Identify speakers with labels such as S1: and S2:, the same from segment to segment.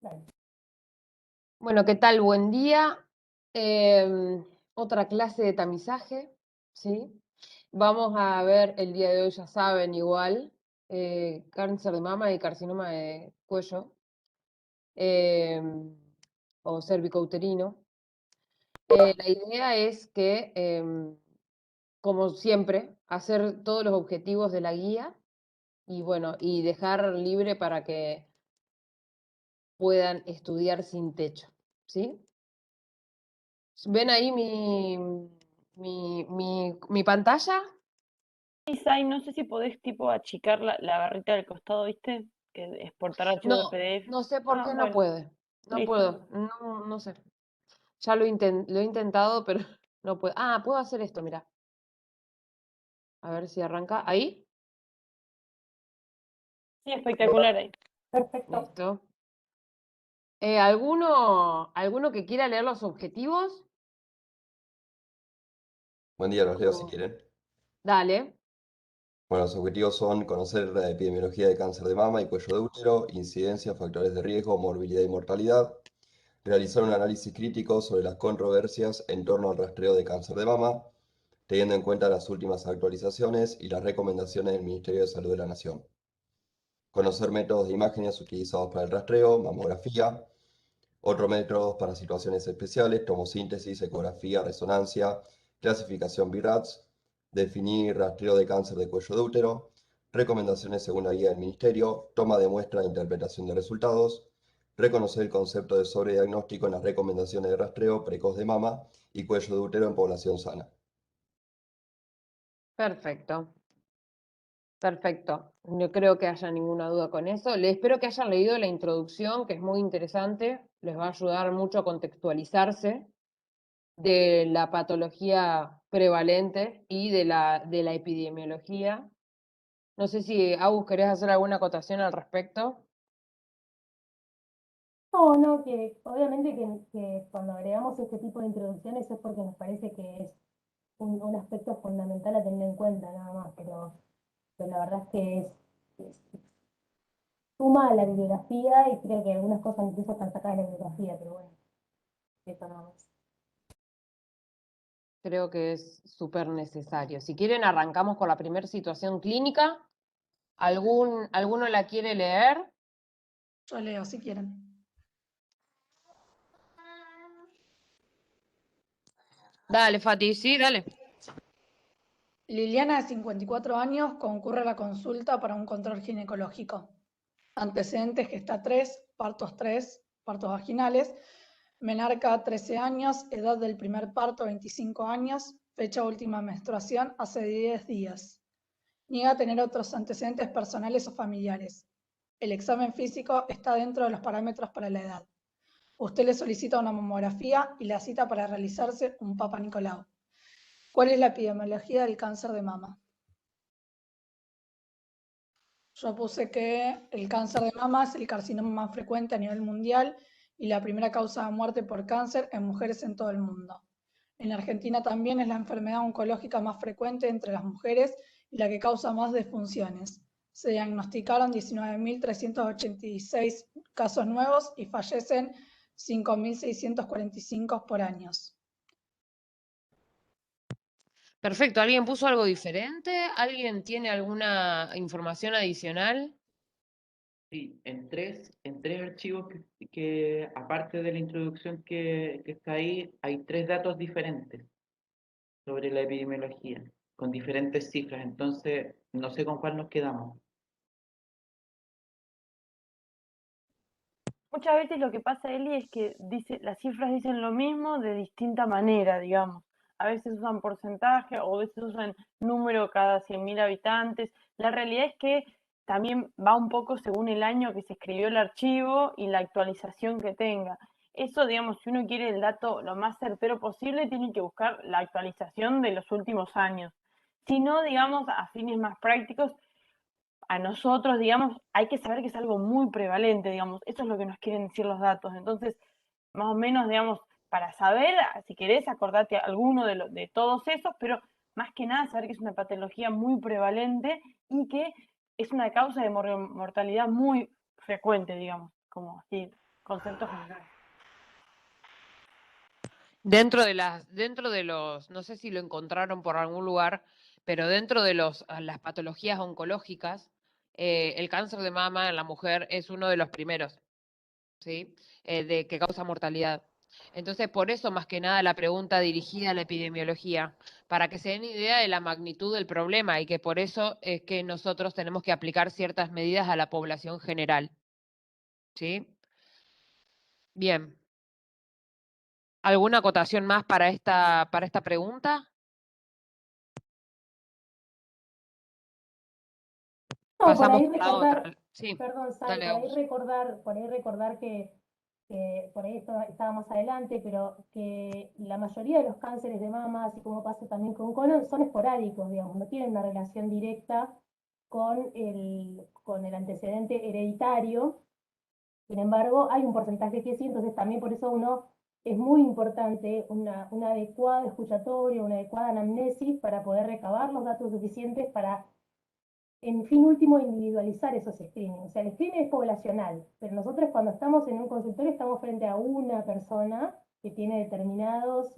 S1: Dale.
S2: Bueno, ¿qué tal? Buen día. Otra clase de tamizaje, ¿sí? Vamos a ver el día de hoy, ya saben, igual, cáncer de mama y carcinoma de cuello, o cervicouterino. La idea es que, como siempre, hacer todos los objetivos de la guía y bueno, y dejar libre para que puedan estudiar sin techo, ¿sí? ¿Ven ahí mi pantalla?
S3: Isai, no sé si podés tipo achicar la barrita del costado, ¿viste? Que exportar archivo de
S2: No,
S3: PDF.
S2: no sé por
S3: Ah,
S2: qué no
S3: bueno,
S2: puede. No
S3: listo.
S2: puedo, no sé. Ya lo he intentado, pero no puedo. Ah, puedo hacer esto, mira. A ver si arranca. ¿Ahí?
S3: Sí, espectacular ahí.
S1: Perfecto.
S2: Listo. ¿Alguno que quiera leer los objetivos?
S4: Buen día, los leo si
S2: O-
S4: quieren.
S2: Dale.
S4: Bueno, los objetivos son conocer la epidemiología de cáncer de mama y cuello de útero, incidencia, factores de riesgo, morbilidad y mortalidad, realizar un análisis crítico sobre las controversias en torno al rastreo de cáncer de mama, teniendo en cuenta las últimas actualizaciones y las recomendaciones del Ministerio de Salud de la Nación. Conocer métodos de imágenes utilizados para el rastreo, mamografía, otros métodos para situaciones especiales, tomosíntesis, ecografía, resonancia, clasificación BIRATS, definir rastreo de cáncer de cuello de útero, recomendaciones según la guía del Ministerio, toma de muestra e interpretación de resultados, reconocer el concepto de sobrediagnóstico en las recomendaciones de rastreo precoz de mama y cuello de útero en población sana.
S2: Perfecto. Perfecto. No creo que haya ninguna duda con eso. Espero que hayan leído la introducción, que es muy interesante. Les va a ayudar mucho a contextualizarse de la patología prevalente y de la epidemiología. No sé si, Agus, ¿querés hacer alguna acotación al respecto?
S1: No, no, que obviamente que cuando agregamos este tipo de introducciones es porque nos parece que es un aspecto fundamental a tener en cuenta, nada más, pero la verdad es que suma a la bibliografía y creo que algunas cosas incluso están sacadas de la bibliografía, pero bueno, eso nada más.
S2: Creo que es súper necesario. Si quieren, arrancamos con la primera situación clínica. ¿Alguno la quiere leer?
S5: Yo leo si quieren.
S2: Dale, Fati, sí, dale.
S5: Liliana, de 54 años, concurre a la consulta para un control ginecológico. Antecedentes: gesta 3, partos vaginales. Menarca, 13 años, edad del primer parto, 25 años, fecha última menstruación, hace 10 días. Niega tener otros antecedentes personales o familiares. El examen físico está dentro de los parámetros para la edad. Usted le solicita una mamografía y la cita para realizarse un Papa Nicolau. ¿Cuál es la epidemiología del cáncer de mama? Yo puse que el cáncer de mama es el carcinoma más frecuente a nivel mundial y la primera causa de muerte por cáncer en mujeres en todo el mundo. En Argentina también es la enfermedad oncológica más frecuente entre las mujeres y la que causa más defunciones. Se diagnosticaron 19.386 casos nuevos y fallecen 5.645 por año.
S2: Perfecto. ¿Alguien puso algo diferente? ¿Alguien tiene alguna información adicional?
S6: Sí, en tres archivos que, aparte de la introducción que está ahí, hay tres datos diferentes sobre la epidemiología, con diferentes cifras. Entonces, no sé con cuál nos quedamos.
S3: Muchas veces lo que pasa, Eli, es que las cifras dicen lo mismo de distinta manera, digamos. A veces usan porcentaje o a veces usan número cada 100.000 habitantes. La realidad es que también va un poco según el año que se escribió el archivo y la actualización que tenga. Eso, digamos, si uno quiere el dato lo más certero posible, tiene que buscar la actualización de los últimos años. Si no, digamos, a fines más prácticos, a nosotros, digamos, hay que saber que es algo muy prevalente, digamos, eso es lo que nos quieren decir los datos. Entonces, más o menos, digamos, para saber, si querés, acordate alguno de todos esos, pero más que nada saber que es una patología muy prevalente y que es una causa de mortalidad muy frecuente, digamos, como así, concepto general.
S2: Dentro de los, no sé si lo encontraron por algún lugar, pero dentro de las patologías oncológicas, el cáncer de mama en la mujer es uno de los primeros, ¿sí? De que causa mortalidad. Entonces, por eso más que nada la pregunta dirigida a la epidemiología, para que se den idea de la magnitud del problema y que por eso es que nosotros tenemos que aplicar ciertas medidas a la población general, ¿sí? Bien. ¿Alguna acotación más para esta pregunta?
S1: No, por
S2: Pasamos
S1: ahí
S2: por la otra.
S1: recordar,
S2: Sí,
S1: perdón, Sari,
S2: dale, Agus.
S1: por ahí recordar que por ahí estaba más adelante, pero que la mayoría de los cánceres de mama, así como pasa también con colon, son esporádicos, digamos, no tienen una relación directa con el antecedente hereditario. Sin embargo, hay un porcentaje que sí, entonces también por eso es muy importante una adecuada escuchatoria, una adecuada anamnesis para poder recabar los datos suficientes para, en fin último, individualizar esos screenings. O sea, el screening es poblacional, pero nosotros cuando estamos en un consultorio estamos frente a una persona que tiene determinados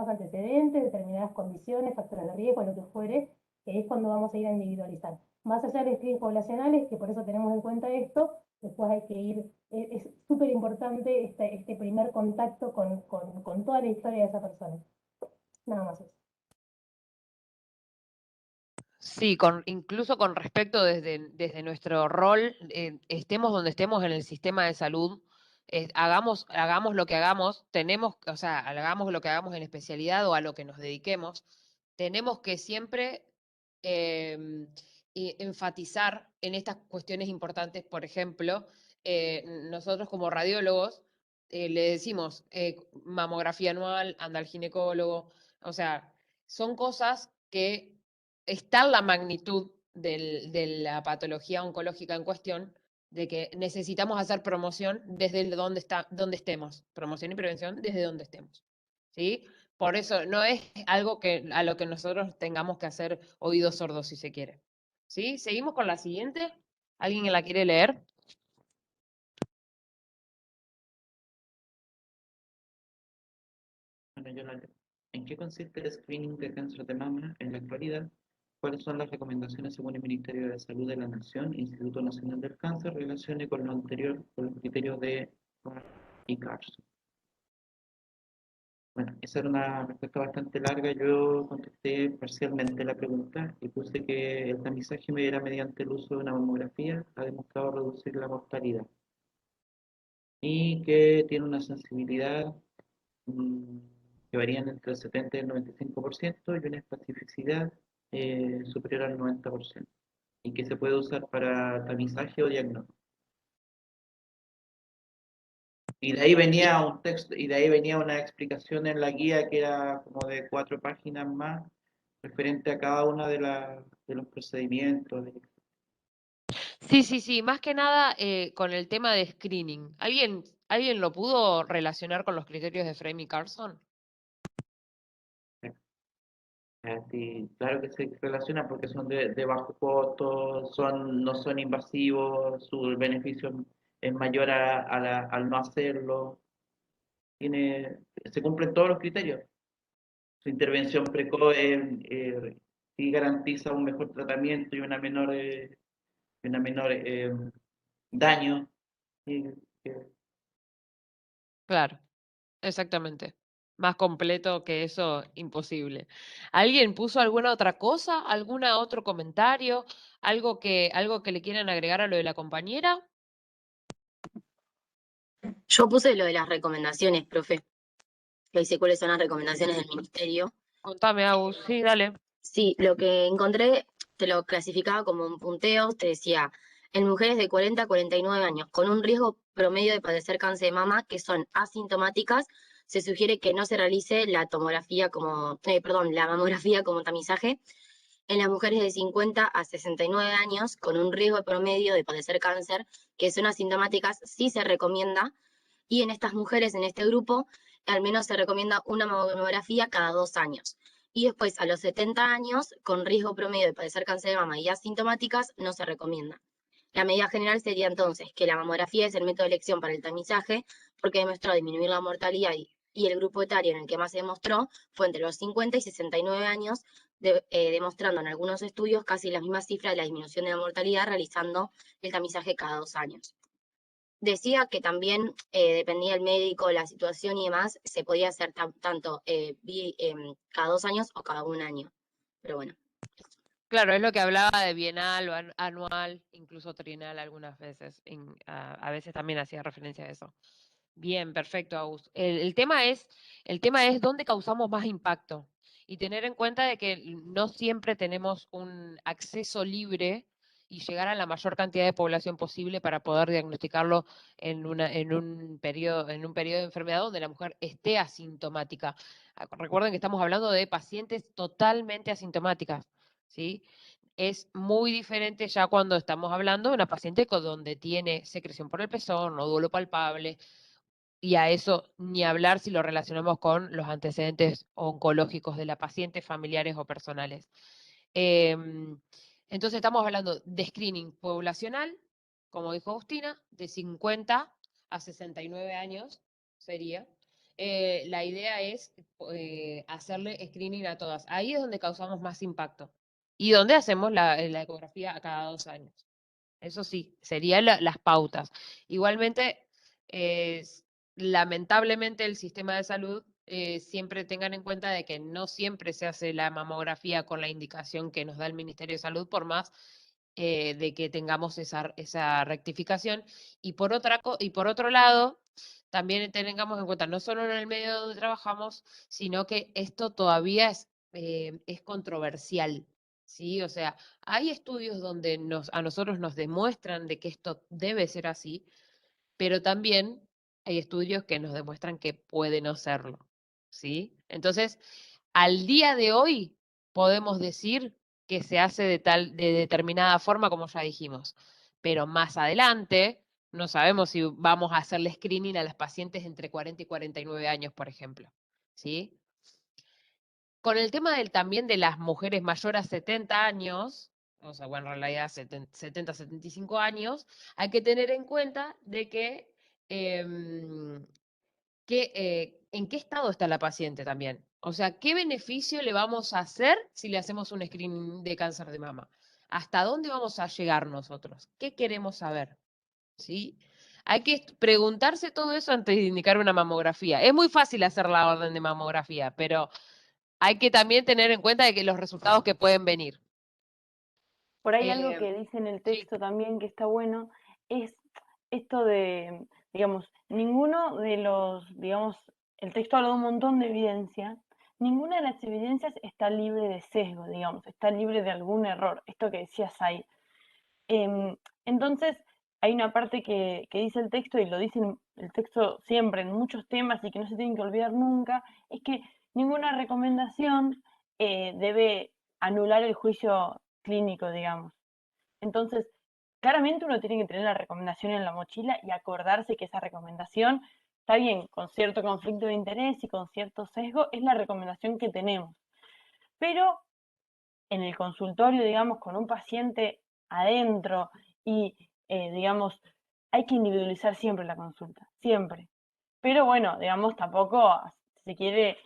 S1: antecedentes, determinadas condiciones, factores de riesgo, lo que fuere, que es cuando vamos a ir a individualizar. Más allá de screenings poblacionales, que por eso tenemos en cuenta esto, después hay que ir, es súper importante este primer contacto con toda la historia de esa persona. Nada más eso.
S2: Sí, incluso con respecto desde nuestro rol, estemos donde estemos en el sistema de salud, hagamos lo que hagamos, o sea, hagamos lo que hagamos en especialidad o a lo que nos dediquemos, tenemos que siempre enfatizar en estas cuestiones importantes. Por ejemplo, nosotros como radiólogos le decimos mamografía anual, anda al ginecólogo, o sea, son cosas que está la magnitud de la patología oncológica en cuestión, de que necesitamos hacer promoción desde donde estemos, promoción y prevención desde donde estemos, ¿sí? Por eso no es algo a lo que nosotros tengamos que hacer oídos sordos, si se quiere, ¿sí? Seguimos con la siguiente. ¿Alguien la quiere leer?
S6: Bueno, yo la leo. ¿En qué consiste el screening de cáncer de mama en la actualidad? ¿Cuáles son las recomendaciones según el Ministerio de Salud de la Nación, Instituto Nacional del Cáncer, relaciones con lo anterior, con los criterios de y Carson? Bueno, esa era una respuesta bastante larga. Yo contesté parcialmente la pregunta y puse que el tamizaje mediante el uso de una mamografía ha demostrado reducir la mortalidad y que tiene una sensibilidad mm, que varían entre el 70 y el 95% y una especificidad superior al 90% y que se puede usar para tamizaje o diagnóstico. Y de ahí venía un texto, y de ahí venía una explicación en la guía que era como de 4 páginas más, referente a cada una de los procedimientos.
S2: Sí, más que nada con el tema de screening. ¿Alguien lo pudo relacionar con los criterios de Frame y Carson?
S6: Sí, claro que se relaciona porque son de bajo costo, no son invasivos, su beneficio es mayor al no hacerlo. Se cumplen todos los criterios. Su intervención precoz sí garantiza un mejor tratamiento y una menor daño. Sí,
S2: Claro, exactamente. Más completo que eso, imposible. ¿Alguien puso alguna otra cosa? ¿Algún otro comentario? ¿Algo que le quieran agregar a lo de la compañera?
S7: Yo puse lo de las recomendaciones, profe. Que dice cuáles son las recomendaciones del ministerio.
S2: Contame, Agus. Sí, dale.
S7: Sí, lo que encontré te lo clasificaba como un punteo, te decía, en mujeres de 40 a 49 años con un riesgo promedio de padecer cáncer de mama que son asintomáticas, se sugiere que no se realice la la mamografía como tamizaje. En las mujeres de 50 a 69 años con un riesgo promedio de padecer cáncer que son asintomáticas, sí se recomienda. Y en estas mujeres, en este grupo, al menos se recomienda una mamografía cada 2 años. Y después, a los 70 años, con riesgo promedio de padecer cáncer de mama y asintomáticas, no se recomienda. La medida general sería entonces que la mamografía es el método de elección para el tamizaje porque demostró disminuir la mortalidad y el grupo etario en el que más se demostró fue entre los 50 y 69 años, demostrando en algunos estudios casi la misma cifra de la disminución de la mortalidad realizando el tamizaje cada 2 años. Decía que también dependía el médico, la situación y demás, se podía hacer tanto cada 2 años o cada 1 año. Pero bueno.
S2: Claro, es lo que hablaba de bienal o anual, incluso trienal algunas veces. A veces también hacía referencia a eso. Bien, perfecto, Agus. El tema es dónde causamos más impacto y tener en cuenta de que no siempre tenemos un acceso libre y llegar a la mayor cantidad de población posible para poder diagnosticarlo en un periodo de enfermedad donde la mujer esté asintomática. Recuerden que estamos hablando de pacientes totalmente asintomáticas, ¿sí? Es muy diferente ya cuando estamos hablando de una paciente donde tiene secreción por el pezón, nódulo palpable, y a eso ni hablar si lo relacionamos con los antecedentes oncológicos de la paciente, familiares o personales. Entonces estamos hablando de screening poblacional, como dijo Agustina, de 50 a 69 años sería. La idea es hacerle screening a todas. Ahí es donde causamos más impacto y donde hacemos la ecografía a cada 2 años. Eso sí, serían las pautas. Igualmente, lamentablemente el sistema de salud siempre tengan en cuenta de que no siempre se hace la mamografía con la indicación que nos da el Ministerio de Salud, por más de que tengamos esa rectificación. Y por otro lado, también tengamos en cuenta, no solo en el medio donde trabajamos, sino que esto todavía es controversial. ¿Sí? O sea, hay estudios donde a nosotros nos demuestran de que esto debe ser así, pero también hay estudios que nos demuestran que puede no serlo, ¿sí? Entonces, al día de hoy podemos decir que se hace de determinada forma, como ya dijimos, pero más adelante no sabemos si vamos a hacerle screening a las pacientes entre 40 y 49 años, por ejemplo, ¿sí? Con el tema también de las mujeres mayores a 70 años, o sea, bueno, en realidad 70, 75 años, hay que tener en cuenta de en qué estado está la paciente también. O sea, ¿qué beneficio le vamos a hacer si le hacemos un screening de cáncer de mama? ¿Hasta dónde vamos a llegar nosotros? ¿Qué queremos saber? ¿Sí? Hay que preguntarse todo eso antes de indicar una mamografía. Es muy fácil hacer la orden de mamografía, pero hay que también tener en cuenta de que los resultados que pueden venir.
S3: Por ahí algo
S2: Eh,
S3: que dice en el
S2: sí,
S3: texto también que está bueno es esto de, digamos, ninguno de los, digamos, el texto habla de un montón de evidencia, ninguna de las evidencias está libre de sesgo, digamos, está libre de algún error, esto que decías ahí. Entonces, hay una parte que dice el texto, y lo dice el texto siempre en muchos temas y que no se tienen que olvidar nunca, es que ninguna recomendación debe anular el juicio clínico, digamos. Entonces, claramente uno tiene que tener la recomendación en la mochila y acordarse que esa recomendación está bien, con cierto conflicto de interés y con cierto sesgo, es la recomendación que tenemos. Pero en el consultorio, digamos, con un paciente adentro y, digamos, hay que individualizar siempre la consulta, siempre. Pero bueno, digamos, tampoco si se quiere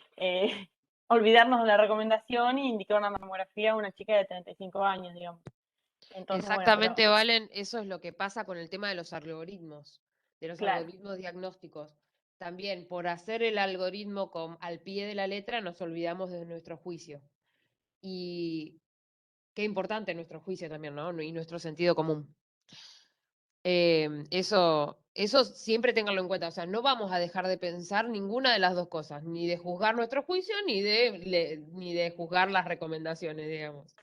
S3: olvidarnos de la recomendación e indicar una mamografía a una chica de 35 años, digamos. Entonces, bueno, pero
S2: exactamente, Valen, eso es lo que pasa con el tema de los algoritmos
S3: claro,
S2: diagnósticos. También por hacer el algoritmo al pie de la letra nos olvidamos de nuestro juicio. Y qué importante nuestro juicio también, ¿no? Y nuestro sentido común. Eso siempre ténganlo en cuenta. O sea, no vamos a dejar de pensar ninguna de las dos cosas, ni de juzgar nuestro juicio, ni de juzgar las recomendaciones, digamos.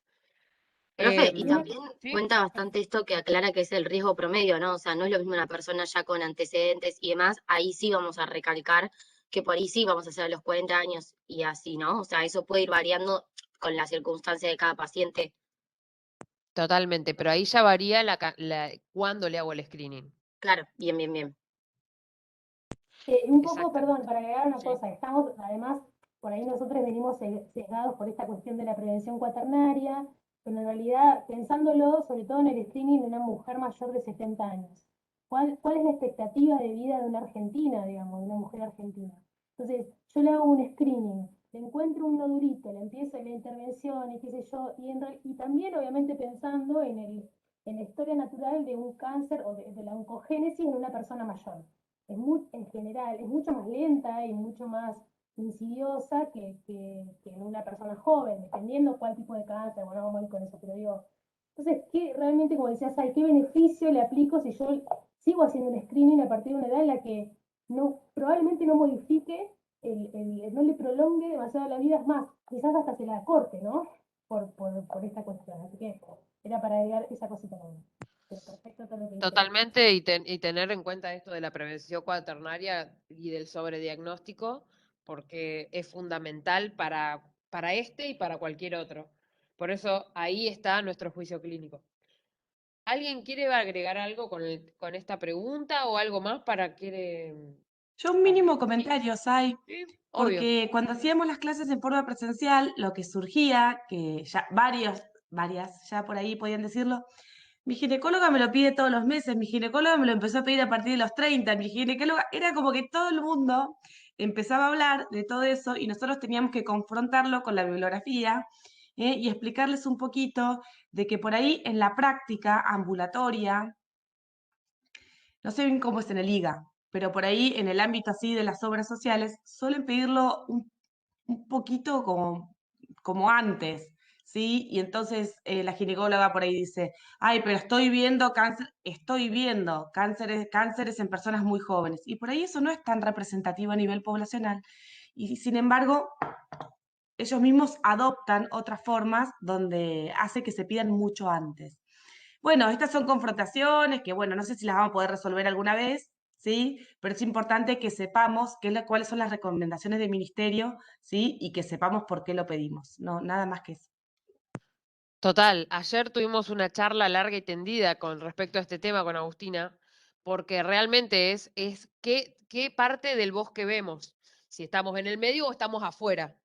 S7: Profe, y también
S2: Sí,
S7: cuenta bastante esto que aclara que es el riesgo promedio, ¿no? O sea, no es lo mismo una persona ya con antecedentes y demás, ahí sí vamos a recalcar que por ahí sí vamos a hacer a los 40 años y así, ¿no? O sea, eso puede ir variando con la circunstancia de cada paciente.
S2: totalmente, pero ahí ya varía cuándo le hago el screening.
S7: Claro, bien, bien, bien.
S1: Un poco, perdón,
S2: Exactamente.
S1: para agregar una
S2: Sí.
S1: cosa, estamos, además, por ahí nosotros venimos sesgados por esta cuestión de la prevención cuaternaria, pero en realidad, pensándolo, sobre todo en el screening de una mujer mayor de 70 años, ¿cuál es la expectativa de vida de una argentina, digamos, de una mujer argentina? Entonces, yo le hago un screening, le encuentro un nodulito, le empiezo la intervención y qué sé yo, y también obviamente pensando en la historia natural de un cáncer o de la oncogénesis en una persona mayor. En general, es mucho más lenta y mucho más insidiosa que en una persona joven, dependiendo cuál tipo de cáncer, bueno, vamos a ir con eso, pero digo, entonces, ¿qué realmente, como decías, qué beneficio le aplico si yo sigo haciendo un screening a partir de una edad en la que probablemente no modifique, no le prolongue demasiado la vida, es más, quizás hasta se la acorte, ¿no? Por esta cuestión. Así que era para agregar esa cosita también. Pero perfecto todo lo que dijiste.
S2: Totalmente, y tener en cuenta esto de la prevención cuaternaria y del sobrediagnóstico, porque es fundamental para este y para cualquier otro. Por eso ahí está nuestro juicio clínico. ¿Alguien quiere agregar algo con esta pregunta o algo más para que...
S8: Yo un mínimo comentario, Sai,
S2: Sí, obvio.
S8: porque cuando hacíamos las clases en forma presencial, lo que surgía, que ya varias ya por ahí podían decirlo, mi ginecóloga me lo pide todos los meses, mi ginecóloga me lo empezó a pedir a partir de los 30, mi ginecóloga, era como que todo el mundo empezaba a hablar de todo eso y nosotros teníamos que confrontarlo con la bibliografía y explicarles un poquito de que por ahí en la práctica ambulatoria, no sé bien cómo es en el IGA, pero por ahí en el ámbito así de las obras sociales suelen pedirlo un poquito como antes, ¿sí? Y entonces la ginecóloga por ahí dice, ay, pero estoy viendo cánceres en personas muy jóvenes. Y por ahí eso no es tan representativo a nivel poblacional. Y sin embargo, ellos mismos adoptan otras formas donde hace que se pidan mucho antes. Bueno, estas son confrontaciones que, bueno, no sé si las vamos a poder resolver alguna vez, ¿sí? Pero es importante que sepamos cuáles son las recomendaciones del ministerio, ¿sí? Y que sepamos por qué lo pedimos, no, nada más que eso.
S2: Total, ayer tuvimos una charla larga y tendida con respecto a este tema con Agustina, porque realmente es qué parte del bosque vemos, si estamos en el medio o estamos afuera.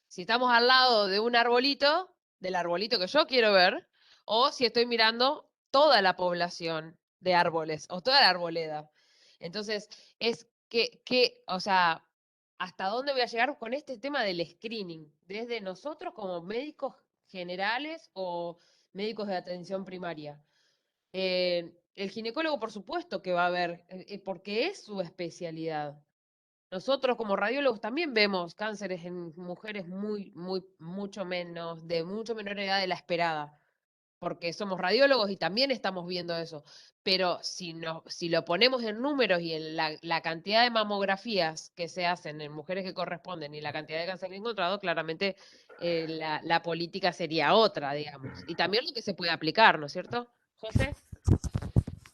S2: Si estamos al lado de un arbolito, del arbolito que yo quiero ver, o si estoy mirando toda la población de árboles o toda la arboleda. Entonces, es o sea, ¿hasta dónde voy a llegar con este tema del screening? Desde nosotros como médicos generales o médicos de atención primaria. El ginecólogo, por supuesto que va a ver, porque es su especialidad. Nosotros como radiólogos también vemos cánceres en mujeres mucho menos, de mucho menor edad de la esperada, porque somos radiólogos y también estamos viendo eso. Pero si lo ponemos en números y en la cantidad de mamografías que se hacen en mujeres que corresponden y la cantidad de cáncer encontrado, claramente la política sería otra, digamos. Y también lo que se puede aplicar, ¿no es cierto, José?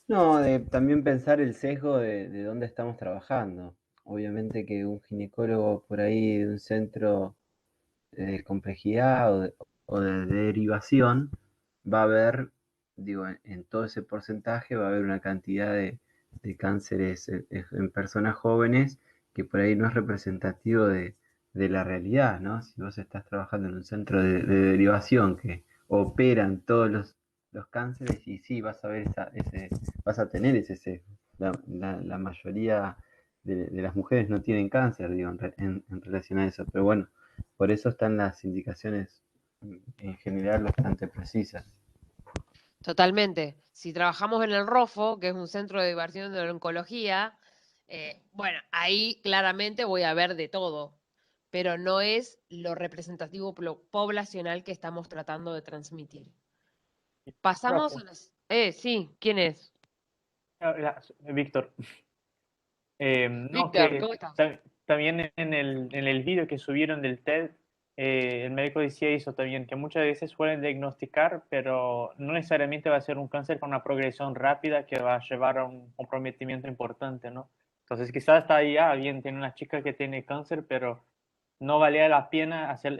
S9: No, también pensar el sesgo de dónde estamos trabajando. Obviamente que un ginecólogo por ahí de un centro de complejidad o de derivación va a haber, digo, en todo ese porcentaje va a haber una cantidad de cánceres en personas jóvenes que por ahí no es representativo de la realidad, ¿no? Si vos estás trabajando en un centro de derivación que operan todos los cánceres y sí, vas a ver vas a tener ese sesgo. La mayoría de las mujeres no tienen cáncer, digo, en relación a eso, pero bueno, por eso están las indicaciones en general bastante precisas.
S2: Totalmente. Si trabajamos en el ROFO, que es un centro de diversión de oncología, bueno, ahí claramente voy a ver de todo, pero no es lo representativo poblacional que estamos tratando de transmitir. Pasamos a las... sí, ¿quién es?
S10: Víctor. No,
S2: Víctor,
S10: que
S2: ¿cómo estás?
S10: también en el vídeo que subieron del TED, el médico decía eso también, que muchas veces suelen diagnosticar, pero no necesariamente va a ser un cáncer con una progresión rápida que va a llevar a un comprometimiento importante, ¿no? Entonces quizás está ahí, bien, tiene una chica que tiene cáncer, pero no valía la pena hacer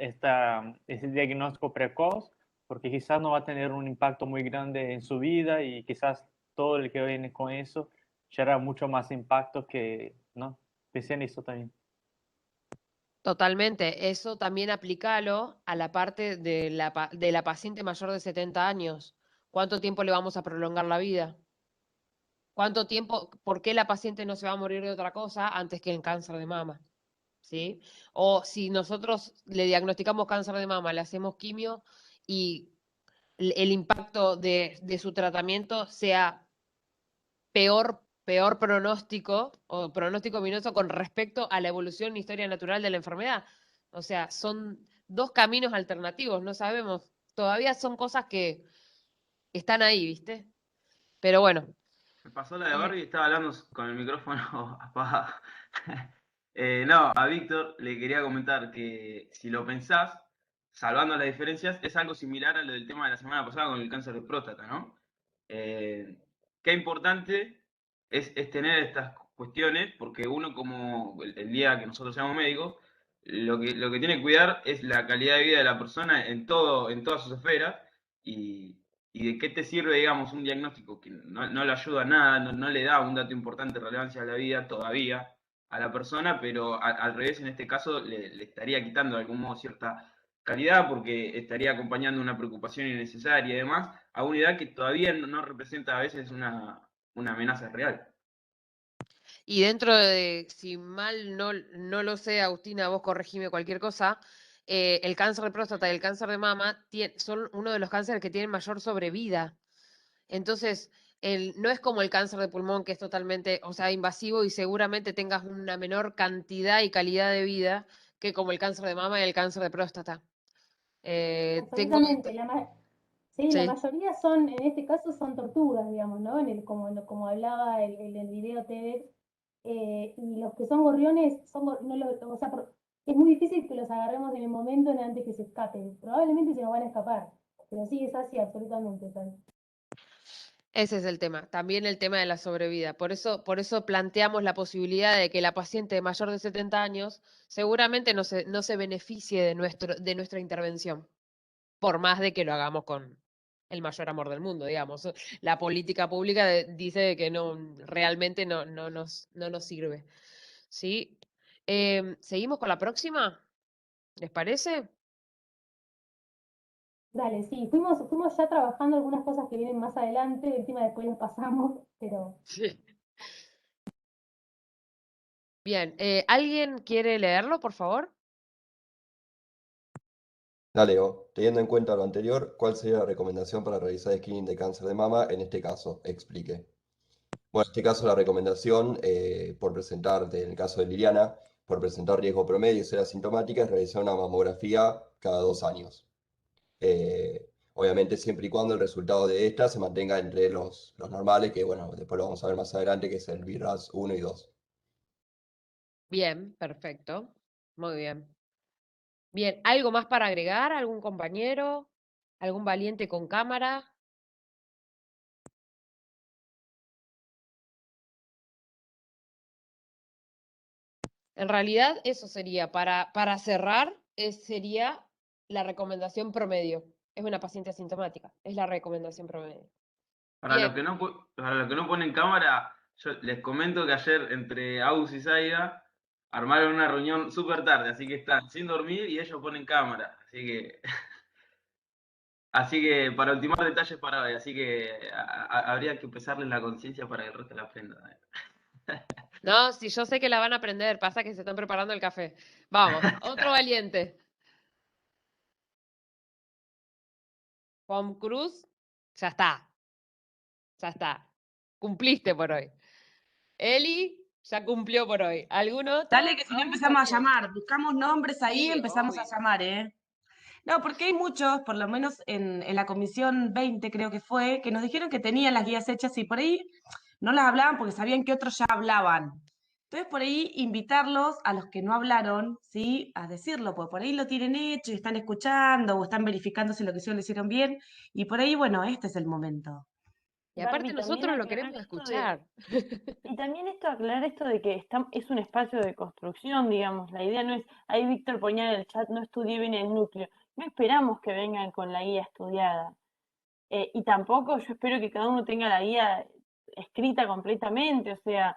S10: ese diagnóstico precoz, porque quizás no va a tener un impacto muy grande en su vida y quizás todo el que viene con eso genera mucho más impacto que, ¿no? Pensé en eso también.
S2: Totalmente. Eso también aplícalo a la parte de de la paciente mayor de 70 años. ¿Cuánto tiempo le vamos a prolongar la vida? ¿Cuánto tiempo, por qué la paciente no se va a morir de otra cosa antes que en cáncer de mama? ¿Sí? O si nosotros le diagnosticamos cáncer de mama, le hacemos quimio y el impacto de su tratamiento sea peor pronóstico o pronóstico ominoso con respecto a la evolución y historia natural de la enfermedad. O sea, son dos caminos alternativos, no sabemos. Todavía son cosas que están ahí, ¿viste? Pero bueno,
S11: Me pasó la de
S2: eh,
S11: Barbie y estaba hablando con el micrófono apagado. No, a Víctor le quería comentar que si lo pensás, salvando las diferencias, es algo similar a lo del tema de la semana pasada con el cáncer de próstata, ¿no? Qué importante es tener estas cuestiones, porque uno como el día que nosotros seamos médicos, lo que tiene que cuidar es la calidad de vida de la persona en todas sus esferas, y, y de qué te sirve, digamos, un diagnóstico que no le ayuda a nada, no le da un dato importante de relevancia a la vida todavía a la persona, pero al revés, en este caso, le estaría quitando de algún modo cierta calidad porque estaría acompañando una preocupación innecesaria y demás a una edad que todavía no representa a veces una amenaza real.
S2: y dentro de, si mal no lo sé, Agustina, vos corregime cualquier cosa, el cáncer de próstata y el cáncer de mama son uno de los cánceres que tienen mayor sobrevida. Entonces, no es como el cáncer de pulmón, que es totalmente, o sea, invasivo y seguramente tengas una menor cantidad y calidad de vida que como el cáncer de mama y el cáncer de próstata. Tengo...
S1: Absolutamente. Sí, la
S2: Sí.
S1: mayoría son, en este caso, son tortugas, digamos, ¿no? Como hablaba el video TEDx, y los que son gorriones, o sea, es muy difícil que los agarremos en el momento antes que se escapen. Probablemente se nos van a escapar, pero sí, es así, absolutamente. Tal.
S2: Ese es el tema, también el tema de la sobrevida. Por eso planteamos la posibilidad de que la paciente mayor de 70 años seguramente no se beneficie de nuestra intervención, por más de que lo hagamos con el mayor amor del mundo, digamos. La política pública dice que realmente no nos sirve. ¿Sí? ¿Seguimos con la próxima? ¿Les parece?
S1: Dale, sí, fuimos ya trabajando algunas cosas que vienen más adelante, encima después los pasamos, pero
S2: Sí. Bien, ¿alguien quiere leerlo, por favor?
S4: La leo. Teniendo en cuenta lo anterior, ¿cuál sería la recomendación para realizar screening de cáncer de mama en este caso? Explique. Bueno, en este caso la recomendación, por presentarte, en el caso de Liliana, por presentar riesgo promedio y ser asintomática, es realizar una mamografía cada 2 años. Obviamente siempre y cuando el resultado de esta se mantenga entre los normales, que bueno, después lo vamos a ver más adelante, que es el BRAS 1 y 2.
S2: Bien, perfecto. Muy bien. Bien, ¿algo más para agregar? ¿Algún compañero? ¿Algún valiente con cámara? En realidad, eso sería, para cerrar, sería la recomendación promedio. Es una paciente asintomática, es la recomendación promedio.
S11: Para
S2: Bien,
S11: los para los que no ponen cámara, yo les comento que ayer entre Aus y Zaida armaron una reunión súper tarde, así que están sin dormir y ellos ponen cámara. Así que para ultimar detalles para hoy, así que habría que pesarles la conciencia para que el resto la aprenda.
S2: no, si yo sé que la van a aprender, pasa que se están preparando el café. Vamos, otro valiente. Juan Cruz, ya está, ya está. Cumpliste por hoy. Eli ya cumplió por hoy. ¿Algún otro?
S8: Dale que si no
S2: ¿Aus,
S8: empezamos a
S2: alguno?
S8: llamar, buscamos nombres ahí,
S2: Sí,
S8: empezamos a
S2: obvio.
S8: llamar, ¿eh? No, porque hay muchos, por lo menos en la comisión 20 creo que fue, que nos dijeron que tenían las guías hechas y por ahí no las hablaban porque sabían que otros ya hablaban. Entonces por ahí invitarlos a los que no hablaron, ¿sí? A decirlo, porque por ahí lo tienen hecho y están escuchando o están verificando si lo que hicieron lo hicieron bien. Y por ahí, bueno, este es el momento.
S2: Y aparte
S3: Barbie, también
S2: nosotros lo
S3: aclarar
S2: queremos
S3: esto
S2: escuchar.
S3: y también aclarar esto de que es un espacio de construcción, digamos. La idea no es, ahí Víctor ponía en el chat, no estudié bien el núcleo. No esperamos que vengan con la guía estudiada. Y tampoco yo espero que cada uno tenga la guía escrita completamente, o sea,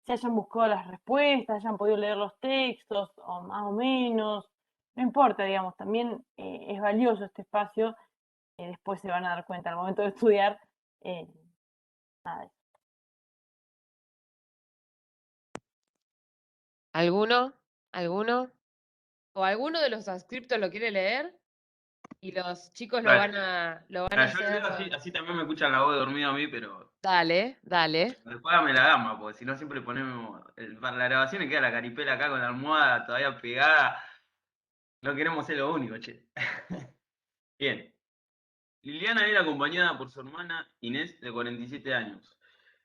S3: si hayan buscado las respuestas, hayan podido leer los textos, o más o menos. No importa, digamos, también es valioso este espacio, después se van a dar cuenta al momento de estudiar. Nada.
S2: ¿Alguno? ¿Alguno? ¿O alguno de los adscriptos lo quiere leer? Y los chicos lo van a
S11: Yo
S2: hacer.
S11: leo así también me escuchan la voz de dormido a mí, pero
S2: Dale, dale.
S11: después dame la gama, porque si no siempre ponemos. Para la grabación y queda la caripela acá con la almohada todavía pegada. No queremos ser lo único, che. Bien. Liliana era acompañada por su hermana Inés, de 47 años.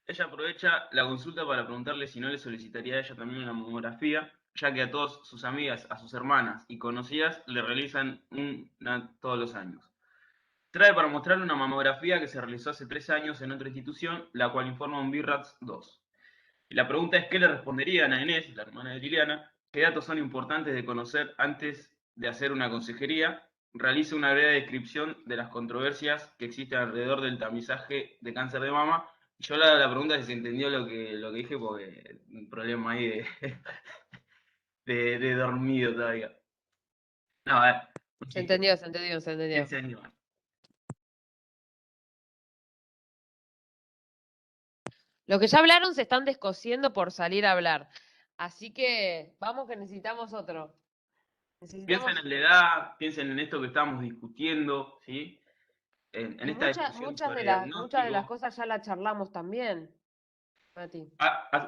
S11: Ella aprovecha la consulta para preguntarle si no le solicitaría a ella también una mamografía, ya que a todas sus amigas, a sus hermanas y conocidas le realizan una todos los años. Trae para mostrarle una mamografía que se realizó hace 3 años en otra institución, la cual informa un BIRATS 2. Y la pregunta es, ¿qué le responderían a Inés, la hermana de Liliana? ¿Qué datos son importantes de conocer antes de hacer una consejería? Realice una breve descripción de las controversias que existen alrededor del tamizaje de cáncer de mama. Yo la pregunta es si se entendió lo que dije, porque un problema ahí de dormido todavía. No, a ver, un
S2: Se
S11: chiste.
S2: entendió, se entendió, se entendió.
S11: ¿Quién se anima?
S2: Los que ya hablaron se están descosiendo por salir a hablar. Así que vamos que necesitamos otro.
S11: Piensen en la edad, piensen en esto que estamos discutiendo, ¿sí? En
S2: Y
S11: esta discusión
S2: muchas
S11: sobre
S2: de las
S11: diagnóstico.
S2: cosas ya las charlamos también, Mati.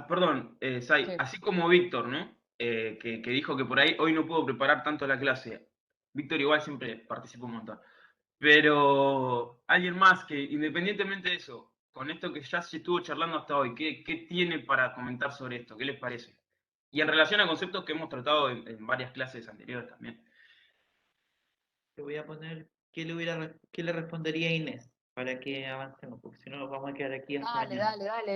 S11: Perdón, Sai,
S2: Sí.
S11: así como Víctor, ¿no? Que dijo que por ahí hoy no puedo preparar tanto la clase. Víctor igual siempre participa un montón. Pero alguien más que, independientemente de eso, con esto que ya se estuvo charlando hasta hoy, ¿qué tiene para comentar sobre esto? ¿Qué les parece? Y en relación a conceptos que hemos tratado en varias clases anteriores también.
S6: Te voy a poner qué le respondería a Inés para que avancemos, porque si no nos vamos a quedar aquí hasta
S2: Dale,
S6: mañana.
S2: dale, dale,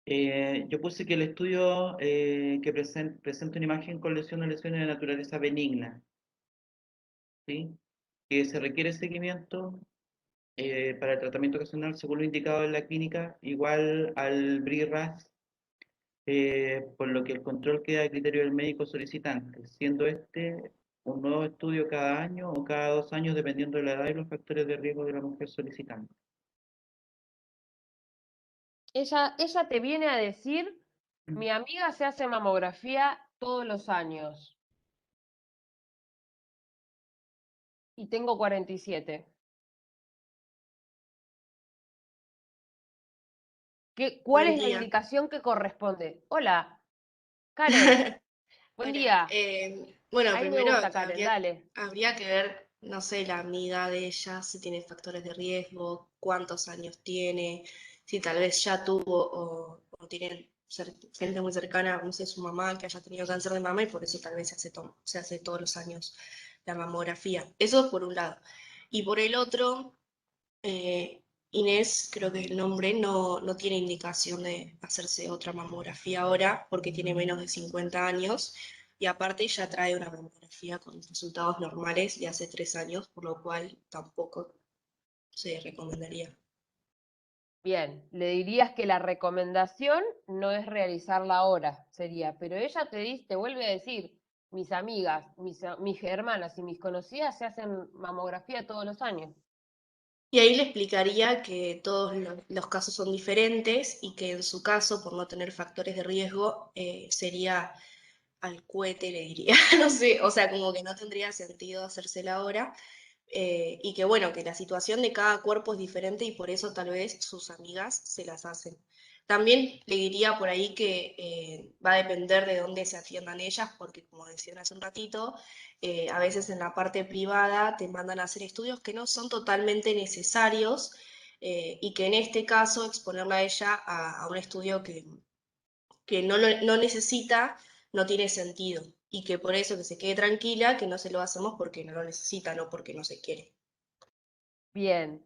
S2: Eli.
S6: Yo puse que el estudio que presenta una imagen con lesiones de naturaleza benigna, ¿sí? Que se requiere seguimiento para el tratamiento ocasional según lo indicado en la clínica, igual al BRIRAS, por lo que el control queda a criterio del médico solicitante, siendo este un nuevo estudio cada año o cada 2 años, dependiendo de la edad y los factores de riesgo de la mujer solicitante.
S2: Ella te viene a decir, mi amiga se hace mamografía todos los años. Y tengo 47. ¿Cuál
S12: Buen
S2: es la
S12: día.
S2: indicación que corresponde? Hola, Karen. Buen
S12: Hola.
S2: día.
S12: Bueno,
S2: Ahí me
S12: primero
S2: gusta, Karen, dale.
S12: habría que ver, no sé, la amiga de ella, si tiene factores de riesgo, cuántos años tiene, si tal vez ya tuvo o tiene gente muy cercana, no sé, su mamá que haya tenido cáncer de mama y por eso tal vez se hace todos los años la mamografía. Eso por un lado. Y por el otro, Inés, creo que el nombre, no tiene indicación de hacerse otra mamografía ahora porque tiene menos de 50 años y aparte ya trae una mamografía con resultados normales de hace 3 años, por lo cual tampoco se recomendaría.
S2: Bien, le dirías que la recomendación no es realizarla ahora, sería, pero ella te vuelve a decir, mis amigas, mis hermanas y mis conocidas se hacen mamografía todos los años.
S12: Y ahí le explicaría que todos los casos son diferentes y que en su caso, por no tener factores de riesgo, sería al cohete, le diría, no sé, o sea, como que no tendría sentido hacérsela ahora. Y que bueno, que la situación de cada cuerpo es diferente y por eso tal vez sus amigas se las hacen. También le diría por ahí que va a depender de dónde se atiendan ellas, porque como decían hace un ratito, a veces en la parte privada te mandan a hacer estudios que no son totalmente necesarios y que en este caso exponerla a ella a un estudio que no necesita, no tiene sentido. Y que por eso que se quede tranquila, que no se lo hacemos porque no lo necesita, no porque no se quiere.
S2: Bien.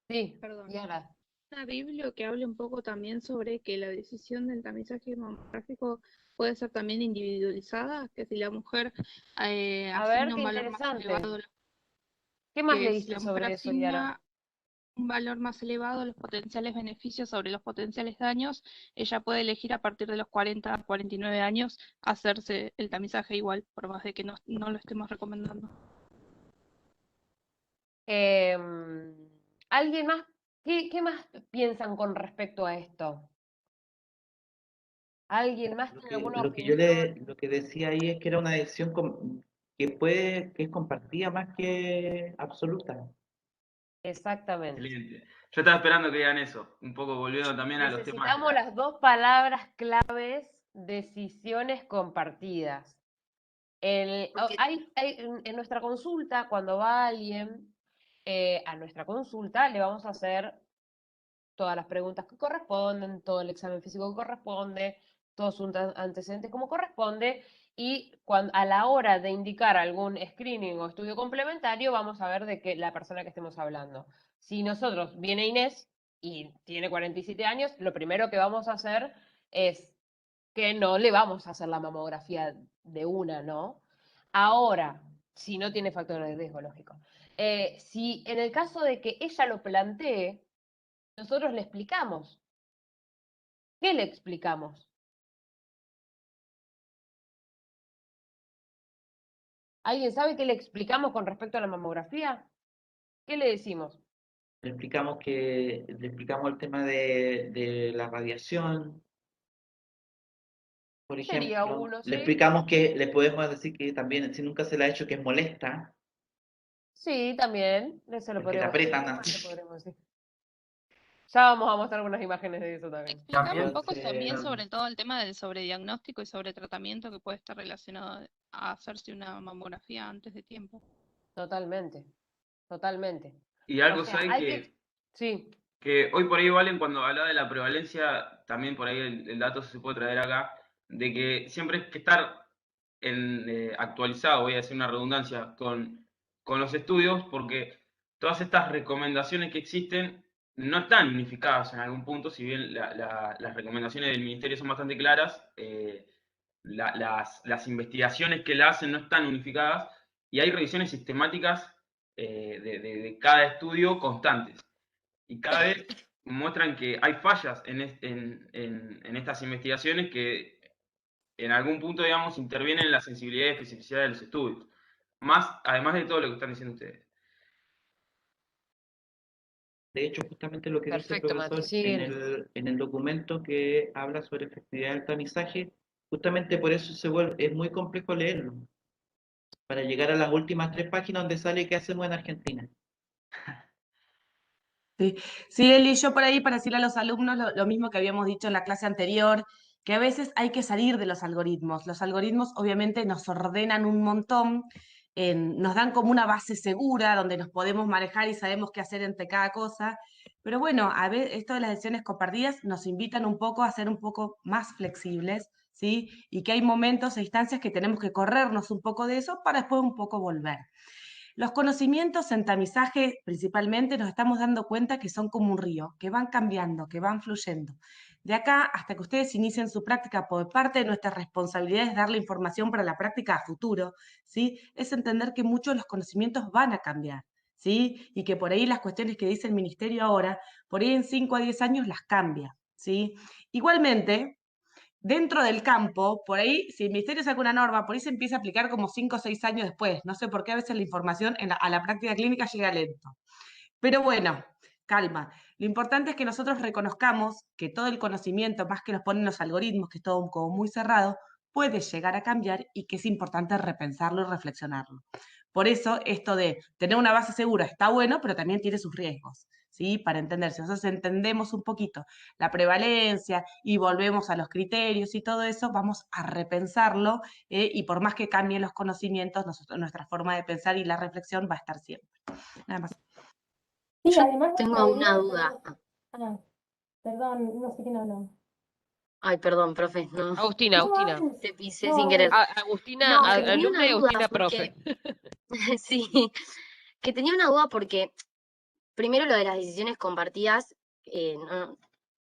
S2: Sí,
S13: Perdón,
S2: Diana.
S13: una Biblia que hable un poco también sobre que la decisión del tamizaje mamográfico puede ser también individualizada, que si la mujer
S2: A ver,
S13: asigna
S2: qué
S13: un valor más
S2: interesante.
S13: elevado,
S2: ¿Qué más
S13: que si
S2: leíste
S13: la mujer
S2: sobre eso, Diana?
S13: asigna un valor más elevado, los potenciales beneficios sobre los potenciales daños, ella puede elegir a partir de los 40 a 49 años hacerse el tamizaje igual, por más de que no lo estemos recomendando.
S2: ¿Alguien más? ¿Qué más piensan con respecto a esto? ¿Alguien más tiene alguna
S6: Lo que yo
S2: opinión?
S6: lo que decía ahí es que era una decisión que es compartida más que absoluta.
S2: Exactamente.
S11: Excelente. Yo estaba esperando que digan eso, un poco volviendo también a los temas de
S2: Necesitamos las dos palabras claves, decisiones compartidas. En nuestra consulta, cuando va alguien a nuestra consulta, le vamos a hacer todas las preguntas que corresponden, todo el examen físico que corresponde, todos sus antecedentes como corresponde, y a la hora de indicar algún screening o estudio complementario, vamos a ver de qué la persona que estemos hablando. Si nosotros, viene Inés y tiene 47 años, lo primero que vamos a hacer es que no le vamos a hacer la mamografía de una, ¿no? Ahora, si no tiene factores de riesgo, lógico. Si en el caso de que ella lo plantee, nosotros le explicamos. ¿Qué le explicamos? ¿Alguien sabe qué le explicamos con respecto a la mamografía? ¿Qué le decimos?
S6: Le explicamos el tema de la radiación, por
S2: Sería
S6: ejemplo.
S2: uno,
S6: Le
S2: ¿sí?
S6: explicamos que le podemos decir que también, si nunca se le ha hecho, que es molesta,
S2: Sí, también. Se lo
S6: porque te
S2: podríamos decir.
S6: apretan
S2: ¿Qué más le
S6: así.
S2: podremos decir? Ya vamos a mostrar algunas imágenes de eso también.
S13: Explicar un poco
S6: Entonces,
S13: también sobre todo el tema del sobrediagnóstico y sobretratamiento que puede estar relacionado a hacerse una mamografía antes de tiempo.
S2: Totalmente, totalmente.
S11: Y
S2: O
S11: algo,
S2: sea,
S11: ¿saben
S2: hay que... Sí,
S11: que hoy por ahí, Valen, cuando hablaba de la prevalencia, también por ahí el dato se puede traer acá, de que siempre hay que estar actualizado, voy a decir una redundancia, con los estudios, porque todas estas recomendaciones que existen no están unificadas en algún punto, si bien las recomendaciones del ministerio son bastante claras, las investigaciones que la hacen no están unificadas y hay revisiones sistemáticas de cada estudio constantes. Y cada vez muestran que hay fallas en estas investigaciones que en algún punto, digamos, intervienen en la sensibilidad y especificidad de los estudios. Además de todo lo que están diciendo ustedes.
S6: de hecho, justamente lo que dice el
S2: perfecto, Mati.
S6: profesor
S2: Sí,
S6: en el documento que habla sobre efectividad del tamizaje, justamente por eso es muy complejo leerlo, para llegar a las últimas 3 páginas donde sale qué hacemos en Argentina.
S8: Sí, Eli, yo por ahí para decirle a los alumnos lo mismo que habíamos dicho en la clase anterior, que a veces hay que salir de los algoritmos. Los algoritmos obviamente nos ordenan un montón, nos dan como una base segura donde nos podemos manejar y sabemos qué hacer entre cada cosa. Pero bueno, a ver, esto de las decisiones compartidas nos invitan un poco a ser un poco más flexibles, ¿sí? Y que hay momentos e instancias que tenemos que corrernos un poco de eso para después un poco volver. Los conocimientos en tamizaje, principalmente, nos estamos dando cuenta que son como un río, que van cambiando, que van fluyendo. De acá hasta que ustedes inicien su práctica, por parte de nuestra responsabilidad es darle información para la práctica a futuro, ¿sí? Es entender que muchos de los conocimientos van a cambiar, ¿sí? Y que por ahí las cuestiones que dice el ministerio ahora, por ahí en 5 a 10 años las cambia, ¿sí? Igualmente, dentro del campo, por ahí, si el ministerio saca una norma, por ahí se empieza a aplicar como 5 o 6 años después. No sé por qué a veces la información a la práctica clínica llega lento. Pero bueno, calma. Lo importante es que nosotros reconozcamos que todo el conocimiento, más que nos ponen los algoritmos, que es todo como muy cerrado, puede llegar a cambiar y que es importante repensarlo y reflexionarlo. Por eso, esto de tener una base segura está bueno, pero también tiene sus riesgos, ¿sí? Para entenderse. Nosotros entendemos un poquito la prevalencia y volvemos a los criterios y todo eso, vamos a repensarlo y por más que cambien los conocimientos, nuestra forma de pensar y la reflexión va a estar siempre. Nada más.
S1: Sí,
S7: Yo
S1: además
S7: tengo
S1: nuestra
S7: una
S1: idea
S7: duda.
S1: Ah, perdón, no sé quién habló.
S7: Ay, perdón, profe, no,
S2: Agustina,
S1: No,
S2: Agustina.
S1: hables.
S7: te pisé
S1: No,
S7: sin querer.
S1: hables.
S2: Agustina,
S7: No, que tenía
S2: alumna
S7: una
S2: y
S7: duda
S2: Agustina,
S7: porque,
S2: profe.
S7: sí, que tenía una duda porque, primero lo de las decisiones compartidas,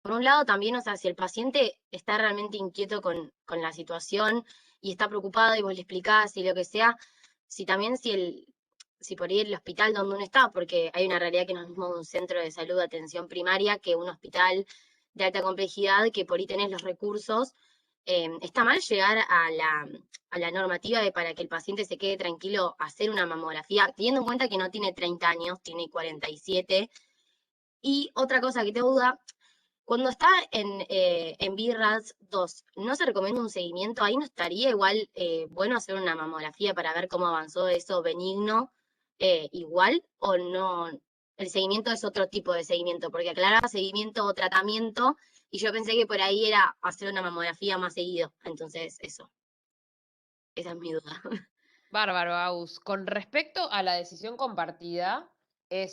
S7: por un lado también, o sea, si el paciente está realmente inquieto con la situación y está preocupado y vos le explicás y lo que sea, si si por ahí el hospital donde uno está, porque hay una realidad que no es lo mismo un centro de salud de atención primaria que un hospital de alta complejidad, que por ahí tenés los recursos. Está mal llegar a la normativa de para que el paciente se quede tranquilo hacer una mamografía, teniendo en cuenta que no tiene 30 años, tiene 47. Y otra cosa que te duda, cuando está en BRADS 2, ¿no se recomienda un seguimiento? Ahí no estaría igual bueno hacer una mamografía para ver cómo avanzó eso benigno igual, o no. El seguimiento es otro tipo de seguimiento, porque aclaraba seguimiento o tratamiento, y yo pensé que por ahí era hacer una mamografía más seguido. Entonces, eso. Esa es mi duda.
S2: Bárbaro, Agus. Con respecto a la decisión compartida,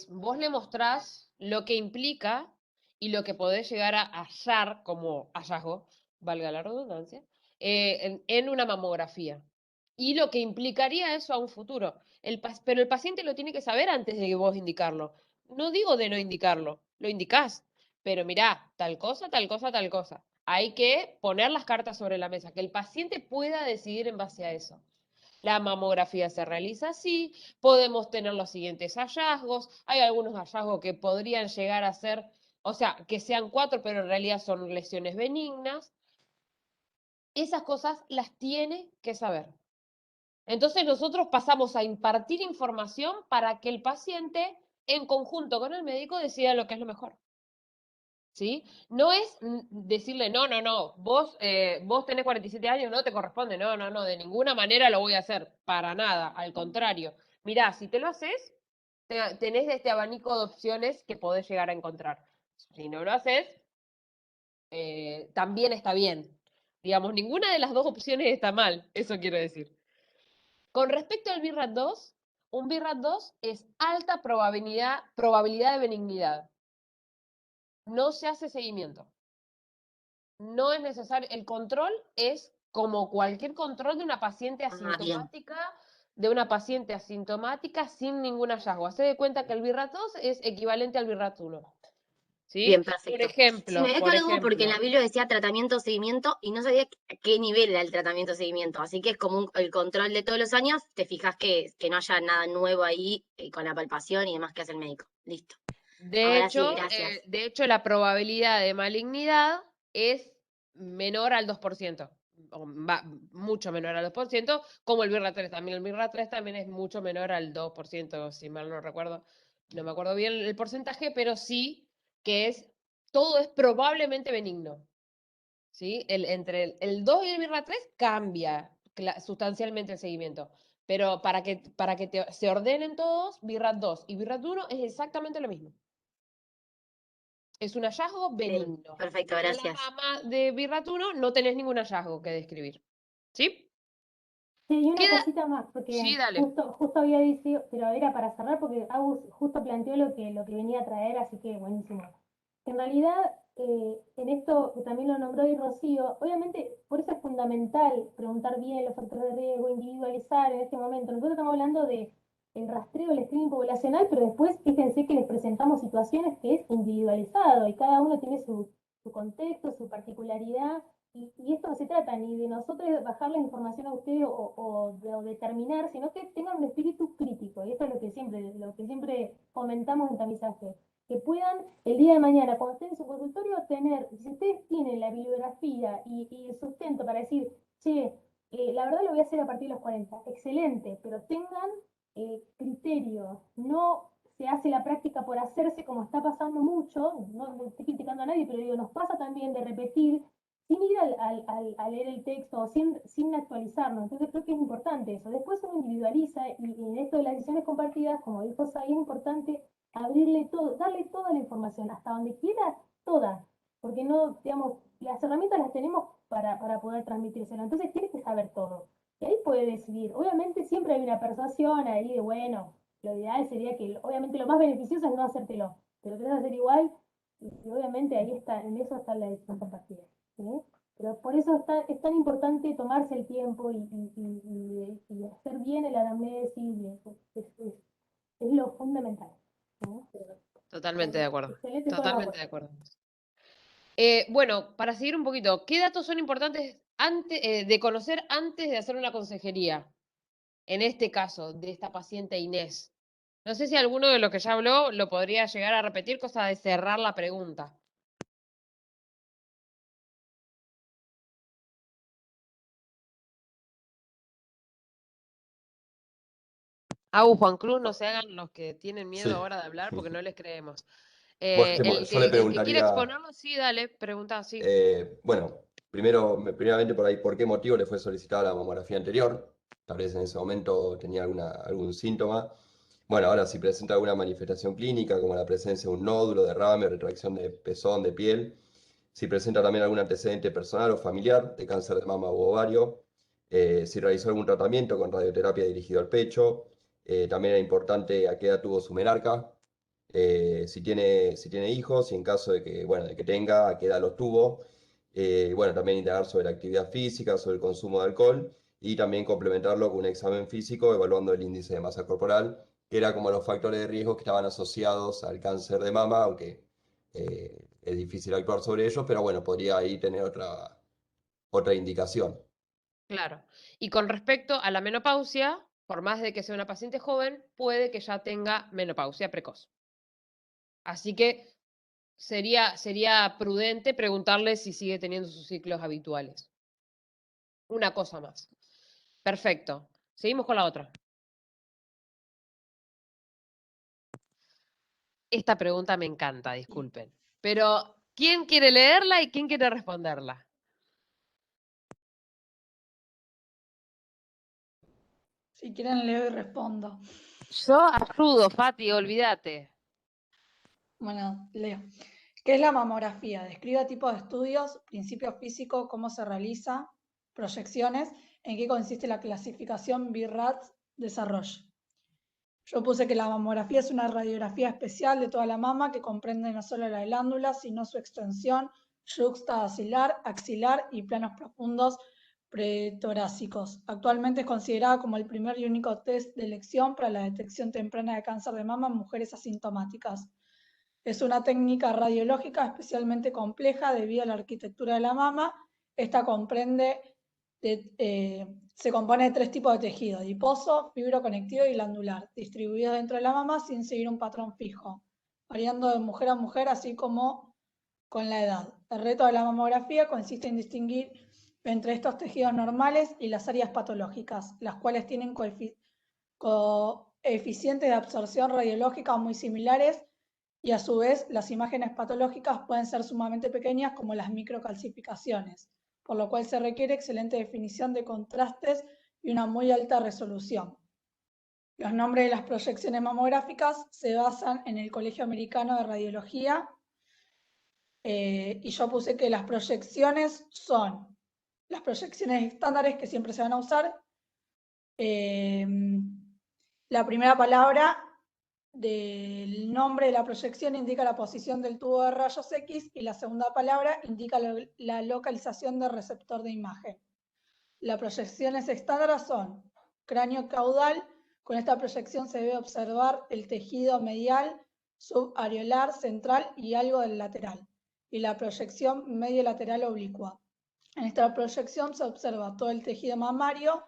S2: vos le mostrás lo que implica y lo que podés llegar a hallar como hallazgo, valga la redundancia, en una mamografía. Y lo que implicaría eso a un futuro. Pero el paciente lo tiene que saber antes de que vos indicarlo. No digo de no indicarlo, lo indicás. Pero mirá, tal cosa, tal cosa, tal cosa. Hay que poner las cartas sobre la mesa, que el paciente pueda decidir en base a eso. La mamografía se realiza así, podemos tener los siguientes hallazgos, hay algunos hallazgos que podrían llegar a ser, o sea, que sean 4, pero en realidad son lesiones benignas. Esas cosas las tiene que saber. Entonces nosotros pasamos a impartir información para que el paciente, en conjunto con el médico, decida lo que es lo mejor. ¿Sí? No es decirle, no, vos tenés 47 años, no te corresponde, no, de ninguna manera lo voy a hacer, para nada, al contrario. Mirá, si te lo haces, tenés este abanico de opciones que podés llegar a encontrar. Si no lo haces, también está bien. Digamos, ninguna de las dos opciones está mal, eso quiero decir. Con respecto al BRAF2, un BRAF2 es alta probabilidad de benignidad. No se hace seguimiento. No es necesario. El control es como cualquier control de una paciente asintomática, sin ningún hallazgo. Hacé de cuenta que el BRAF2 es equivalente al BRAF1. ¿Sí?
S7: Bien, perfecto.
S2: Por ejemplo,
S7: Sí, me dio algo porque en la Biblia decía tratamiento, seguimiento, y no sabía a qué nivel era el tratamiento, seguimiento. Así que es como el control de todos los años, te fijas que no haya nada nuevo ahí con la palpación y demás que hace el médico. Listo. Ahora sí, gracias.
S2: De hecho, la probabilidad de malignidad es menor al 2%, o mucho menor al 2%, como el BRAF3 también. El BRAF3 también es mucho menor al 2%, si mal no recuerdo. No me acuerdo bien el porcentaje, pero sí que todo es probablemente benigno. ¿Sí? Entre el 2 y el BRAF3 cambia sustancialmente el seguimiento. Pero para que se ordenen todos, BRAF2 y BRAF1 es exactamente lo mismo. Es un hallazgo benigno.
S7: Perfecto, gracias.
S2: En la mama de BRAF1 no tenés ningún hallazgo que describir. ¿Sí?
S1: Sí, y una cosita más, porque
S2: Sí, dale.
S1: justo había dicho, pero era para cerrar, porque Agus justo planteó lo que venía a traer, así que buenísimo. En realidad, en esto que también lo nombró y Rocío, obviamente por eso es fundamental preguntar bien los factores de riesgo, individualizar en este momento. Nosotros estamos hablando de el rastreo, el screening poblacional, pero después fíjense que les presentamos situaciones que es individualizado y cada uno tiene su contexto, su particularidad. Y esto no se trata ni de nosotros bajar la información a ustedes o determinar, sino que tengan un espíritu crítico. Y esto es lo que siempre comentamos en tamizaje. Que puedan el día de mañana, cuando estén en su consultorio, tener, si ustedes tienen la bibliografía y el sustento para decir, che, la verdad lo voy a hacer a partir de los 40, excelente, pero tengan criterio, no se hace la práctica por hacerse como está pasando mucho, no estoy criticando a nadie, pero digo, nos pasa también de repetir sin ir a leer el texto o sin actualizarnos. Entonces creo que es importante eso. Después uno individualiza y en esto de las decisiones compartidas, como dijo Sai, es importante abrirle todo, darle toda la información, hasta donde quiera, toda. Porque no, digamos, las herramientas las tenemos para poder transmitírselo. Entonces tienes que saber todo. Y ahí puede decidir. Obviamente siempre hay una persuasión ahí de, bueno, lo ideal sería que, obviamente lo más beneficioso es no hacértelo, pero querés hacer igual, y obviamente ahí está, en eso está la decisión compartida. ¿Sí? Pero por eso es tan importante tomarse el tiempo y hacer bien el anamnesis, es lo fundamental. ¿No?
S2: Totalmente de acuerdo.
S1: Excelente,
S2: Totalmente de acuerdo. Bueno, para seguir un poquito, ¿qué datos son importantes de conocer antes de hacer una consejería? En este caso, de esta paciente Inés. No sé si alguno de los que ya habló lo podría llegar a repetir, cosa de cerrar la pregunta. Juan Cruz, no se hagan los que tienen miedo
S4: Sí.
S2: ahora de hablar porque no les creemos.
S4: Bueno, yo le
S2: El que quiere
S4: preguntaría,
S2: exponerlo, sí, dale, pregunta, sí.
S4: bueno, primeramente por ahí, ¿por qué motivo le fue solicitada la mamografía anterior? Tal vez en ese momento tenía algún síntoma. Bueno, ahora si presenta alguna manifestación clínica, como la presencia de un nódulo, derrame, retracción de pezón, de piel, si presenta también algún antecedente personal o familiar de cáncer de mama u ovario, si realizó algún tratamiento con radioterapia dirigido al pecho, también era importante a qué edad tuvo su menarca, si tiene hijos y en caso de que, bueno, de que tenga, a qué edad los tuvo. Bueno, también indagar sobre la actividad física, sobre el consumo de alcohol y también complementarlo con un examen físico evaluando el índice de masa corporal, que era como los factores de riesgo que estaban asociados al cáncer de mama, aunque es difícil actuar sobre ellos, pero bueno, podría ahí tener otra indicación.
S2: Claro. Y con respecto a la menopausia, por más de que sea una paciente joven, puede que ya tenga menopausia precoz. Así que sería prudente preguntarle si sigue teniendo sus ciclos habituales. Una cosa más. Perfecto. Seguimos con la otra. Esta pregunta me encanta, disculpen. Pero, ¿quién quiere leerla y quién quiere responderla?
S5: Si quieren leo y respondo.
S2: Yo ayudo, Fati, olvídate.
S5: Bueno, leo. ¿Qué es la mamografía? Describe tipos de estudios, principios físicos, cómo se realiza, proyecciones, en qué consiste la clasificación BIRATS, desarrollo. Yo puse que la mamografía es una radiografía especial de toda la mama que comprende no solo la glándula, sino su extensión, yuxta axilar y planos profundos pretorácicos. Actualmente es considerada como el primer y único test de elección para la detección temprana de cáncer de mama en mujeres asintomáticas. Es una técnica radiológica especialmente compleja debido a la arquitectura de la mama. Esta se compone de 3 tipos de tejido: adiposo, fibroconectivo y glandular, distribuidos dentro de la mama sin seguir un patrón fijo, variando de mujer a mujer, así como con la edad. El reto de la mamografía consiste en distinguir entre estos tejidos normales y las áreas patológicas, las cuales tienen coeficientes de absorción radiológica muy similares, y a su vez las imágenes patológicas pueden ser sumamente pequeñas como las microcalcificaciones, por lo cual se requiere excelente definición de contrastes y una muy alta resolución. Los nombres de las proyecciones mamográficas se basan en el Colegio Americano de Radiología, y yo puse que las proyecciones son las proyecciones estándares que siempre se van a usar. La primera palabra del nombre de la proyección indica la posición del tubo de rayos X y la segunda palabra indica la localización del receptor de imagen. Las proyecciones estándar son cráneo caudal. Con esta proyección se debe observar el tejido medial, subareolar, central y algo del lateral, y la proyección medio lateral oblicua. En esta proyección se observa todo el tejido mamario,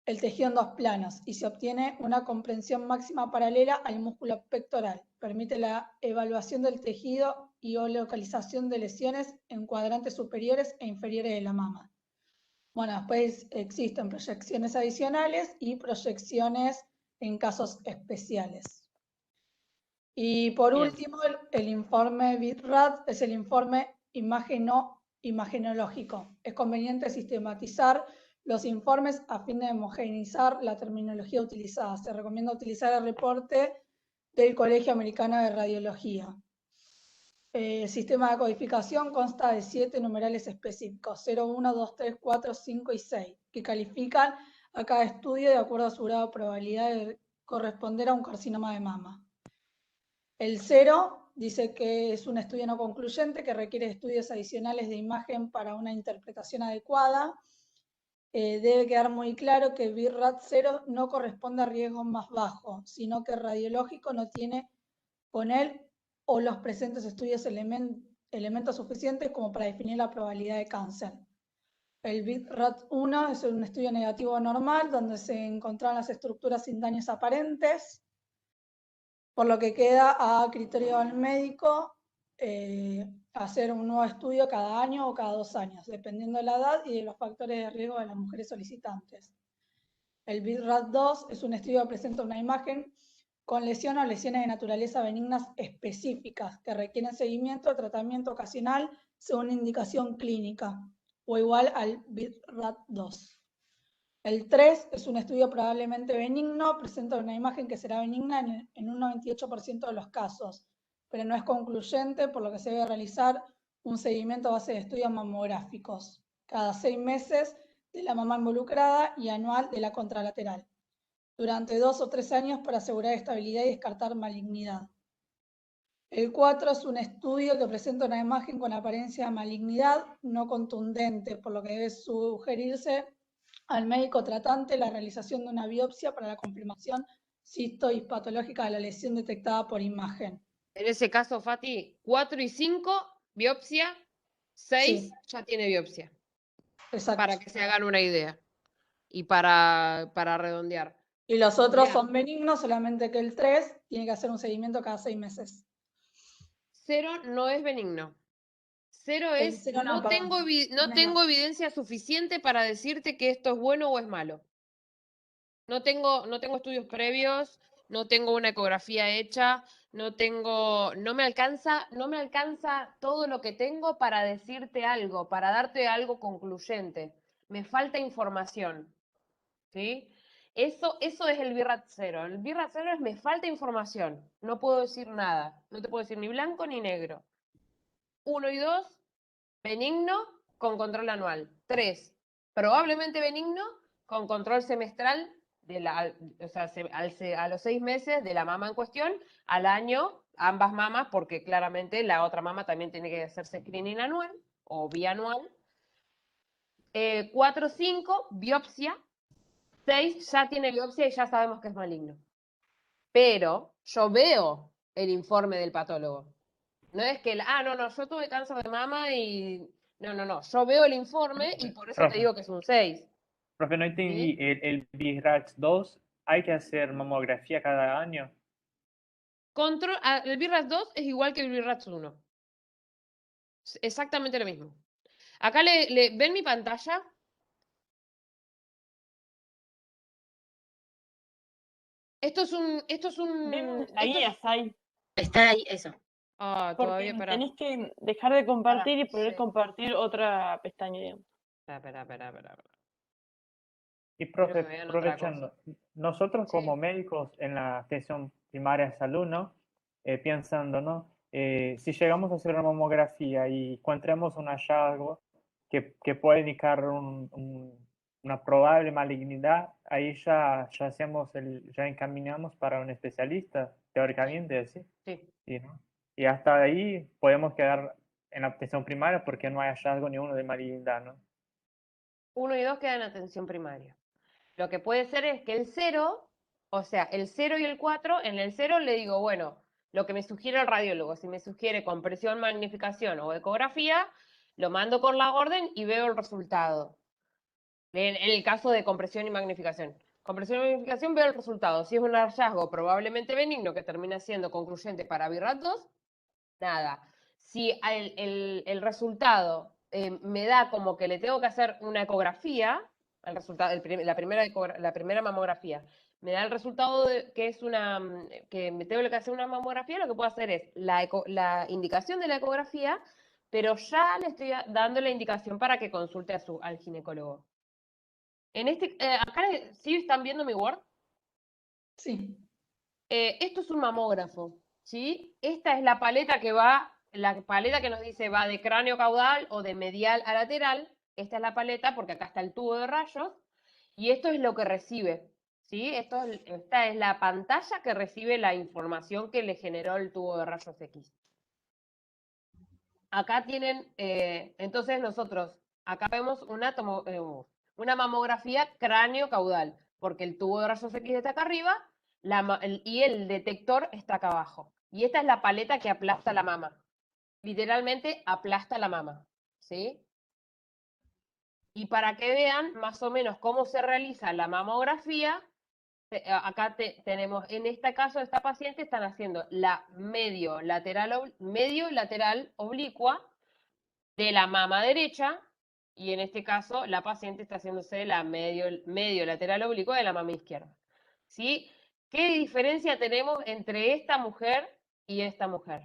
S5: el tejido en 2 planos, y se obtiene una comprensión máxima paralela al músculo pectoral. Permite la evaluación del tejido y o localización de lesiones en cuadrantes superiores e inferiores de la mama. Bueno, después existen proyecciones adicionales y proyecciones en casos especiales. Y por último, el informe BIRAT es el informe imagenológico. Es conveniente sistematizar los informes a fin de homogeneizar la terminología utilizada. Se recomienda utilizar el reporte del Colegio Americano de Radiología. El sistema de codificación consta de 7 numerales específicos, 0, 1, 2, 3, 4, 5 y 6, que califican a cada estudio de acuerdo a su grado de probabilidad de corresponder a un carcinoma de mama. El 0 dice que es un estudio no concluyente que requiere estudios adicionales de imagen para una interpretación adecuada. Debe quedar muy claro que BIRAT 0 no corresponde a riesgo más bajo, sino que radiológico no tiene con él o los presentes estudios elementos suficientes como para definir la probabilidad de cáncer. El BIRAT 1 es un estudio negativo normal donde se encontraron las estructuras sin daños aparentes. por lo que queda a criterio del médico hacer un nuevo estudio cada año o cada 2 años, dependiendo de la edad y de los factores de riesgo de las mujeres solicitantes. El BIRAT-2 es un estudio que presenta una imagen con lesión o lesiones de naturaleza benignas específicas que requieren seguimiento o tratamiento ocasional según indicación clínica o igual al BIRAT-2. El 3 es un estudio probablemente benigno, presenta una imagen que será benigna en un 98% de los casos, pero no es concluyente, por lo que se debe realizar un seguimiento a base de estudios mamográficos, cada 6 meses de la mamá involucrada y anual de la contralateral, durante 2 o 3 años para asegurar estabilidad y descartar malignidad. El 4 es un estudio que presenta una imagen con apariencia de malignidad no contundente, por lo que debe sugerirse al médico tratante la realización de una biopsia para la confirmación cistohispatológica de la lesión detectada por imagen.
S2: En ese caso, Fati, 4 y 5, biopsia, 6
S5: Sí,
S2: ya tiene biopsia,
S5: exacto.
S2: para que se hagan una idea y para redondear.
S5: Y los otros
S2: Mirá,
S5: son benignos, solamente que el 3 tiene que hacer un seguimiento cada 6 meses.
S2: 0 no es benigno. 0
S5: El
S2: es,
S5: 0 no,
S2: no
S5: perdón.
S2: tengo evidencia suficiente para decirte que esto es bueno o es malo. No tengo estudios previos, no tengo una ecografía hecha, no me alcanza todo lo que tengo para decirte algo, para darte algo concluyente. Me falta información, ¿sí? Eso es el BIRAT 0. El BIRAT 0 es me falta información. No puedo decir nada. No te puedo decir ni blanco ni negro. 1 y 2, benigno con control anual. 3, probablemente benigno con control semestral o sea, a los 6 meses de la mama en cuestión, al año, ambas mamas, porque claramente la otra mama también tiene que hacerse screening anual o bianual. 4, 5, biopsia. 6 ya tiene biopsia y ya sabemos que es maligno. Pero yo veo el informe del patólogo. No es que, no, yo tuve cáncer de mama y... No, yo veo el informe y por eso te
S10: Profe,
S2: digo que es un 6.
S10: profe, no entendí.
S2: ¿Sí?
S10: El BIRAT-2, ¿hay que hacer mamografía cada año?
S2: El BIRAT 2 es igual que el BIRAT 1. Es exactamente lo mismo. Acá ¿ven mi pantalla?
S3: Ven la guía, Sai,
S7: Está ahí, eso.
S2: Todavía,
S3: porque
S2: pará.
S3: tenés que dejar de compartir y poder
S2: Sí.
S3: compartir otra pestaña, digamos.
S2: Espera.
S10: Y
S2: Quiero que
S10: profe,
S2: vean otra cosa.
S10: aprovechando, nosotros
S2: Sí.
S10: como médicos en la atención primaria de salud, ¿no? Pensando, ¿no? Si llegamos a hacer una mamografía y encontramos un hallazgo que puede indicar una probable malignidad, ahí ya ya encaminamos para un especialista, teóricamente, ¿sí?
S2: Sí.
S10: Sí, ¿no? Y hasta ahí podemos quedar en la atención primaria porque no hay hallazgo ni uno de malignidad, ¿no?
S2: 1 y 2 quedan en atención primaria. Lo que puede ser es que el 0, o sea, el 0 y el 4, en el 0 le digo, bueno, lo que me sugiere el radiólogo, si me sugiere compresión, magnificación o ecografía, lo mando con la orden y veo el resultado. En el caso de compresión y magnificación. Compresión y magnificación veo el resultado. Si es un hallazgo probablemente benigno que termina siendo concluyente para BIRAT 2, nada. Si el resultado me da como que le tengo que hacer una ecografía, el resultado, la primera mamografía, me da el resultado que me tengo que hacer una mamografía, lo que puedo hacer es la indicación de la ecografía, pero ya le estoy dando la indicación para que consulte al ginecólogo. Acá ¿sí están viendo mi Word?
S5: Sí.
S2: Esto es un mamógrafo, ¿sí? Esta es la paleta que nos dice va de cráneo caudal o de medial a lateral. Esta es la paleta porque acá está el tubo de rayos y esto es lo que recibe, ¿sí? Esta es la pantalla que recibe la información que le generó el tubo de rayos X. Acá tienen, entonces nosotros, acá vemos una mamografía cráneo caudal, porque el tubo de rayos X está acá arriba y el detector está acá abajo. Y esta es la paleta que aplasta la mama. Literalmente aplasta la mama, ¿sí? Y para que vean más o menos cómo se realiza la mamografía, Acá tenemos, en este caso, esta paciente están haciendo la medio lateral oblicua de la mama derecha, y en este caso la paciente está haciéndose la medio lateral oblicua de la mama izquierda. ¿Sí? ¿Qué diferencia tenemos entre esta mujer y esta mujer?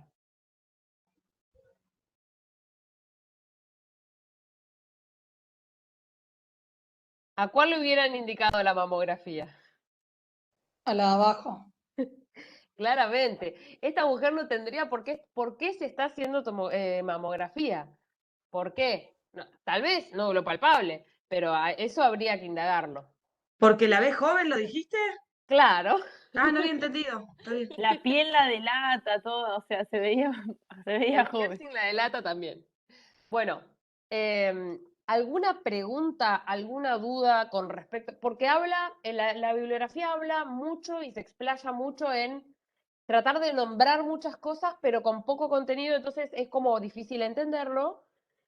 S2: ¿A cuál le hubieran indicado la mamografía?
S5: A la de abajo.
S2: Claramente. Esta mujer no tendría por qué se está haciendo mamografía. ¿Por qué? No, tal vez no lo palpable, pero eso habría que indagarlo.
S8: ¿Porque la ves joven, lo dijiste?
S2: Claro.
S8: Ah, no había entendido. Está bien.
S3: La piel la delata, todo, o sea, se veía
S2: El
S3: joven.
S2: piercing la delata también. Bueno, ¿alguna pregunta, alguna duda con respecto? Porque la bibliografía habla mucho y se explaya mucho en tratar de nombrar muchas cosas, pero con poco contenido, entonces es como difícil entenderlo.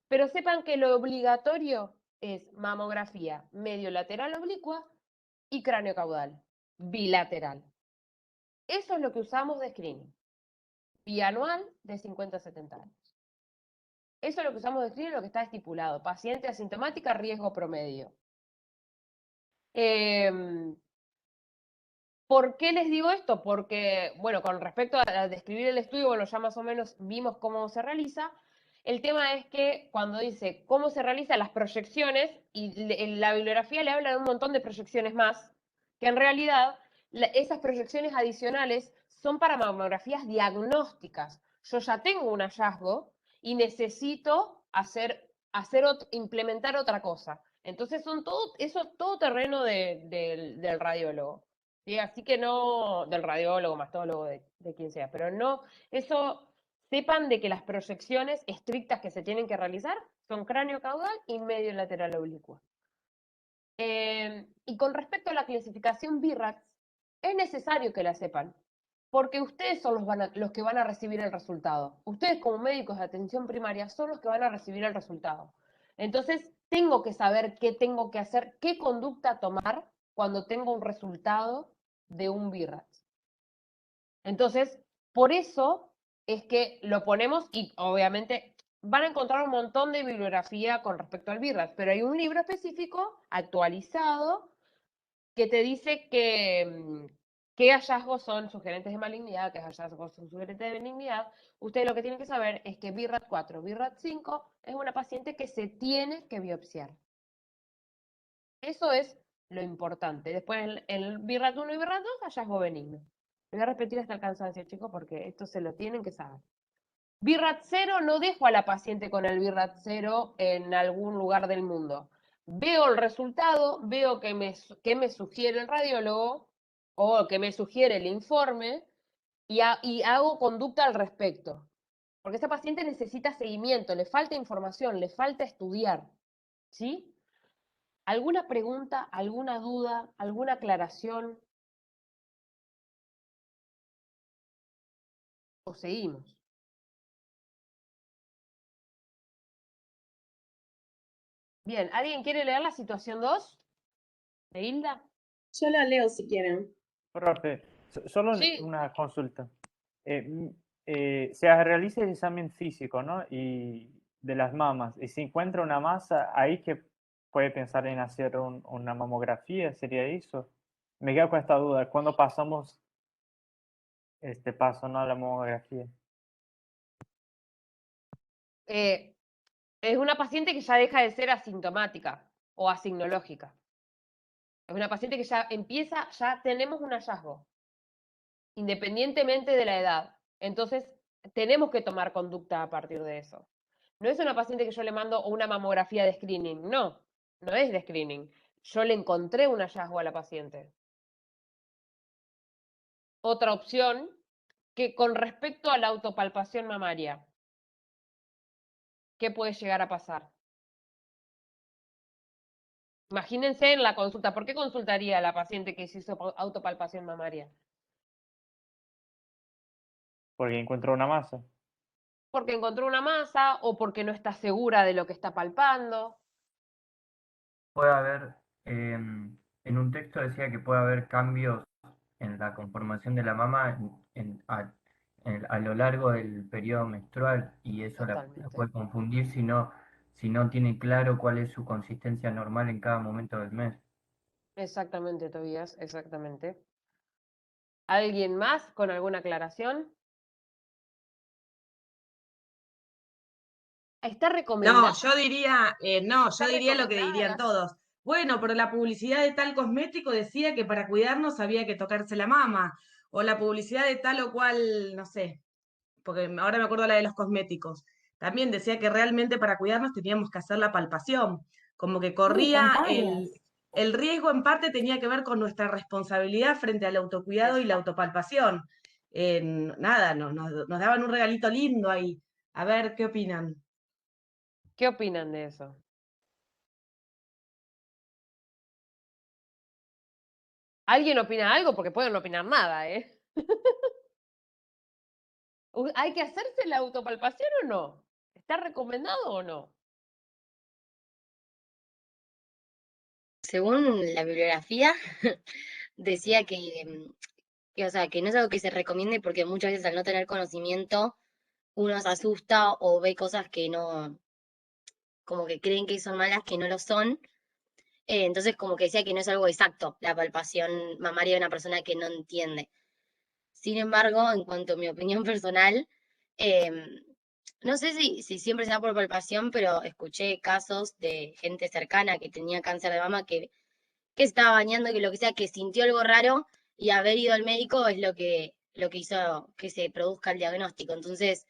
S2: Pero sepan que lo obligatorio es mamografía medio lateral oblicua y cráneo caudal, bilateral. Eso es lo que usamos de screening. Bianual de 50 a 70 años. Eso es lo que usamos de screening, lo que está estipulado. Paciente asintomática, riesgo promedio. ¿Por qué les digo esto? Porque, bueno, con respecto a describir el estudio, bueno, ya más o menos vimos cómo se realiza. El tema es que cuando dice cómo se realizan las proyecciones, y en la bibliografía le habla de un montón de proyecciones más, que en realidad esas proyecciones adicionales son para mamografías diagnósticas. Yo ya tengo un hallazgo y necesito implementar otra cosa. Entonces eso es todo terreno del radiólogo. ¿Sí? Así que no, del radiólogo, mastólogo, de quien sea, pero no, eso, sepan de que las proyecciones estrictas que se tienen que realizar son cráneo caudal y medio lateral oblicuo. Y con respecto a la clasificación BIRATS, es necesario que la sepan, porque ustedes son los que van a recibir el resultado. Ustedes como médicos de atención primaria son los que van a recibir el resultado. Entonces, tengo que saber qué tengo que hacer, qué conducta tomar cuando tengo un resultado de un BIRATS. Entonces, por eso es que lo ponemos y obviamente van a encontrar un montón de bibliografía con respecto al BIRATS, pero hay un libro específico actualizado que te dice qué hallazgos son sugerentes de malignidad, qué hallazgos son sugerentes de benignidad. Ustedes lo que tienen que saber es que BIRAT 4, BIRAT 5 es una paciente que se tiene que biopsiar. Eso es lo importante. Después el BIRAT 1 y BIRAT 2, hallazgo benigno. Lo voy a repetir hasta el cansancio, chicos, porque esto se lo tienen que saber. BIRAT 0, no dejo a la paciente con el BIRAT 0 en algún lugar del mundo. Veo el resultado, veo que me sugiere el radiólogo o que me sugiere el informe y hago conducta al respecto. Porque esa paciente necesita seguimiento, le falta información, le falta estudiar. ¿Sí? ¿Alguna pregunta, alguna duda, alguna aclaración? ¿O seguimos? Bien, ¿alguien quiere leer la situación 2 de Hilda?
S14: Yo la leo si quieren.
S10: Profe, solo
S2: Sí.
S10: una consulta. Se realiza el examen físico, ¿no? Y de las mamas, y se encuentra una masa, ahí que puede pensar en hacer una mamografía, ¿sería eso? Me quedo con esta duda, ¿cuándo pasamos este paso, ¿no? A la mamografía?
S2: Es una paciente que ya deja de ser asintomática o asignológica. Es una paciente que ya tenemos un hallazgo, independientemente de la edad. Entonces, tenemos que tomar conducta a partir de eso. No es una paciente que yo le mando una mamografía de screening, no es de screening. Yo le encontré un hallazgo a la paciente. Otra opción, que con respecto a la autopalpación mamaria, ¿qué puede llegar a pasar? Imagínense en la consulta, ¿por qué consultaría a la paciente que se hizo autopalpación mamaria?
S10: Porque encontró una masa.
S2: Porque encontró una masa o porque no está segura de lo que está palpando.
S15: Puede haber en un texto decía que puede haber cambios en la conformación de la mama a lo largo del periodo menstrual y eso la
S2: Totalmente.
S15: puede confundir si no tiene claro cuál es su consistencia normal en cada momento del mes.
S2: Exactamente, Tobías, exactamente. ¿Alguien más con alguna aclaración? Está
S8: No,
S2: recomendada.
S8: yo diría, no,
S2: Está
S8: yo diría lo que
S2: recomendada
S8: dirían todos. Bueno, pero la publicidad de tal cosmético decía que para cuidarnos había que tocarse la mama. O la publicidad de tal o cual, no sé, porque ahora me acuerdo la de los cosméticos. También decía que realmente para cuidarnos teníamos que hacer la palpación. Como que corría
S1: campañas.
S8: el riesgo en parte tenía que ver con nuestra responsabilidad frente al autocuidado y la autopalpación. Nada, nos daban un regalito lindo ahí. A ver, ¿qué opinan?
S2: ¿Qué opinan de eso? ¿Alguien opina algo? Porque pueden no opinar nada, ¿eh? ¿Hay que hacerse la autopalpación o no? ¿Está recomendado o no?
S7: Según la bibliografía, decía o sea, que no es algo que se recomiende porque muchas veces al no tener conocimiento uno se asusta o ve cosas que no, como que creen que son malas, que no lo son. Entonces como que decía que no es algo exacto la palpación mamaria de una persona que no entiende. Sin embargo, en cuanto a mi opinión personal, em, no sé si siempre se da por palpación, pero escuché casos de gente cercana que tenía cáncer de mama que se estaba bañando, que lo que sea, que sintió algo raro y haber ido al médico es lo que hizo que se produzca el diagnóstico. Entonces,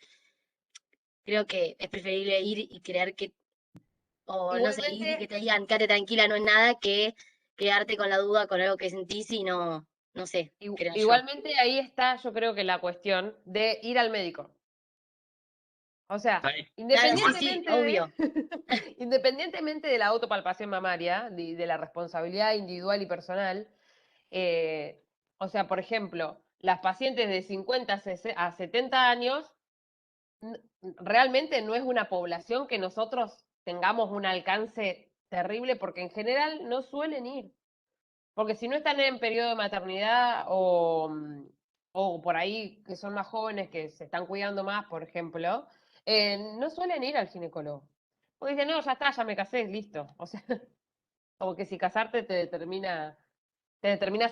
S7: creo que es preferible ir y creer que, o no sé, ir y que
S2: Igualmente,
S7: te digan, quédate tranquila, no es nada, que quedarte con la duda con algo que sentís y no sé, creo yo.
S2: igualmente ahí está, yo creo que la cuestión de ir al médico. O sea,
S7: Claro, sí, sí,
S2: independientemente
S7: obvio.
S2: independientemente de la autopalpación mamaria, de la responsabilidad individual y personal, eh, o sea, por ejemplo, las pacientes de 50 a 70 años, realmente no es una población que nosotros tengamos un alcance terrible porque en general no suelen ir. Porque si no están en periodo de maternidad o por ahí que son más jóvenes que se están cuidando más, por ejemplo, no suelen ir al ginecólogo. Porque dicen, no, ya está, ya me casé, listo. O sea, como que si casarte te determina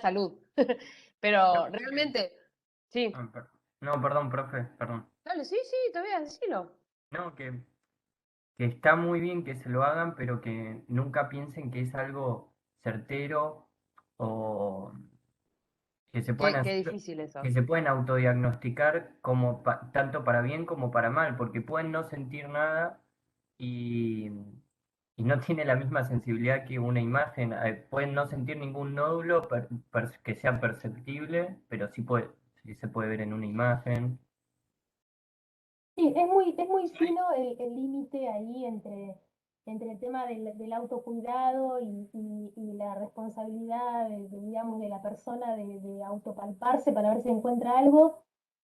S2: salud. Pero realmente, sí.
S15: No, perdón, profe, perdón.
S2: Dale, sí, sí, todavía decilo.
S15: No, que está muy bien que se lo hagan, pero que nunca piensen que es algo certero o que se pueden
S2: Qué
S15: hacer,
S2: difícil eso.
S15: que se pueden autodiagnosticar como tanto para bien como para mal, porque pueden no sentir nada y, y no tiene la misma sensibilidad que una imagen. Pueden no sentir ningún nódulo que sea perceptible, pero sí se puede ver en una imagen.
S1: Sí, es muy fino el límite ahí entre el tema del autocuidado y la responsabilidad, digamos, de la persona de autopalparse para ver si encuentra algo.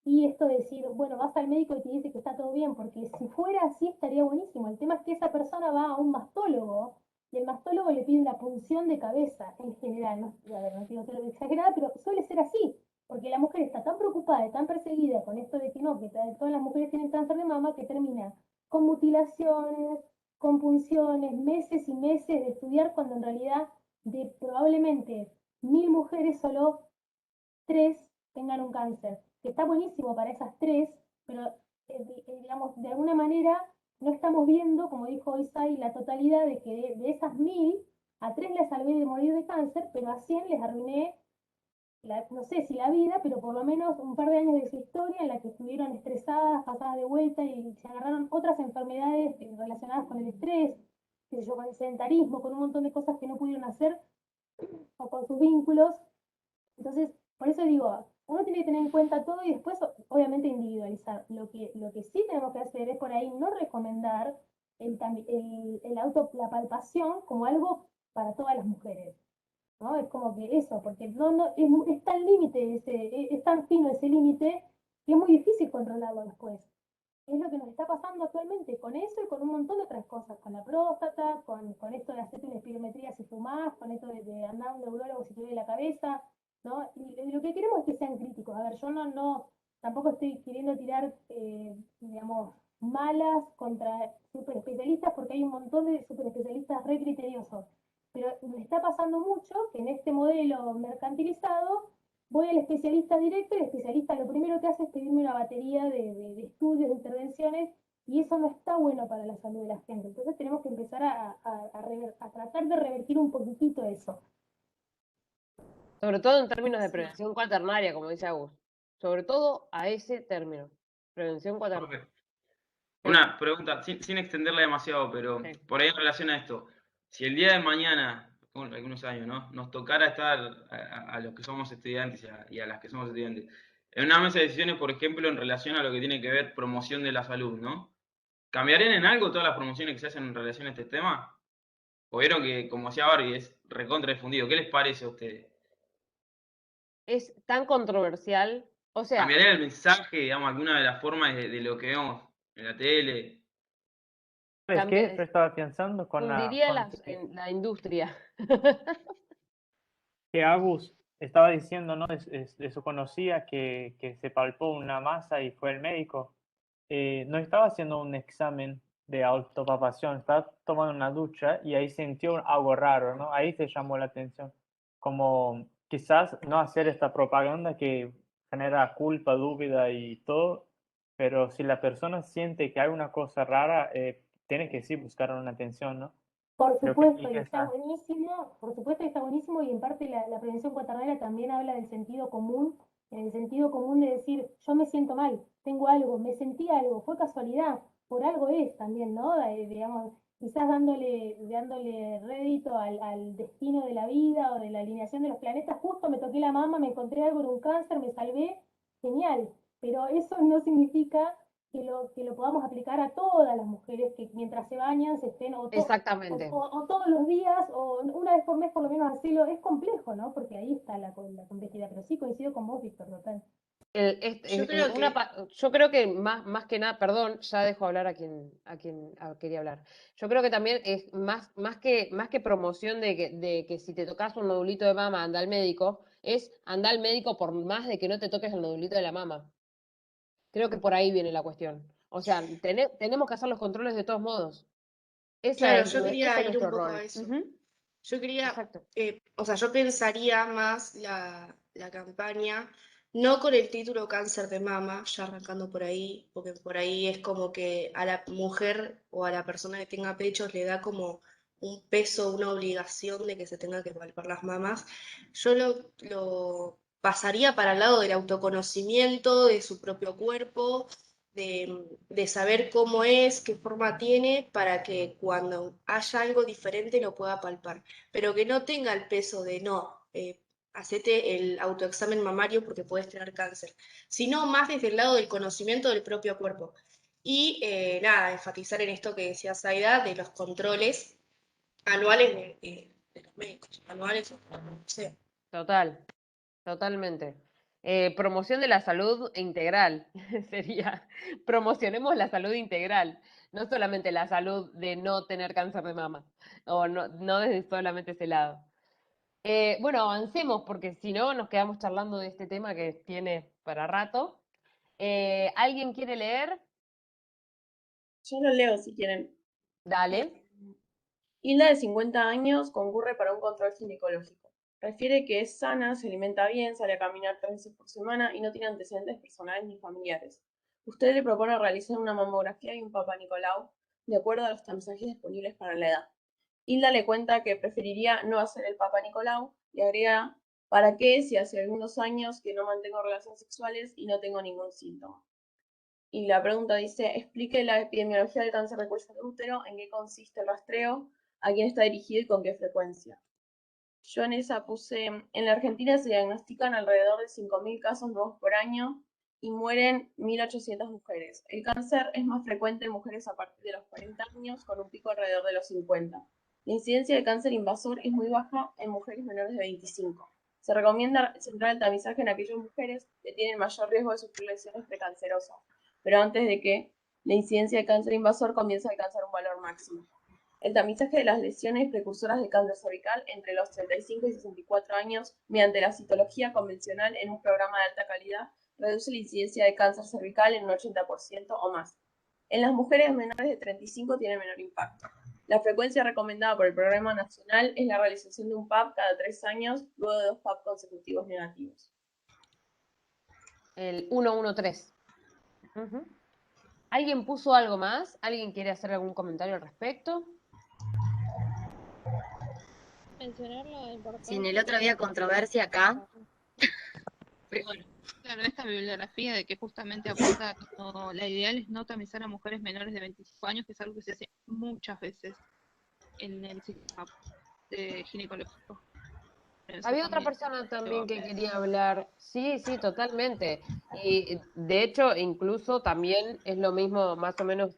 S1: Y esto de decir, bueno, vas al médico y te dice que está todo bien, porque si fuera así estaría buenísimo. El tema es que esa persona va a un mastólogo y el mastólogo le pide una punción de cabeza en general. No, a ver, no quiero ser exagerada, pero suele ser así. Porque la mujer está tan preocupada y tan perseguida con esto de que no, que todas las mujeres tienen cáncer de mama, que termina con mutilaciones, con punciones, meses y meses de estudiar, cuando en realidad de probablemente 1000 mujeres, solo 3 tengan un cáncer. Que está buenísimo para esas 3, pero digamos, de alguna manera no estamos viendo, como dijo Isai, la totalidad de que de esas 1000, a 3 les salvé de morir de cáncer, pero a 100 les arruiné no sé si la vida, pero por lo menos un par de años de su historia en la que estuvieron estresadas, pasadas de vuelta y se agarraron otras enfermedades relacionadas con el estrés, qué sé yo, con el sedentarismo, con un montón de cosas que no pudieron hacer o con sus vínculos. Entonces, por eso digo, uno tiene que tener en cuenta todo y después, obviamente, individualizar. Lo que sí tenemos que hacer es por ahí no recomendar la palpación como algo para todas las mujeres. ¿No? Es como que eso, porque es tan límite es tan fino ese límite que es muy difícil controlarlo después. es lo que nos está pasando actualmente con eso y con un montón de otras cosas, con la próstata, con esto de hacerte una espirometría si fumás, con esto de andar a un neurólogo si te duele la cabeza, ¿no? Y lo que queremos es que sean críticos. A ver, yo tampoco estoy queriendo tirar, digamos, malas contra super especialistas, porque hay un montón de super especialistas re criteriosos. Pero me está pasando mucho que en este modelo mercantilizado voy al especialista directo y el especialista lo primero que hace es pedirme una batería de estudios, de intervenciones, y eso no está bueno para la salud de la gente. Entonces tenemos que empezar a tratar de revertir un poquitito eso.
S2: Sobre todo en términos de prevención cuaternaria, como dice Agus. Sobre todo a ese término, prevención cuaternaria.
S11: Jorge, una pregunta, sin extenderla demasiado, pero
S2: Sí.
S11: por ahí en relación a esto. Si el día de mañana, bueno, algunos años, ¿no? Nos tocara estar a los que somos estudiantes y a las que somos estudiantes, en una mesa de decisiones, por ejemplo, en relación a lo que tiene que ver promoción de la salud, ¿no? ¿Cambiarían en algo todas las promociones que se hacen en relación a este tema? ¿O vieron que, como decía Barbie, es recontra difundido? ¿Qué les parece a ustedes?
S2: Es tan controversial, o sea,
S11: ¿Cambiaría el mensaje, digamos, alguna de las formas de lo que vemos en la tele?
S10: ¿Sabes qué? Yo estaba pensando
S2: fundiría la industria.
S10: que Agus estaba diciendo, ¿no? De su conocida que se palpó una masa y fue el médico. No estaba haciendo un examen de autopalpación, estaba tomando una ducha y ahí sintió algo raro, ¿no? Ahí se llamó la atención. Como quizás no hacer esta propaganda que genera culpa, duda y todo, pero si la persona siente que hay una cosa rara, tiene que sí buscar una atención, ¿no?
S1: Por
S10: Creo que
S1: supuesto,
S10: sí
S1: y
S10: que
S1: está
S10: está.
S1: buenísimo, por supuesto que está buenísimo, y en parte la prevención cuaternaria también habla del sentido común, en el sentido común de decir, yo me siento mal, tengo algo, me sentí algo, fue casualidad, por algo es también, ¿no? Digamos, quizás dándole rédito al destino de la vida o de la alineación de los planetas, justo me toqué la mama, me encontré algo en un cáncer, me salvé, genial, pero eso no significa que lo podamos aplicar a todas las mujeres que mientras se bañan se estén,
S2: Exactamente.
S1: o todos los días, o una vez por mes por lo menos hacerlo. Es complejo, ¿no? Porque ahí está la complejidad, pero sí coincido con vos, Víctor, total.
S2: Yo creo que más que nada, perdón, ya dejo hablar a quien quería hablar. Yo creo que también es más que promoción de que si te tocas un nodulito de mama, anda al médico, es anda al médico por más de que no te toques el nodulito de la mama. Creo que por ahí viene la cuestión. O sea, tenemos que hacer los controles de todos modos.
S12: Claro,
S2: Ese
S12: yo quería
S2: es
S12: ir un
S2: nuestro
S12: poco
S2: rol.
S12: a eso.
S2: Ujú.
S12: Yo quería,
S2: Exacto.
S12: o sea, yo pensaría más la campaña, no con el título cáncer de mama, ya arrancando por ahí, porque por ahí es como que a la mujer o a la persona que tenga pechos le da como un peso, una obligación de que se tenga que palpar las mamas. Yo lo pasaría para el lado del autoconocimiento de su propio cuerpo, de saber cómo es, qué forma tiene, para que cuando haya algo diferente lo pueda palpar, pero que no tenga el peso de no, hacete el autoexamen mamario porque puedes tener cáncer, sino más desde el lado del conocimiento del propio cuerpo. Y nada, enfatizar en esto que decía Zaida, de los controles anuales de los médicos, anuales, o sea.
S2: Totalmente. Promoción de la salud integral sería, promocionemos la salud integral, no solamente la salud de no tener cáncer de mama, o no desde solamente ese lado. Bueno, avancemos, porque si no nos quedamos charlando de este tema que tiene para rato. ¿Alguien quiere leer?
S14: Yo lo leo si quieren.
S2: Dale.
S14: Hilda, de 50 años, concurre para un control ginecológico. Refiere que es sana, se alimenta bien, sale a caminar 3 veces por semana y no tiene antecedentes personales ni familiares. Usted le propone realizar una mamografía y un Papá Nicolau de acuerdo a los tamizajes disponibles para la edad. Hilda le cuenta que preferiría no hacer el Papá Nicolau y agrega, ¿para qué si hace algunos años que no mantengo relaciones sexuales y no tengo ningún síntoma? Y la pregunta dice, explique la epidemiología del cáncer de cuello de útero, en qué consiste el rastreo, a quién está dirigido y con qué frecuencia. Yo en esa puse, en la Argentina se diagnostican alrededor de 5.000 casos nuevos por año y mueren 1.800 mujeres. El cáncer es más frecuente en mujeres a partir de los 40 años, con un pico alrededor de los 50. La incidencia de cáncer invasor es muy baja en mujeres menores de 25. Se recomienda centrar el tamizaje en aquellas mujeres que tienen mayor riesgo de sufrir lesiones precancerosas, pero antes de que la incidencia de cáncer invasor comienza a alcanzar un valor máximo. El tamizaje de las lesiones precursoras de cáncer cervical entre los 35 y 64 años mediante la citología convencional en un programa de alta calidad reduce la incidencia de cáncer cervical en un 80% o más. En las mujeres menores de 35 tiene menor impacto. La frecuencia recomendada por el Programa Nacional es la realización de un PAP cada 3 años, luego de 2 PAP consecutivos negativos.
S2: El 113. Ujú. ¿Alguien puso algo más? ¿Alguien quiere hacer algún comentario al respecto?
S13: Mencionar la importancia.
S7: Si en el otro había controversia acá, pero bueno.
S13: Claro, esta bibliografía de que justamente apunta a que la ideal es no tamizar a mujeres menores de 25 años, que es algo que se hace muchas veces en el sistema ginecológico.
S2: Había otra persona también que quería hablar. Sí, sí, totalmente. Y de hecho, incluso también es lo mismo, más o menos,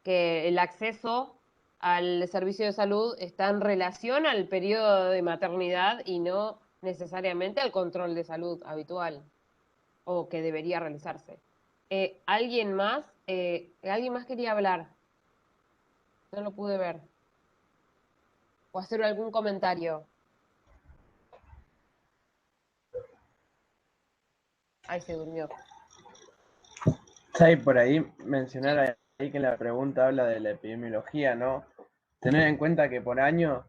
S2: que el acceso al servicio de salud está en relación al periodo de maternidad y no necesariamente al control de salud habitual o que debería realizarse. ¿Alguien más? ¿Alguien más quería hablar? No lo pude ver. O hacer algún comentario. Ahí se durmió.
S16: Sí, por ahí mencionar ahí que la pregunta habla de la epidemiología, ¿no? Tener en cuenta que por año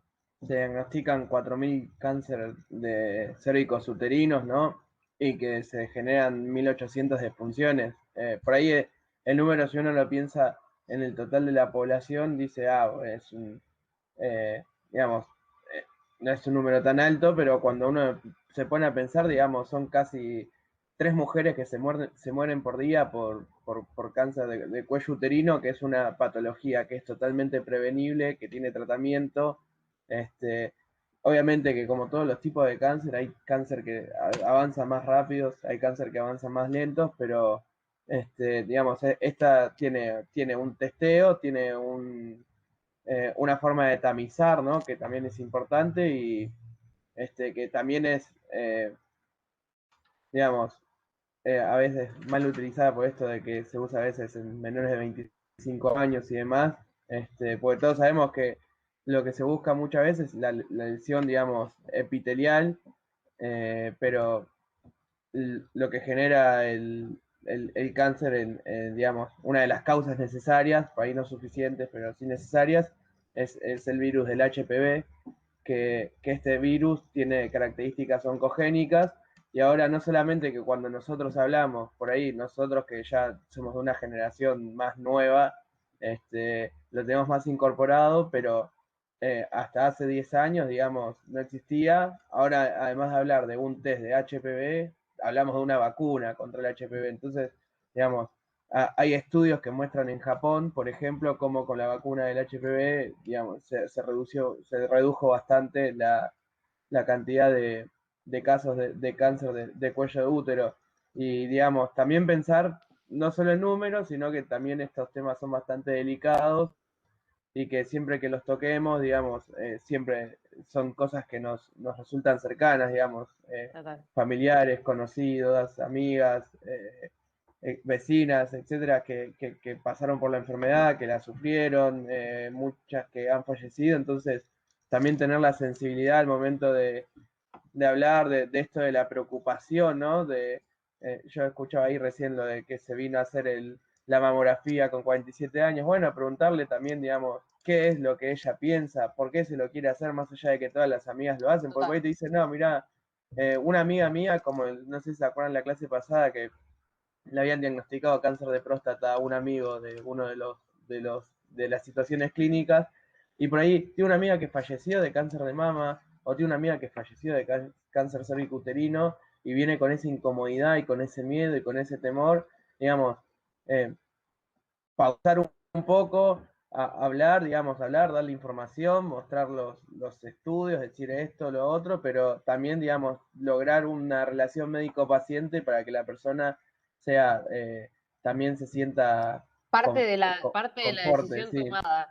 S16: se diagnostican 4.000 cáncer de cérvicos uterinos, ¿no? Y que se generan 1.800 defunciones. Por ahí el número, si uno lo piensa en el total de la población, dice, es un, digamos, no es un número tan alto, pero cuando uno se pone a pensar, digamos, son casi 3 mujeres que se mueren por día por cáncer de cuello uterino, que es una patología que es totalmente prevenible, que tiene tratamiento. Obviamente que como todos los tipos de cáncer, hay cáncer que avanza más rápido, hay cáncer que avanza más lentos, pero digamos, esta tiene un testeo, tiene una forma de tamizar, ¿no? Que también es importante y que también es, digamos, a veces mal utilizada por esto de que se usa a veces en menores de 25 años y demás, porque todos sabemos que lo que se busca muchas veces es la lesión, digamos, epitelial, pero lo que genera el cáncer, digamos, una de las causas necesarias, por ahí no suficientes, pero sí necesarias, es el virus del HPV, que este virus tiene características oncogénicas, y ahora no solamente que cuando nosotros hablamos, por ahí nosotros que ya somos de una generación más nueva, lo tenemos más incorporado, pero hasta hace 10 años, digamos, no existía. Ahora, además de hablar de un test de HPV, hablamos de una vacuna contra el HPV. Entonces, digamos, hay estudios que muestran en Japón, por ejemplo, cómo con la vacuna del HPV, digamos, se redujo bastante la cantidad de casos de cáncer de cuello de útero. Y, digamos, también pensar no solo en números, sino que también estos temas son bastante delicados y que siempre que los toquemos, digamos, siempre son cosas que nos resultan cercanas, digamos, familiares, conocidos, amigas, vecinas, etcétera, que pasaron por la enfermedad, que la sufrieron, muchas que han fallecido. Entonces también tener la sensibilidad al momento de hablar de esto de la preocupación, ¿no? Yo escuchaba ahí recién lo de que se vino a hacer la mamografía con 47 años. Bueno, preguntarle también, digamos, qué es lo que ella piensa, por qué se lo quiere hacer, más allá de que todas las amigas lo hacen, porque ahí te dicen, no, mira, una amiga mía, como no sé si se acuerdan la clase pasada, que le habían diagnosticado cáncer de próstata a un amigo de uno de las situaciones clínicas, y por ahí tiene una amiga que falleció de cáncer de mama, o tiene una amiga que falleció de cáncer cervicuterino, y viene con esa incomodidad y con ese miedo y con ese temor, digamos, pausar un poco, hablar, darle información, mostrar los estudios, decir esto, lo otro, pero también, digamos, lograr una relación médico-paciente para que la persona también se sienta
S2: parte de la
S16: conforte,
S2: decisión
S16: sí.
S2: tomada.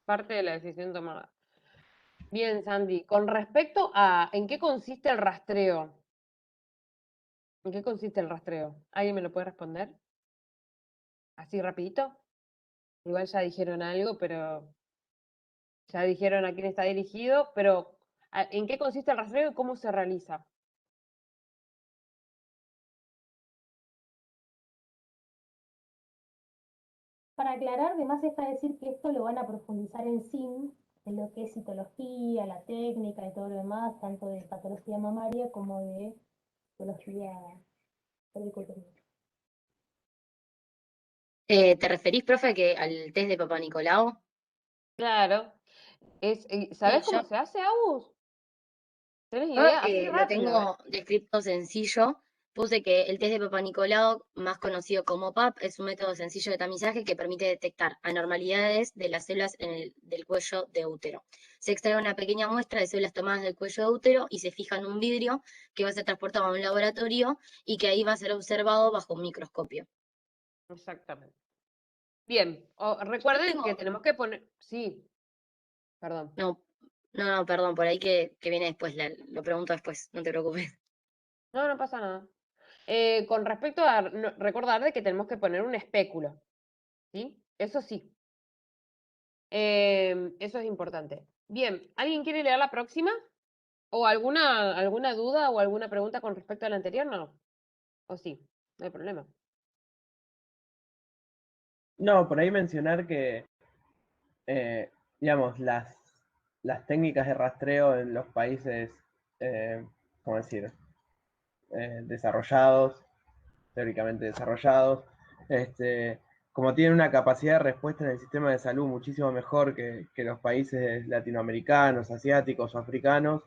S2: Parte de la decisión tomada. Bien, Sandy. Con respecto a ¿en qué consiste el rastreo? ¿En qué consiste el rastreo? ¿Alguien me lo puede responder? ¿Así rapidito? Igual ya dijeron algo, pero ya dijeron a quién está dirigido, pero ¿en qué consiste el rastreo y cómo se realiza?
S1: Para aclarar, además está decir que esto lo van a profundizar en SIM, en lo que es citología, la técnica y todo lo demás, tanto de patología mamaria como de patología cervicuterina.
S7: ¿Te referís, profe, que al test de Papá Nicolau?
S2: Claro. ¿Sabés cómo
S7: Yo,
S2: se hace, Agus? ¿Tenés
S7: yo,
S2: idea? Así
S7: lo
S2: rápido, ¿eh?
S7: tengo descrito sencillo. Puse que el test de Papá Nicolau, más conocido como PAP, es un método sencillo de tamizaje que permite detectar anormalidades de las células del cuello de útero. Se extrae una pequeña muestra de células tomadas del cuello de útero y se fija en un vidrio que va a ser transportado a un laboratorio y que ahí va a ser observado bajo un microscopio.
S2: Exactamente. Bien, recuerden que tenemos que poner... Sí, perdón.
S7: No, perdón, por ahí que viene después, lo pregunto después, no te preocupes.
S2: No, no pasa nada. Con respecto a recordar de que tenemos que poner un espéculo, ¿sí? Eso sí. Eso es importante. Bien, ¿alguien quiere leer la próxima? ¿O alguna duda o alguna pregunta con respecto a la anterior? No. ¿O sí? No hay problema.
S16: No, por ahí mencionar que, digamos, las técnicas de rastreo en los países, ¿cómo decir? Desarrollados, teóricamente desarrollados, como tienen una capacidad de respuesta en el sistema de salud muchísimo mejor que los países latinoamericanos, asiáticos o africanos,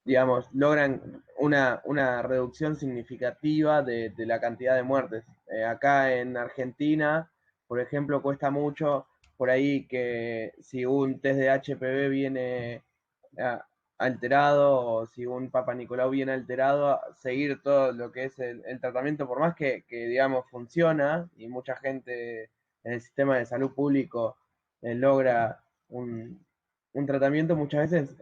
S16: digamos, logran una reducción significativa de la cantidad de muertes. Acá en Argentina, por ejemplo, cuesta mucho por ahí que si un test de HPV viene alterado o si un Papa Nicolau viene alterado, seguir todo lo que es el tratamiento, por más que, digamos, funciona y mucha gente en el sistema de salud público logra un tratamiento, muchas veces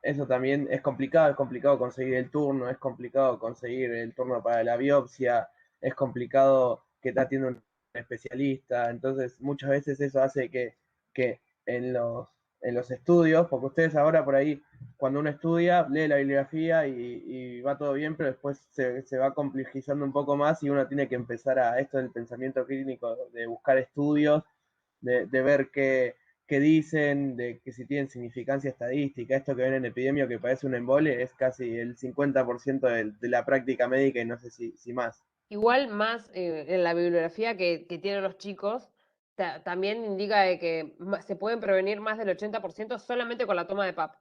S16: eso también es complicado conseguir el turno, es complicado conseguir el turno para la biopsia, es complicado que te atienda un especialista, entonces muchas veces eso hace que en los estudios, porque ustedes ahora por ahí, cuando uno estudia, lee la bibliografía y va todo bien, pero después se va complejizando un poco más y uno tiene que empezar a esto del pensamiento clínico, de buscar estudios, de ver qué dicen, de que si tienen significancia estadística, esto que ven en epidemia que parece un embole, es casi el 50% de la práctica médica y no sé si más.
S2: Igual más en la bibliografía que tienen los chicos, también indica de que se pueden prevenir más del 80% solamente con la toma de PAP.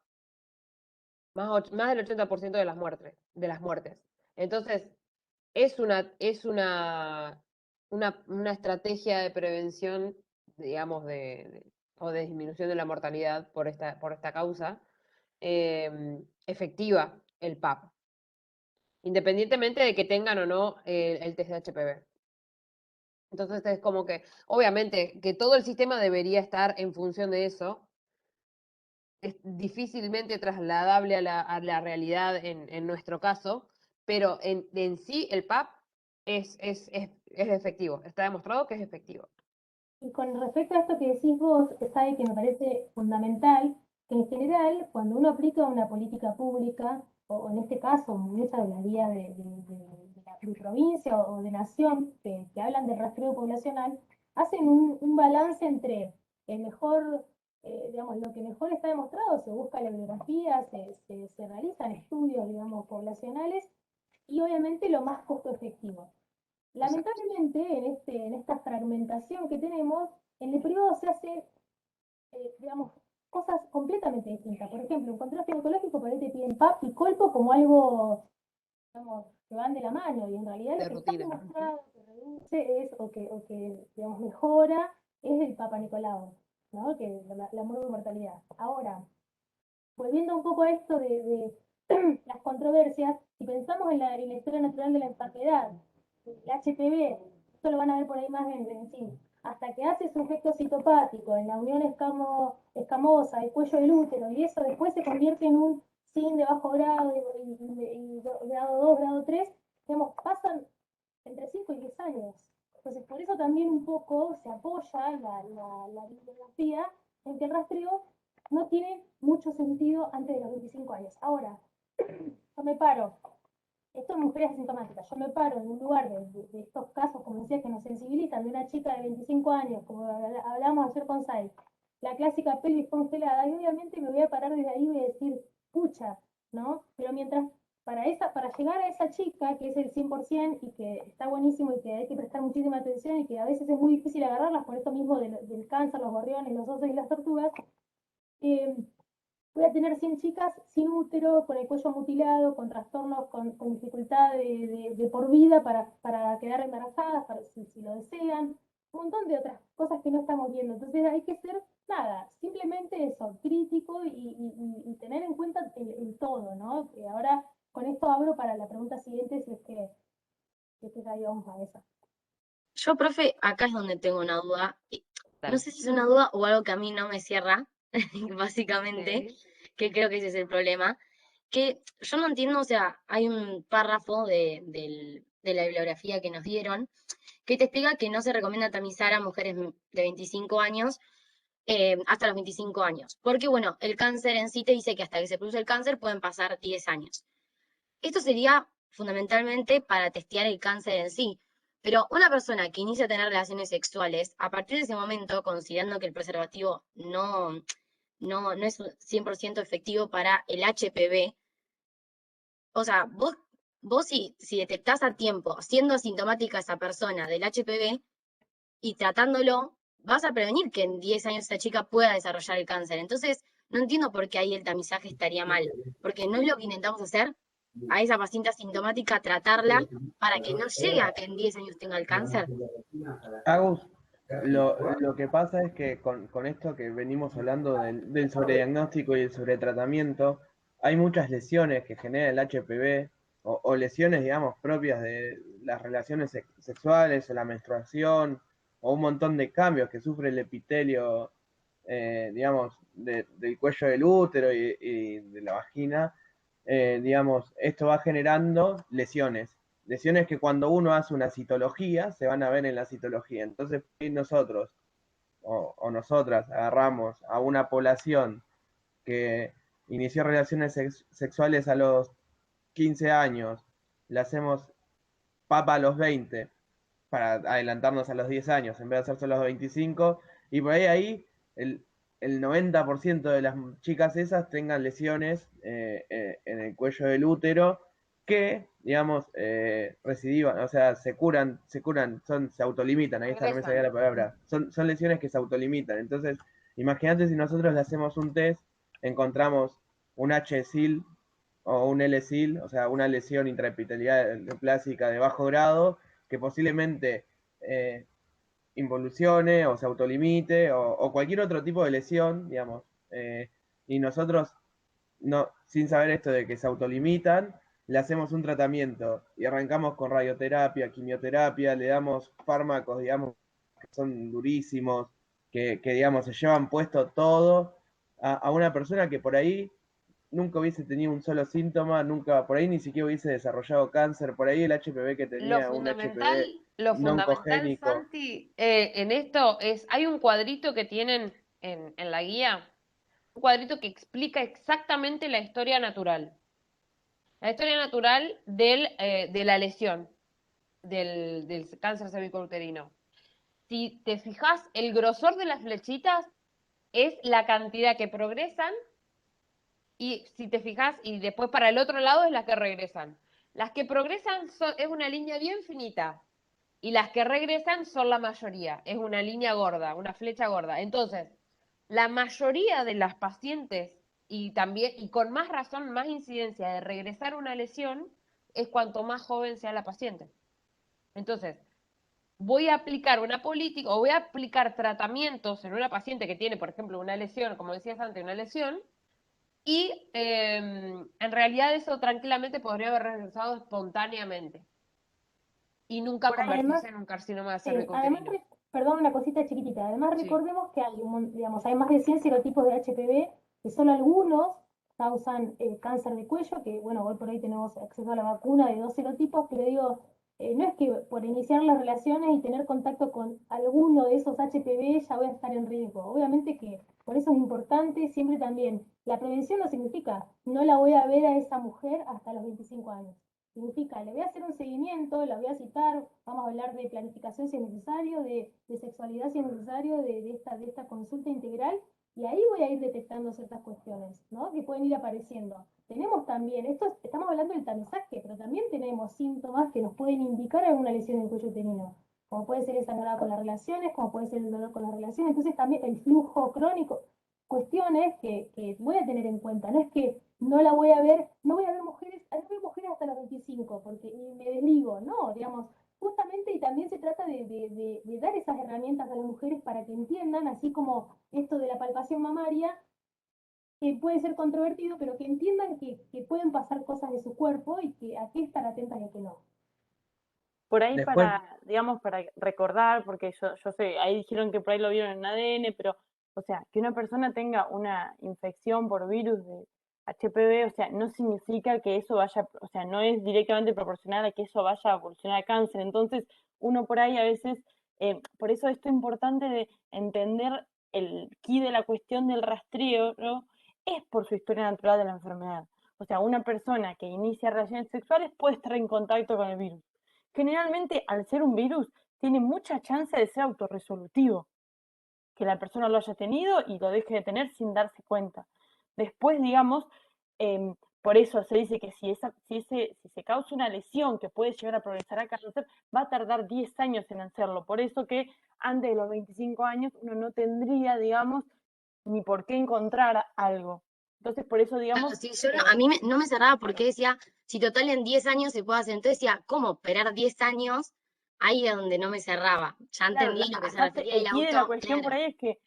S2: Más del 80% de las muertes. Entonces, es una estrategia de prevención, digamos, o de disminución de la mortalidad por esta causa, efectiva, el PAP, independientemente de que tengan o no el test de HPV. Entonces es como que, obviamente, que todo el sistema debería estar en función de eso. Es difícilmente trasladable a la realidad en nuestro caso, pero en sí el PAP es efectivo, está demostrado que es efectivo.
S1: Y con respecto a esto que decís vos, sabe que me parece fundamental que en general, cuando uno aplica una política pública, o en este caso, muchas de las guías de provincia o de nación que hablan de rastreo poblacional, hacen un balance entre el mejor, digamos, lo que mejor está demostrado, se busca la bibliografía, se realizan estudios, digamos, poblacionales, y obviamente lo más costo efectivo. Lamentablemente, en esta fragmentación que tenemos, en el privado se hace, digamos, cosas completamente distintas. Por ejemplo, un control ginecológico, por ahí te piden PAP y colpo como algo, digamos, que van de la mano, y en realidad lo que está demostrado que reduce o que digamos, mejora es el Papa Nicolau, ¿no? Que la mortalidad. Ahora, volviendo un poco a esto de las controversias, si pensamos en la historia natural de la enfermedad, el HPV, esto lo van a ver por ahí más en fin, hasta que hace su efecto citopático en la unión escamosa, el cuello del útero, y eso después se convierte en un SIN de bajo grado y grado 2, grado 3, digamos, pasan entre 5 y 10 años. Entonces, por eso también un poco se apoya la bibliografía en que el rastreo no tiene mucho sentido antes de los 25 años. Ahora, yo me paro, esto es mujeres asintomáticas, yo me paro en un lugar de estos casos, como decía, que nos sensibilizan, de una chica de 25 años, como hablamos ayer con Sai, la clásica pelvis congelada, y obviamente me voy a parar desde ahí y voy a decir, pucha, ¿no? Pero mientras, para llegar a esa chica, que es el 100% y que está buenísimo y que hay que prestar muchísima atención y que a veces es muy difícil agarrarlas por esto mismo del cáncer, los gorriones, los osos y las tortugas, voy a tener 100 chicas sin útero, con el cuello mutilado, con trastornos, con dificultad de por vida para quedar embarazadas, si lo desean, un montón de otras cosas que no estamos viendo. Entonces hay que ser, nada, simplemente eso, crítico y tener en cuenta el todo, ¿no? Ahora con esto abro para la pregunta siguiente, si es que ya íbamos a esa.
S7: Yo, profe, acá es donde tengo una duda. No
S2: Dale.
S7: sé si es una duda o algo que a mí no me cierra, básicamente, que creo que ese es el problema. Que yo no entiendo, o sea, hay un párrafo de la bibliografía que nos dieron que te explica que no se recomienda tamizar a mujeres de 25 años hasta los 25 años. Porque, bueno, el cáncer en sí te dice que hasta que se produce el cáncer pueden pasar 10 años. Esto sería fundamentalmente para testear el cáncer en sí. Pero una persona que inicia a tener relaciones sexuales, a partir de ese momento, considerando que el preservativo no es 100% efectivo para el HPV, o sea, vos si detectás a tiempo, siendo asintomática esa persona del HPV y tratándolo, vas a prevenir que en 10 años esa chica pueda desarrollar el cáncer. Entonces, no entiendo por qué ahí el tamizaje estaría mal, porque no es lo que intentamos hacer a esa paciente asintomática, tratarla para que no llegue a que en 10 años tenga el cáncer.
S16: Agus, lo que pasa es que con esto que venimos hablando del sobrediagnóstico y el sobretratamiento, hay muchas lesiones que genera el HPV o lesiones, digamos, propias de las relaciones sexuales o la menstruación o un montón de cambios que sufre el epitelio, digamos, del cuello del útero y de la vagina. Digamos, esto va generando lesiones que cuando uno hace una citología se van a ver en la citología. Entonces, nosotros o nosotras agarramos a una población que inició relaciones sexuales a los 15 años, le hacemos papa a los 20 para adelantarnos a los 10 años en vez de hacerse a los 25, y por ahí el 90% de las chicas esas tengan lesiones en el cuello del útero que, digamos, recidivan, o sea, se curan, se autolimitan, ahí está, no me salía la palabra, son lesiones que se autolimitan. Entonces, imagínate si nosotros le hacemos un test, encontramos un HSIL o un LSIL, o sea, una lesión intraepitelial plásica de bajo grado, que posiblemente involucione o se autolimite o cualquier otro tipo de lesión, digamos, y nosotros, no, sin saber esto de que se autolimitan, le hacemos un tratamiento y arrancamos con radioterapia, quimioterapia, le damos fármacos, digamos, que son durísimos, que digamos, se llevan puesto todo a una persona que por ahí nunca hubiese tenido un solo síntoma, nunca, por ahí ni siquiera hubiese desarrollado cáncer, por ahí el HPV que tenía un HPV
S2: Lo
S16: no
S2: fundamental,
S16: oncogénico.
S2: Santi, en esto hay un cuadrito que tienen en la guía, un cuadrito que explica exactamente la historia natural. La historia natural de la lesión del cáncer cervicouterino. Si te fijas, el grosor de las flechitas es la cantidad que progresan, y si te fijas, y después para el otro lado es las que regresan. Las que progresan es una línea bien finita, y las que regresan son la mayoría, es una línea gorda, una flecha gorda. Entonces, la mayoría de las pacientes, y también, y con más razón, más incidencia de regresar una lesión, es cuanto más joven sea la paciente. Entonces, voy a aplicar una política, o voy a aplicar tratamientos en una paciente que tiene, por ejemplo, una lesión, como decías antes, una lesión, y en realidad eso tranquilamente podría haber regresado espontáneamente y nunca convertirse en un carcinoma de cervicouterino.
S1: Además, perdón, una cosita chiquitita. Además, recordemos que hay, digamos, hay más de 100 serotipos de HPV, que solo algunos causan cáncer de cuello, que bueno, hoy por hoy tenemos acceso a la vacuna de 2 serotipos, pero digo, no es que por iniciar las relaciones y tener contacto con alguno de esos HPV ya voy a estar en riesgo. Obviamente que por eso es importante siempre también. La prevención no significa no la voy a ver a esa mujer hasta los 25 años. Significa, le voy a hacer un seguimiento, la voy a citar, vamos a hablar de planificación si es necesario, de sexualidad si es necesario, de esta consulta integral, y ahí voy a ir detectando ciertas cuestiones, ¿no? Que pueden ir apareciendo. Tenemos también, estamos hablando del tamizaje, pero también tenemos síntomas que nos pueden indicar alguna lesión del cuello uterino, como puede ser el sangrado con las relaciones, como puede ser el dolor con las relaciones, entonces también el flujo crónico, cuestiones que voy a tener en cuenta, no es que no la voy a ver, no voy a ver mujeres, no veo mujeres hasta los 25, porque y me desligo, no, digamos, justamente y también se trata de dar esas herramientas a las mujeres para que entiendan, así como esto de la palpación mamaria, que puede ser controvertido, pero que entiendan que pueden pasar cosas de su cuerpo y que a qué estar atentas y a qué no.
S3: Por ahí
S16: Después,
S3: digamos, para recordar, porque yo sé, ahí dijeron que por ahí lo vieron en ADN, pero, o sea, que una persona tenga una infección por virus de HPV, o sea, no significa que eso vaya, o sea, no es directamente proporcional a que eso vaya a evolucionar a cáncer. Entonces, uno por ahí a veces, por eso esto es importante de entender el quid de la cuestión del rastreo, ¿no? Es por su historia natural de la enfermedad. O sea, una persona que inicia relaciones sexuales puede estar en contacto con el virus. Generalmente, al ser un virus, tiene mucha chance de ser autorresolutivo, que la persona lo haya tenido y lo deje de tener sin darse cuenta. Después, digamos, por eso se dice que si se causa una lesión que puede llegar a progresar a cáncer, va a tardar 10 años en hacerlo. Por eso que antes de los 25 años uno no tendría, digamos, ni por qué encontrar algo. Entonces, por eso, digamos,
S7: Claro, sí, yo no, a mí no me cerraba porque decía, si total en 10 años se puede hacer, entonces decía, ¿cómo esperar 10 años? Ahí es donde no me cerraba. Ya
S3: claro,
S7: entendí lo que se
S3: acá
S7: refería el
S3: el quid de la
S7: auto,
S3: cuestión por
S7: claro.
S3: ahí es que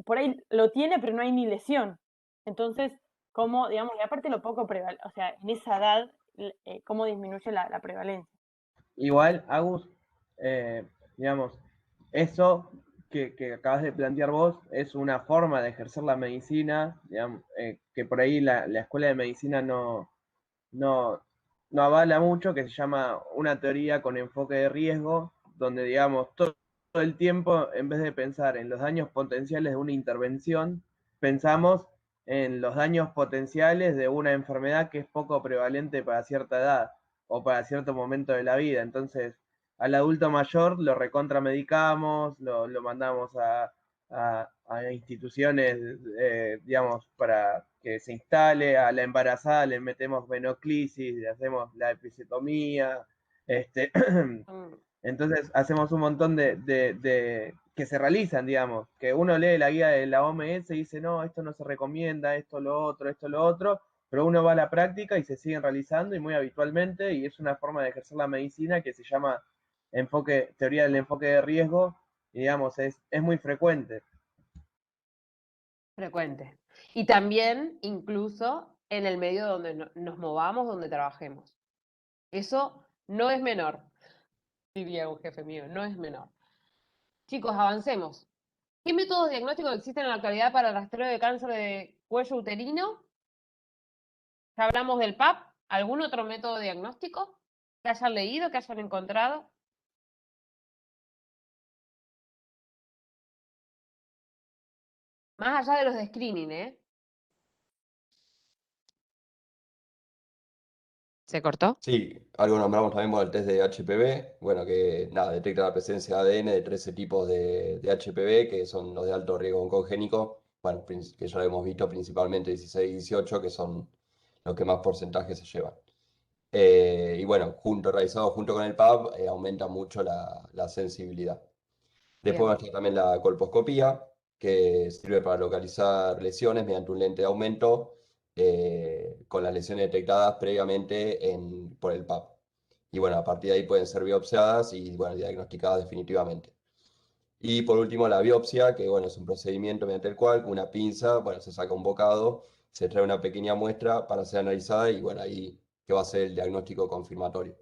S3: por ahí lo tiene, pero no hay ni lesión. Entonces, ¿cómo, digamos, y aparte lo poco prevalente, o sea, en esa edad, cómo disminuye la prevalencia?
S16: igual, Agus, digamos, eso que acabas de plantear vos es una forma de ejercer la medicina, digamos, que por ahí la escuela de medicina no, no avala mucho, que se llama una teoría con enfoque de riesgo, donde, digamos, todo el tiempo, en vez de pensar en los daños potenciales de una intervención, pensamos en los daños potenciales de una enfermedad que es poco prevalente para cierta edad o para cierto momento de la vida. Entonces, al adulto mayor lo recontramedicamos, lo mandamos a instituciones, digamos, para que se instale, a la embarazada le metemos venoclisis, le hacemos la episiotomía, entonces hacemos un montón de que se realizan, digamos, que uno lee la guía de la OMS y dice, no, esto no se recomienda, esto lo otro, pero uno va a la práctica y se siguen realizando y muy habitualmente, y es una forma de ejercer la medicina que se llama teoría del enfoque de riesgo, y digamos, es muy frecuente.
S2: Frecuente. Y también, incluso, en el medio donde nos movamos, donde trabajemos. Eso no es menor, diría un jefe mío, no es menor. Chicos, avancemos. ¿Qué métodos diagnósticos existen en la actualidad para el rastreo de cáncer de cuello uterino? Ya hablamos del PAP. ¿Algún otro método diagnóstico que hayan leído, que hayan encontrado? Más allá de los de screening, ¿eh? ¿Se cortó?
S4: Sí, algo nombramos también por el test de HPV, bueno, que nada, detecta la presencia de ADN de 13 tipos de HPV, que son los de alto riesgo oncogénico, bueno, que ya lo hemos visto principalmente 16 y 18, que son los que más porcentaje se llevan. Y bueno, realizado junto con el PAP, aumenta mucho la sensibilidad. Después va a estar también la colposcopía, que sirve para localizar lesiones mediante un lente de aumento con las lesiones detectadas previamente por el PAP. Y bueno, a partir de ahí pueden ser biopsiadas y bueno, diagnosticadas definitivamente. Y por último, la biopsia, que bueno, es un procedimiento mediante el cual con una pinza, bueno, se saca un bocado, se trae una pequeña muestra para ser analizada y bueno, ahí que va a ser el diagnóstico confirmatorio.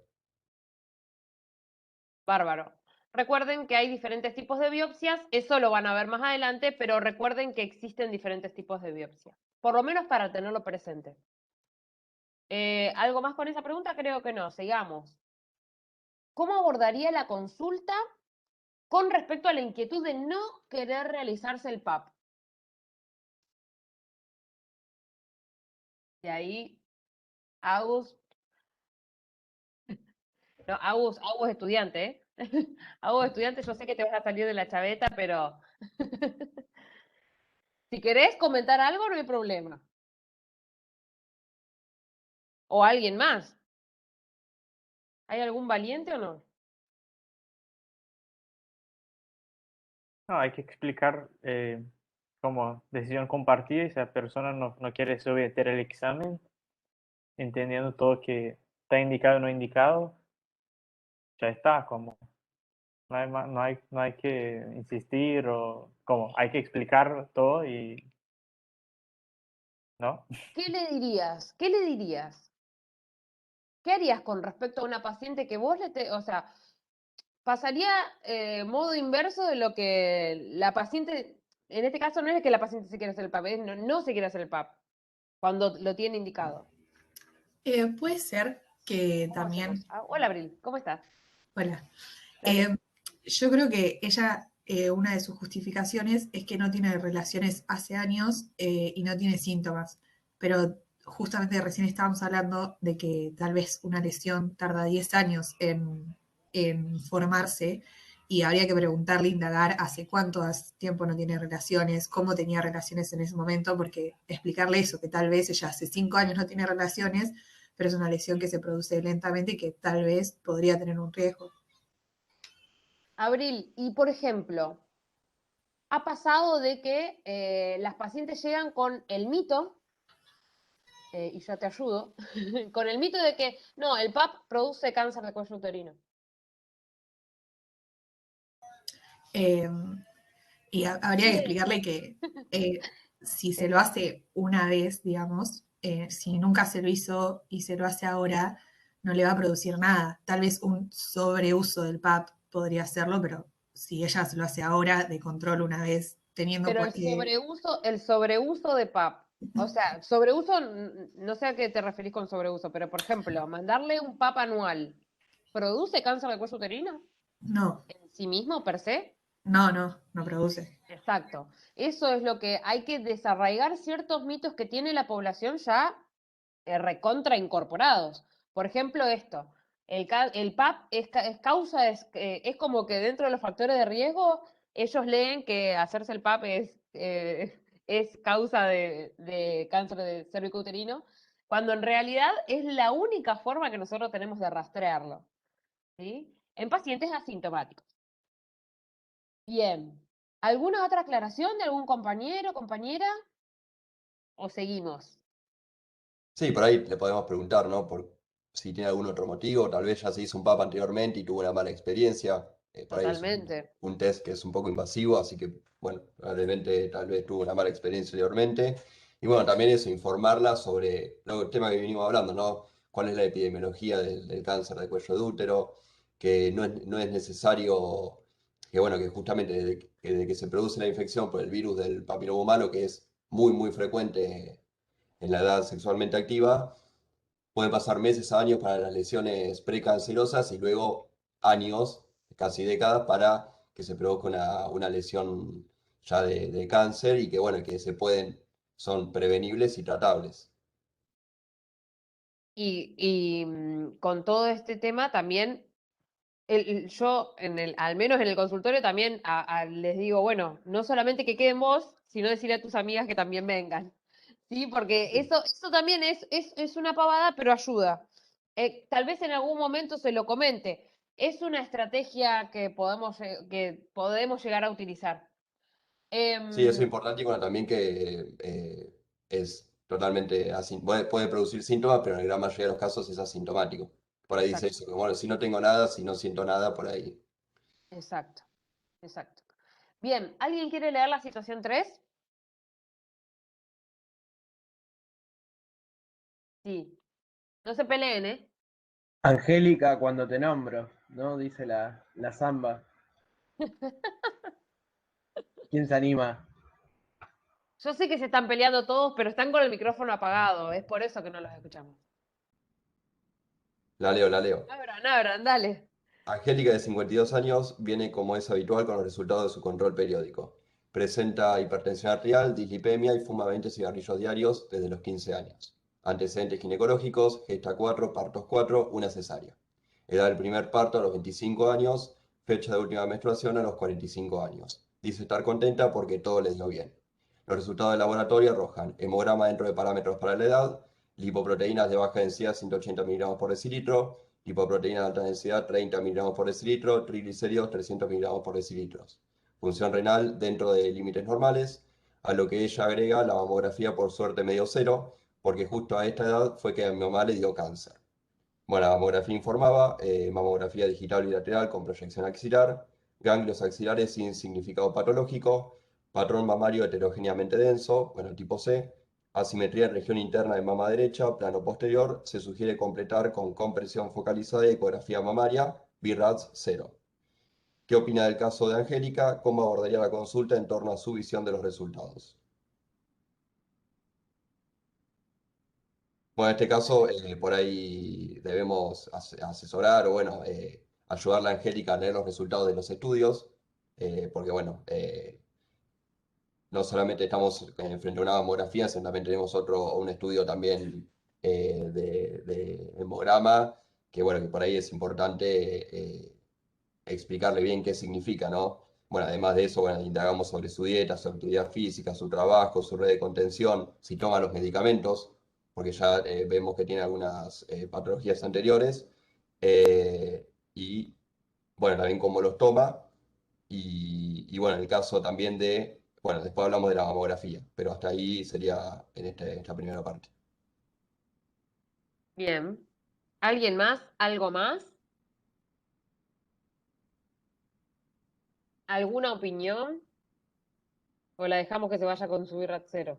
S2: Bárbaro. Recuerden que hay diferentes tipos de biopsias, eso lo van a ver más adelante, pero recuerden que existen diferentes tipos de biopsia, por lo menos para tenerlo presente. ¿Algo más con esa pregunta? Creo que no, sigamos. ¿cómo abordaría la consulta con respecto a la inquietud de no querer realizarse el PAP? De ahí, Agus, no, Agus es estudiante, ¿eh? Agus estudiante, yo sé que te vas a salir de la chaveta, pero si querés comentar algo, no hay problema. O alguien más. ¿Hay algún valiente o no?
S10: No, hay que explicar como decisión compartida y si la persona no quiere someter el examen, entendiendo todo que está indicado o no indicado, ya está, como no hay que insistir o como hay que explicar todo y ¿no?
S2: ¿Qué le dirías? ¿Qué le dirías? ¿Qué harías con respecto a una paciente que vos o sea, pasaría modo inverso de lo que la paciente, en este caso no es que la paciente se quiera hacer el PAP, no se quiere hacer el PAP, cuando lo tiene indicado.
S17: Puede ser que
S2: ¿Cómo
S17: también,
S2: hacemos? Hola, Abril, ¿cómo estás?
S17: hola,
S2: Dale.
S17: yo creo que ella, una de sus justificaciones es que no tiene relaciones hace años y no tiene síntomas, pero justamente recién estábamos hablando de que tal vez una lesión tarda 10 años en formarse y habría que preguntarle, indagar hace cuánto tiempo no tiene relaciones, cómo tenía relaciones en ese momento, porque explicarle eso, que tal vez ella hace 5 años no tiene relaciones, pero es una lesión que se produce lentamente y que tal vez podría tener un riesgo.
S2: Abril, y por ejemplo, ha pasado de que las pacientes llegan con el mito, y ya te ayudo, con el mito de que no, el PAP produce cáncer de cuello uterino.
S17: Eh, y habría que
S2: Sí.
S17: explicarle que si se lo hace una vez, digamos, si nunca se lo hizo y se lo hace ahora, no le va a producir nada. Tal vez un sobreuso del PAP podría hacerlo, pero si ella se lo hace ahora de control una vez, teniendo
S2: Pero el sobreuso de PAP, o sea, sobreuso, no sé a qué te referís con sobreuso, pero por ejemplo, mandarle un PAP anual, ¿produce cáncer de cuello uterino
S17: no,
S2: en sí mismo, per se?
S17: no produce.
S2: Exacto. Eso es lo que hay que desarraigar ciertos mitos que tiene la población ya recontra incorporados. Por ejemplo, esto, el PAP es causa, es como que dentro de los factores de riesgo, ellos leen que hacerse el PAP es causa de cáncer de cervicouterino, cuando en realidad es la única forma que nosotros tenemos de rastrearlo, ¿sí? En pacientes asintomáticos. Bien. ¿Alguna otra aclaración de algún compañero, compañera? ¿O seguimos?
S4: Sí, por ahí le podemos preguntar, ¿no? Por si tiene algún otro motivo, tal vez ya se hizo un PAP anteriormente y tuvo una mala experiencia. Por ahí es
S2: Totalmente.
S4: un test que es un poco invasivo, así que, bueno, probablemente tal vez tuvo una mala experiencia anteriormente. Y bueno, también eso, informarla sobre el tema que venimos hablando, ¿no? Cuál es la epidemiología del cáncer de cuello de útero, que no es necesario, que bueno, que justamente desde que se produce la infección por el virus del papiloma humano, que es muy frecuente en la edad sexualmente activa, pueden pasar meses, años para las lesiones precancerosas y luego años, casi décadas, para que se produzca una lesión ya de cáncer y que, bueno, que son prevenibles y tratables.
S2: Con todo este tema también, yo, al menos en el consultorio, también les digo, bueno, no solamente que queden vos, sino decirle a tus amigas que también vengan. ¿Sí? Porque eso también es una pavada, pero ayuda. Tal vez en algún momento se lo comente. Es una estrategia que podemos llegar a utilizar.
S4: Sí, eso es
S2: Em,
S4: importante y bueno, también que es totalmente puede producir síntomas, pero en la gran mayoría de los casos es asintomático. Por ahí dice
S2: exacto,
S4: eso, que bueno, si no tengo nada, si no siento nada, por ahí.
S2: exacto, exacto. Bien, ¿alguien quiere leer la situación 3? Sí. No se peleen, ¿eh?
S16: Angélica, cuando te nombro, ¿no? Dice la samba. ¿Quién se anima?
S2: Yo sé que se están peleando todos, pero están con el micrófono apagado. Es por eso que no los escuchamos.
S4: La leo.
S2: Abran, dale.
S4: Angélica, de 52 años, viene como es habitual con los resultados de su control periódico. Presenta hipertensión arterial, dislipemia y fuma 20 cigarrillos diarios desde los 15 años. Antecedentes ginecológicos, gesta 4, partos 4, una cesárea. Edad del primer parto a los 25 años, fecha de última menstruación a los 45 años. Dice estar contenta porque todo le dio bien. Los resultados del laboratorio arrojan hemograma dentro de parámetros para la edad, lipoproteínas de baja densidad 180 miligramos por decilitro, lipoproteína de alta densidad 30 miligramos por decilitro, triglicéridos 300 miligramos por decilitro. Función renal dentro de límites normales, a lo que ella agrega la mamografía por suerte medio cero, porque justo a esta edad fue que a mi mamá le dio cáncer. Bueno, la mamografía informaba, mamografía digital bilateral con proyección axilar, ganglios axilares sin significado patológico, patrón mamario heterogéneamente denso, bueno, tipo C, asimetría en región interna de mama derecha, plano posterior, se sugiere completar con compresión focalizada y ecografía mamaria, BRADS 0. ¿Qué opina del caso de Angélica? ¿Cómo abordaría la consulta en torno a su visión de los resultados? Bueno, en este caso, por ahí debemos asesorar o, bueno, ayudarle a Angélica a leer los resultados de los estudios, porque, bueno, no solamente estamos frente a una mamografía, sino también tenemos un estudio también de hemograma, que, bueno, que por ahí es importante explicarle bien qué significa, ¿no? Bueno, además de eso, bueno, indagamos sobre su dieta, su actividad física, su trabajo, su red de contención, si toma los medicamentos, porque ya vemos que tiene algunas patologías anteriores, y bueno, también cómo los toma, y bueno, en el caso también de, bueno, después hablamos de la mamografía, pero hasta ahí sería en esta primera parte.
S2: Bien. ¿Alguien más? ¿Algo más? ¿Alguna opinión? ¿O la dejamos que se vaya con su BRAD 0?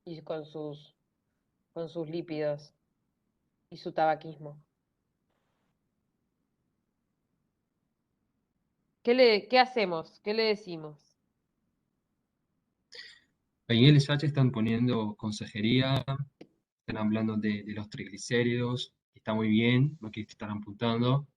S2: Y con sus lípidos y su tabaquismo. ¿Qué hacemos? ¿Qué le decimos?
S18: En LSH están poniendo consejería, están hablando de los triglicéridos, está muy bien lo que están apuntando,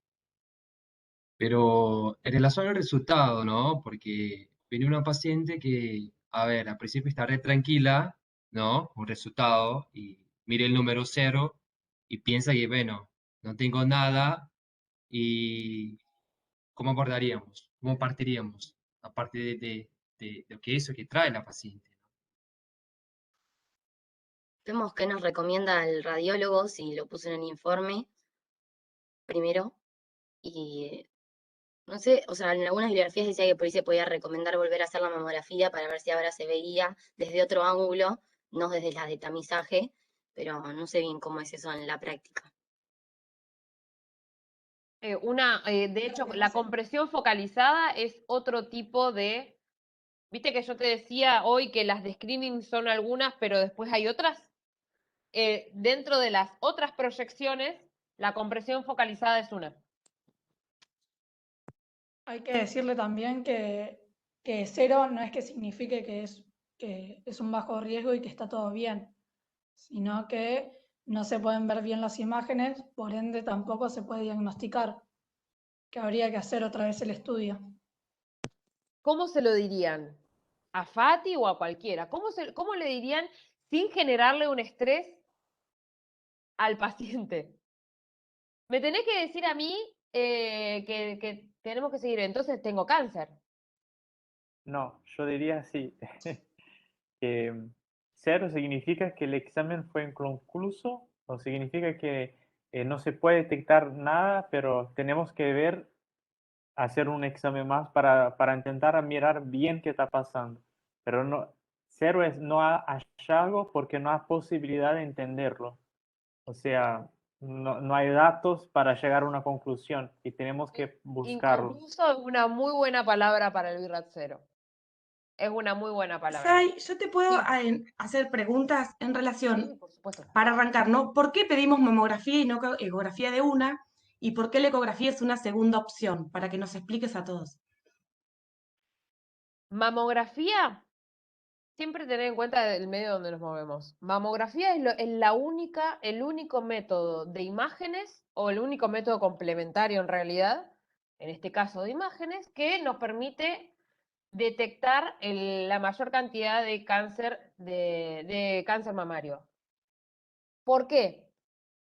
S18: pero en relación al resultado, ¿no? Porque viene una paciente que, a ver, al principio está re tranquila, ¿no? Con resultado, y mire el número 0 y piensa que, bueno, no tengo nada, y ¿cómo abordaríamos? ¿Cómo partiríamos? Aparte de lo que eso que trae la paciente.
S7: Vemos qué nos recomienda el radiólogo, si lo puso en el informe primero. Y no sé, o sea, en algunas bibliografías decía que por ahí se podía recomendar volver a hacer la mamografía para ver si ahora se veía desde otro ángulo, no desde la de tamizaje, pero no sé bien cómo es eso en la práctica.
S2: De hecho, la compresión focalizada es otro tipo de... ¿Viste que yo te decía hoy que las de screening son algunas, pero después hay otras? Dentro de las otras proyecciones, la compresión focalizada es una.
S5: Hay que decirle también que 0 no es que signifique que es un bajo riesgo y que está todo bien, sino que no se pueden ver bien las imágenes, por ende tampoco se puede diagnosticar, que habría que hacer otra vez el estudio.
S2: ¿Cómo se lo dirían? ¿A Fati o a cualquiera? ¿Cómo le dirían sin generarle un estrés al paciente? Me tenés que decir a mí que tenemos que seguir, entonces tengo cáncer.
S10: No, yo diría así, que 0 significa que el examen fue inconcluso, o significa que no se puede detectar nada, pero tenemos que hacer un examen más para intentar mirar bien qué está pasando. Pero no, 0 es no hay hallazgo porque no hay posibilidad de entenderlo. O sea, no hay datos para llegar a una conclusión y tenemos que buscarlo.
S2: Inconcluso es una muy buena palabra para el BRAD 0. Es una muy buena palabra.
S8: Sai, yo te puedo hacer preguntas en relación,
S2: Sí, por supuesto.
S8: para arrancar, ¿no? ¿Por qué pedimos mamografía y no ecografía de una? ¿Y por qué la ecografía es una segunda opción? Para que nos expliques a todos.
S2: Mamografía siempre tener en cuenta el medio donde nos movemos. Mamografía es el único método de imágenes o el único método complementario en realidad, en este caso de imágenes, que nos permite detectar la mayor cantidad de cáncer mamario. ¿Por qué?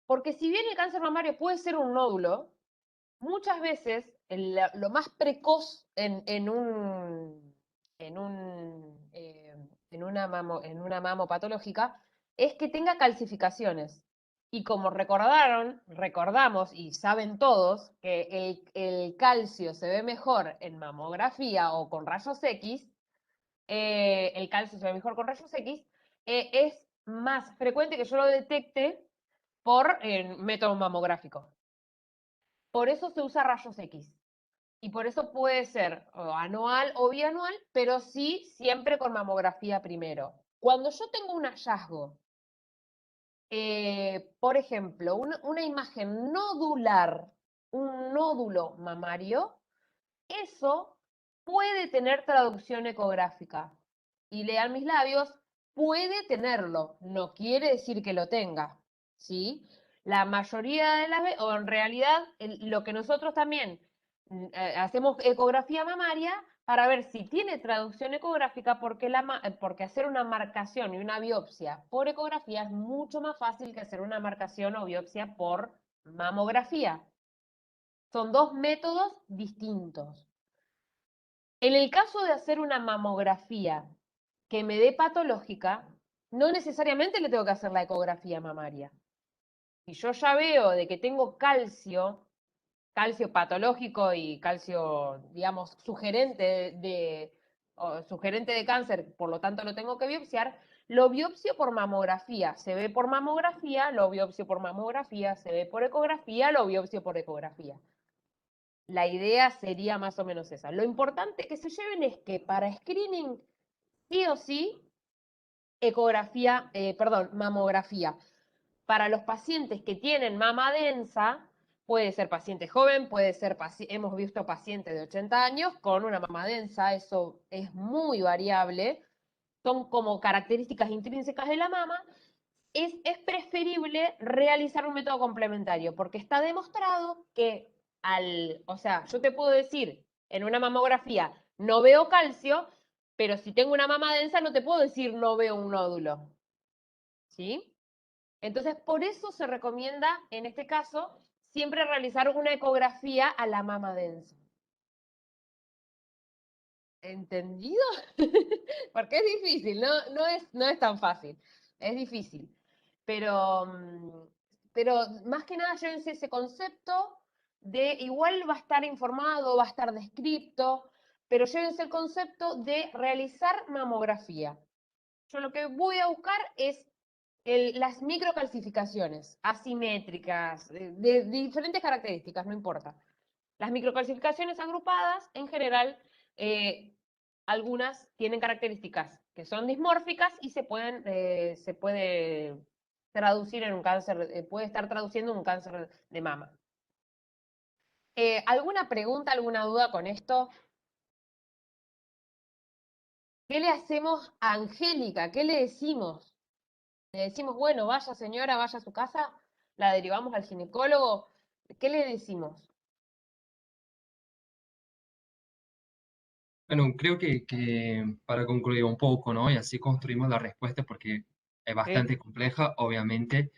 S2: Porque si bien el cáncer mamario puede ser un nódulo, muchas veces lo más precoz en una mamopatológica es que tenga calcificaciones. Y como recordamos y saben todos que el calcio se ve mejor en mamografía o con rayos X, el calcio se ve mejor con rayos X, es más frecuente que yo lo detecte por método mamográfico. Por eso se usa rayos X. Y por eso puede ser anual o bianual, pero sí siempre con mamografía primero. Cuando yo tengo un hallazgo, por ejemplo, una imagen nodular, un nódulo mamario, eso puede tener traducción ecográfica. Y lean mis labios, puede tenerlo, no quiere decir que lo tenga, ¿sí? La mayoría de las veces, o en realidad, lo que nosotros también hacemos ecografía mamaria para ver si tiene traducción ecográfica, porque hacer una marcación y una biopsia por ecografía es mucho más fácil que hacer una marcación o biopsia por mamografía. Son dos métodos distintos. En el caso de hacer una mamografía que me dé patológica, no necesariamente le tengo que hacer la ecografía mamaria. Si yo ya veo de que tengo calcio patológico y calcio, digamos, sugerente de cáncer, por lo tanto lo tengo que biopsiar, lo biopsio por mamografía. Se ve por mamografía, lo biopsio por mamografía, se ve por ecografía, lo biopsio por ecografía. La idea sería más o menos esa. Lo importante que se lleven es que para screening, sí o sí, mamografía. Para los pacientes que tienen mama densa, puede ser paciente joven, puede ser, hemos visto pacientes de 80 años con una mama densa, eso es muy variable, son como características intrínsecas de la mama. Es preferible realizar un método complementario, porque está demostrado que o sea, yo te puedo decir en una mamografía, no veo calcio, pero si tengo una mama densa no te puedo decir no veo un nódulo. ¿Sí? Entonces, por eso se recomienda, en este caso, siempre realizar una ecografía a la mama densa. ¿Entendido? Porque es difícil, no es tan fácil, es difícil. Pero más que nada llévense ese concepto de, igual va a estar informado, va a estar descrito, pero llévense el concepto de realizar mamografía. Yo lo que voy a buscar es las microcalcificaciones asimétricas, de diferentes características, no importa. Las microcalcificaciones agrupadas, en general, algunas tienen características que son dismórficas y se puede traducir en un cáncer, puede estar traduciendo un cáncer de mama. ¿Alguna pregunta, alguna duda con esto? ¿Qué le hacemos a Angélica? ¿Qué le decimos? Le decimos, bueno, vaya señora, vaya a su casa, la derivamos al ginecólogo. ¿Qué le decimos?
S18: Bueno, creo que para concluir un poco, ¿no? Y así construimos la respuesta porque es bastante compleja, obviamente,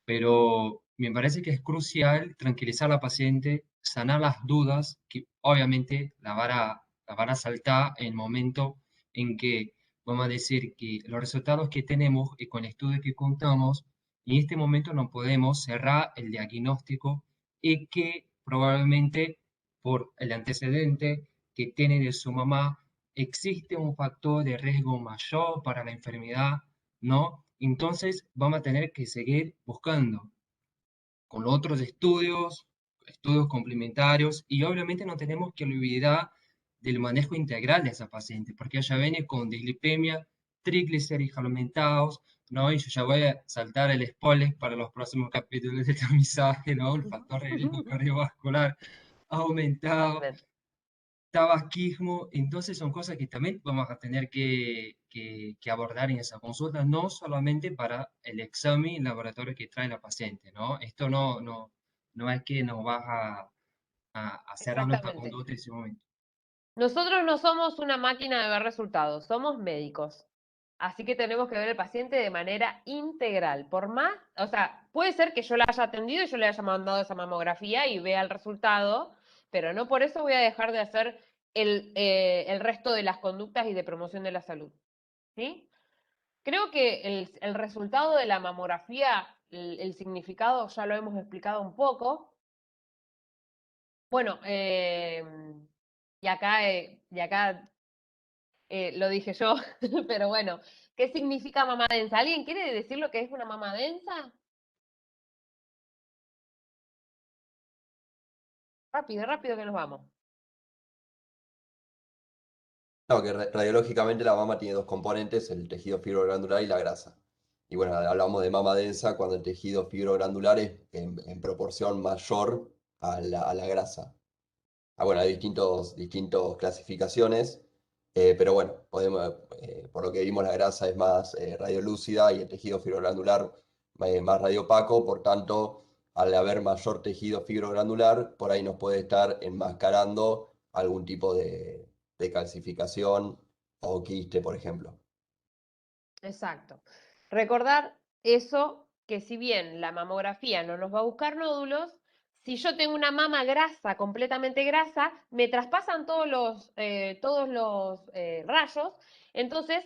S18: pero me parece que es crucial tranquilizar a la paciente, sanar las dudas que obviamente la van a saltar en el momento en que vamos a decir que los resultados que tenemos y con el estudio que contamos, en este momento no podemos cerrar el diagnóstico y que probablemente por el antecedente que tiene de su mamá existe un factor de riesgo mayor para la enfermedad, ¿no? Entonces vamos a tener que seguir buscando con otros estudios, estudios complementarios, y obviamente no tenemos que olvidar del manejo integral de esa paciente, porque ella viene con dislipemia, triglicéridos aumentados, ¿no? Y yo ya voy a saltar el spoiler para los próximos capítulos de tamizaje, ¿no? El factor de riesgo cardiovascular aumentado, tabaquismo, entonces son cosas que también vamos a tener que que abordar en esa consulta, no solamente para el examen laboratorio que trae la paciente, ¿no? Esto no es que nos vas a hacer a nuestra
S2: Exactamente.
S18: conducta en ese momento.
S2: Nosotros no somos una máquina de ver resultados, somos médicos. Así que tenemos que ver al paciente de manera integral. Por más, o sea, puede ser que yo la haya atendido y yo le haya mandado esa mamografía y vea el resultado, pero no por eso voy a dejar de hacer el resto de las conductas y de promoción de la salud. ¿Sí? Creo que el resultado de la mamografía, el significado ya lo hemos explicado un poco. Bueno, y acá lo dije yo, pero bueno, ¿qué significa mama densa? ¿Alguien quiere decir lo que es una mama densa? Rápido, rápido que nos vamos.
S4: No, que radiológicamente la mama tiene dos componentes, el tejido fibroglandular y la grasa. Y bueno, hablamos de mama densa cuando el tejido fibroglandular es en proporción mayor a la grasa. Bueno, hay distintos clasificaciones, pero bueno, por lo que vimos la grasa es más radiolúcida y el tejido fibroglandular más radiopaco, por tanto, al haber mayor tejido fibroglandular, por ahí nos puede estar enmascarando algún tipo de calcificación o quiste, por ejemplo.
S2: Exacto. Recordar eso, que si bien la mamografía no nos va a buscar nódulos, si yo tengo una mama grasa, completamente grasa, me traspasan todos los rayos, entonces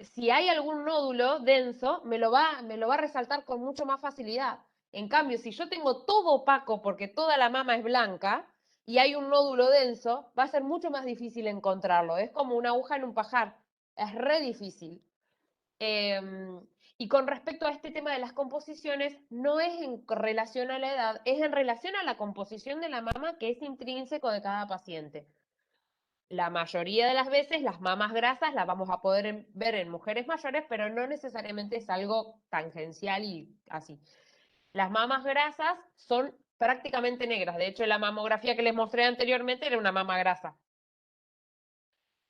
S2: si hay algún nódulo denso, me lo va a resaltar con mucho más facilidad. En cambio, si yo tengo todo opaco porque toda la mama es blanca y hay un nódulo denso, va a ser mucho más difícil encontrarlo. Es como una aguja en un pajar. Es re difícil. Y con respecto a este tema de las composiciones, no es en relación a la edad, es en relación a la composición de la mama que es intrínseco de cada paciente. La mayoría de las veces las mamas grasas las vamos a poder ver en mujeres mayores, pero no necesariamente es algo tangencial y así. Las mamas grasas son prácticamente negras. De hecho, la mamografía que les mostré anteriormente era una mama grasa.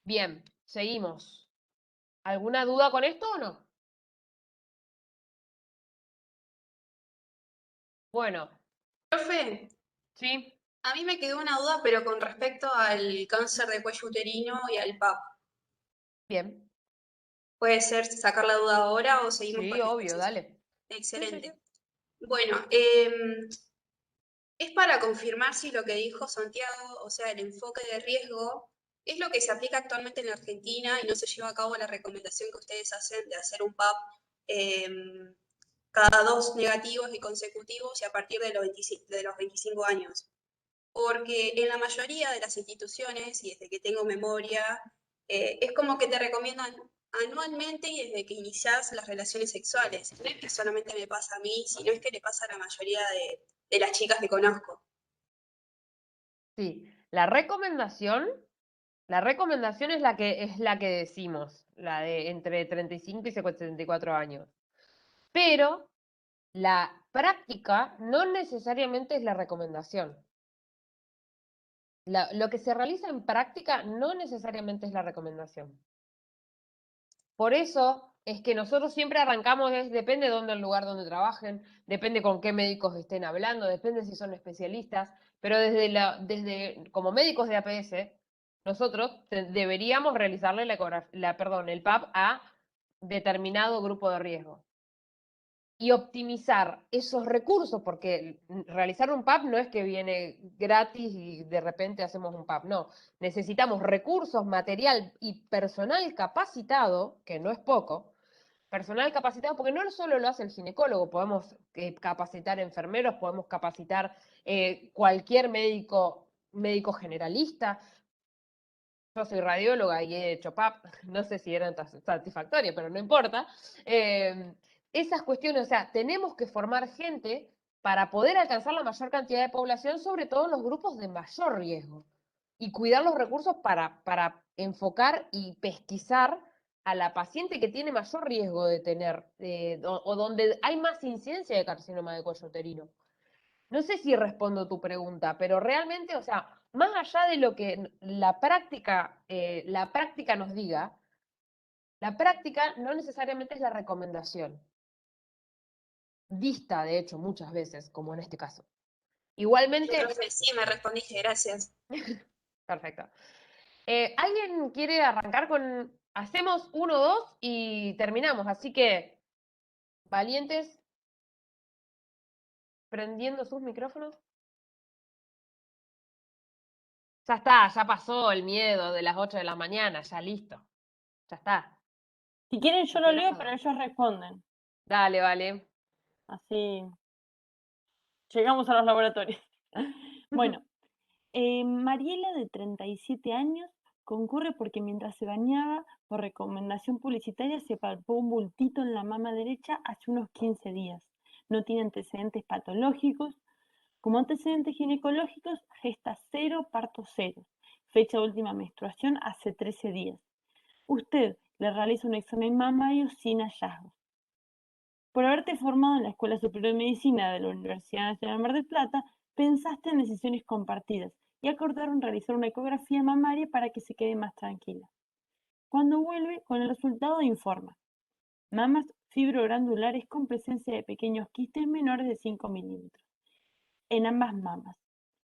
S2: Bien, seguimos. ¿Alguna duda con esto o no? Bueno,
S12: Profe,
S2: sí,
S12: a mí me quedó una duda, pero con respecto al cáncer de cuello uterino y al PAP.
S2: bien.
S12: ¿Puede ser sacar la duda ahora o seguimos
S2: Sí,
S12: con el
S2: obvio,
S12: proceso?
S2: dale.
S12: Excelente. Bueno, es para confirmar si lo que dijo Santiago, o sea, el enfoque de riesgo, es lo que se aplica actualmente en la Argentina y no se lleva a cabo la recomendación que ustedes hacen de hacer un PAP cada 2 negativos y consecutivos y a partir de los 25 años. Porque en la mayoría de las instituciones, y desde que tengo memoria, es como que te recomiendan anualmente y desde que inicias las relaciones sexuales. No es que solamente me pasa a mí, sino es que le pasa a la mayoría de las chicas que conozco.
S2: Sí, la recomendación es la que decimos, la de entre 35 y 74 años. Pero la práctica no necesariamente es la recomendación. Lo que se realiza en práctica no necesariamente es la recomendación. Por eso es que nosotros siempre arrancamos, depende de dónde el lugar donde trabajen, depende con qué médicos estén hablando, depende si son especialistas, pero desde como médicos de APS, nosotros deberíamos realizarle el PAP a determinado grupo de riesgo. Y optimizar esos recursos, porque realizar un PAP no es que viene gratis y de repente hacemos un PAP, no. Necesitamos recursos, material y personal capacitado, que no es poco, personal capacitado, porque no solo lo hace el ginecólogo, podemos capacitar enfermeros, podemos capacitar cualquier médico generalista. Yo soy radióloga y he hecho PAP, no sé si eran satisfactorias, pero no importa. Esas cuestiones, o sea, tenemos que formar gente para poder alcanzar la mayor cantidad de población, sobre todo en los grupos de mayor riesgo, y cuidar los recursos para enfocar y pesquisar a la paciente que tiene mayor riesgo de tener, o donde hay más incidencia de carcinoma de cuello uterino. No sé si respondo tu pregunta, pero realmente, o sea, más allá de lo que la práctica nos diga, La práctica no necesariamente es la recomendación. Dista, de hecho, muchas veces, como en este caso. Igualmente...
S12: Profe, sí, me respondiste, gracias.
S2: Perfecto. ¿Alguien quiere arrancar con... Hacemos 1, 2 y terminamos, así que, valientes, prendiendo sus micrófonos. Ya está, ya pasó el miedo de las 8 de la mañana, ya listo. Ya está.
S3: Si quieren yo lo leo,
S2: Superado.
S3: pero ellos responden.
S2: Dale, vale.
S3: Así llegamos a los laboratorios. Bueno, Mariela, de 37 años, concurre porque mientras se bañaba, por recomendación publicitaria, se palpó un bultito en la mama derecha hace unos 15 días. No tiene antecedentes patológicos. Como antecedentes ginecológicos, gesta 0, parto 0. Fecha de última menstruación hace 13 días. Usted le realiza un examen mamario sin hallazgos. Por haberte formado en la Escuela Superior de Medicina de la Universidad Nacional de Mar del Plata, pensaste en decisiones compartidas y acordaron realizar una ecografía mamaria para que se quede más tranquila. Cuando vuelve, con el resultado informa: mamas fibroglandulares con presencia de pequeños quistes menores de 5 milímetros en ambas mamas,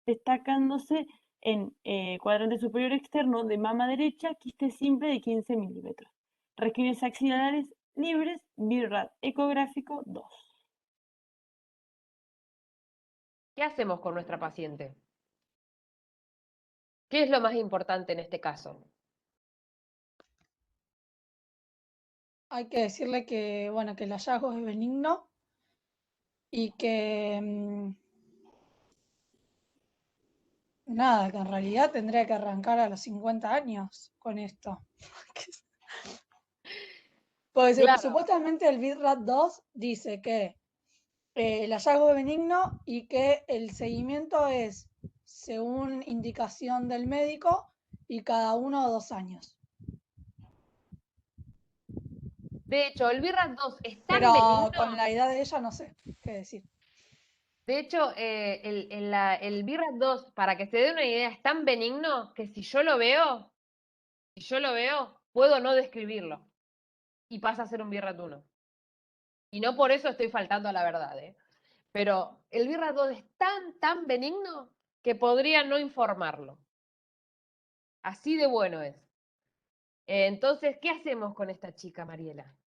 S3: destacándose en cuadrante superior externo de mama derecha, quiste simple de 15 milímetros. Regiones axilares libres, BIRAD ecográfico 2.
S2: ¿Qué hacemos con nuestra paciente? ¿Qué es lo más importante en este caso?
S5: Hay que decirle que, bueno, que el hallazgo es benigno y que nada, que en realidad tendría que arrancar a los 50 años con esto. Porque
S2: Claro.
S5: supuestamente el BIRAD-2 dice que el hallazgo es benigno y que el seguimiento es según indicación del médico y cada 1 o 2 años.
S2: De hecho, el BIRAD-2 es tan
S5: Pero
S2: benigno.
S5: con la edad de ella no sé qué decir.
S2: De hecho, el BIRAD-2, para que se dé una idea, es tan benigno que si yo lo veo, puedo no describirlo. Y pasa a ser un BIRAD-1. Y no por eso estoy faltando a la verdad, ¿eh? Pero el BIRAD-2 es tan benigno que podría no informarlo. Así de bueno es. Entonces, ¿qué hacemos con esta chica, Mariela?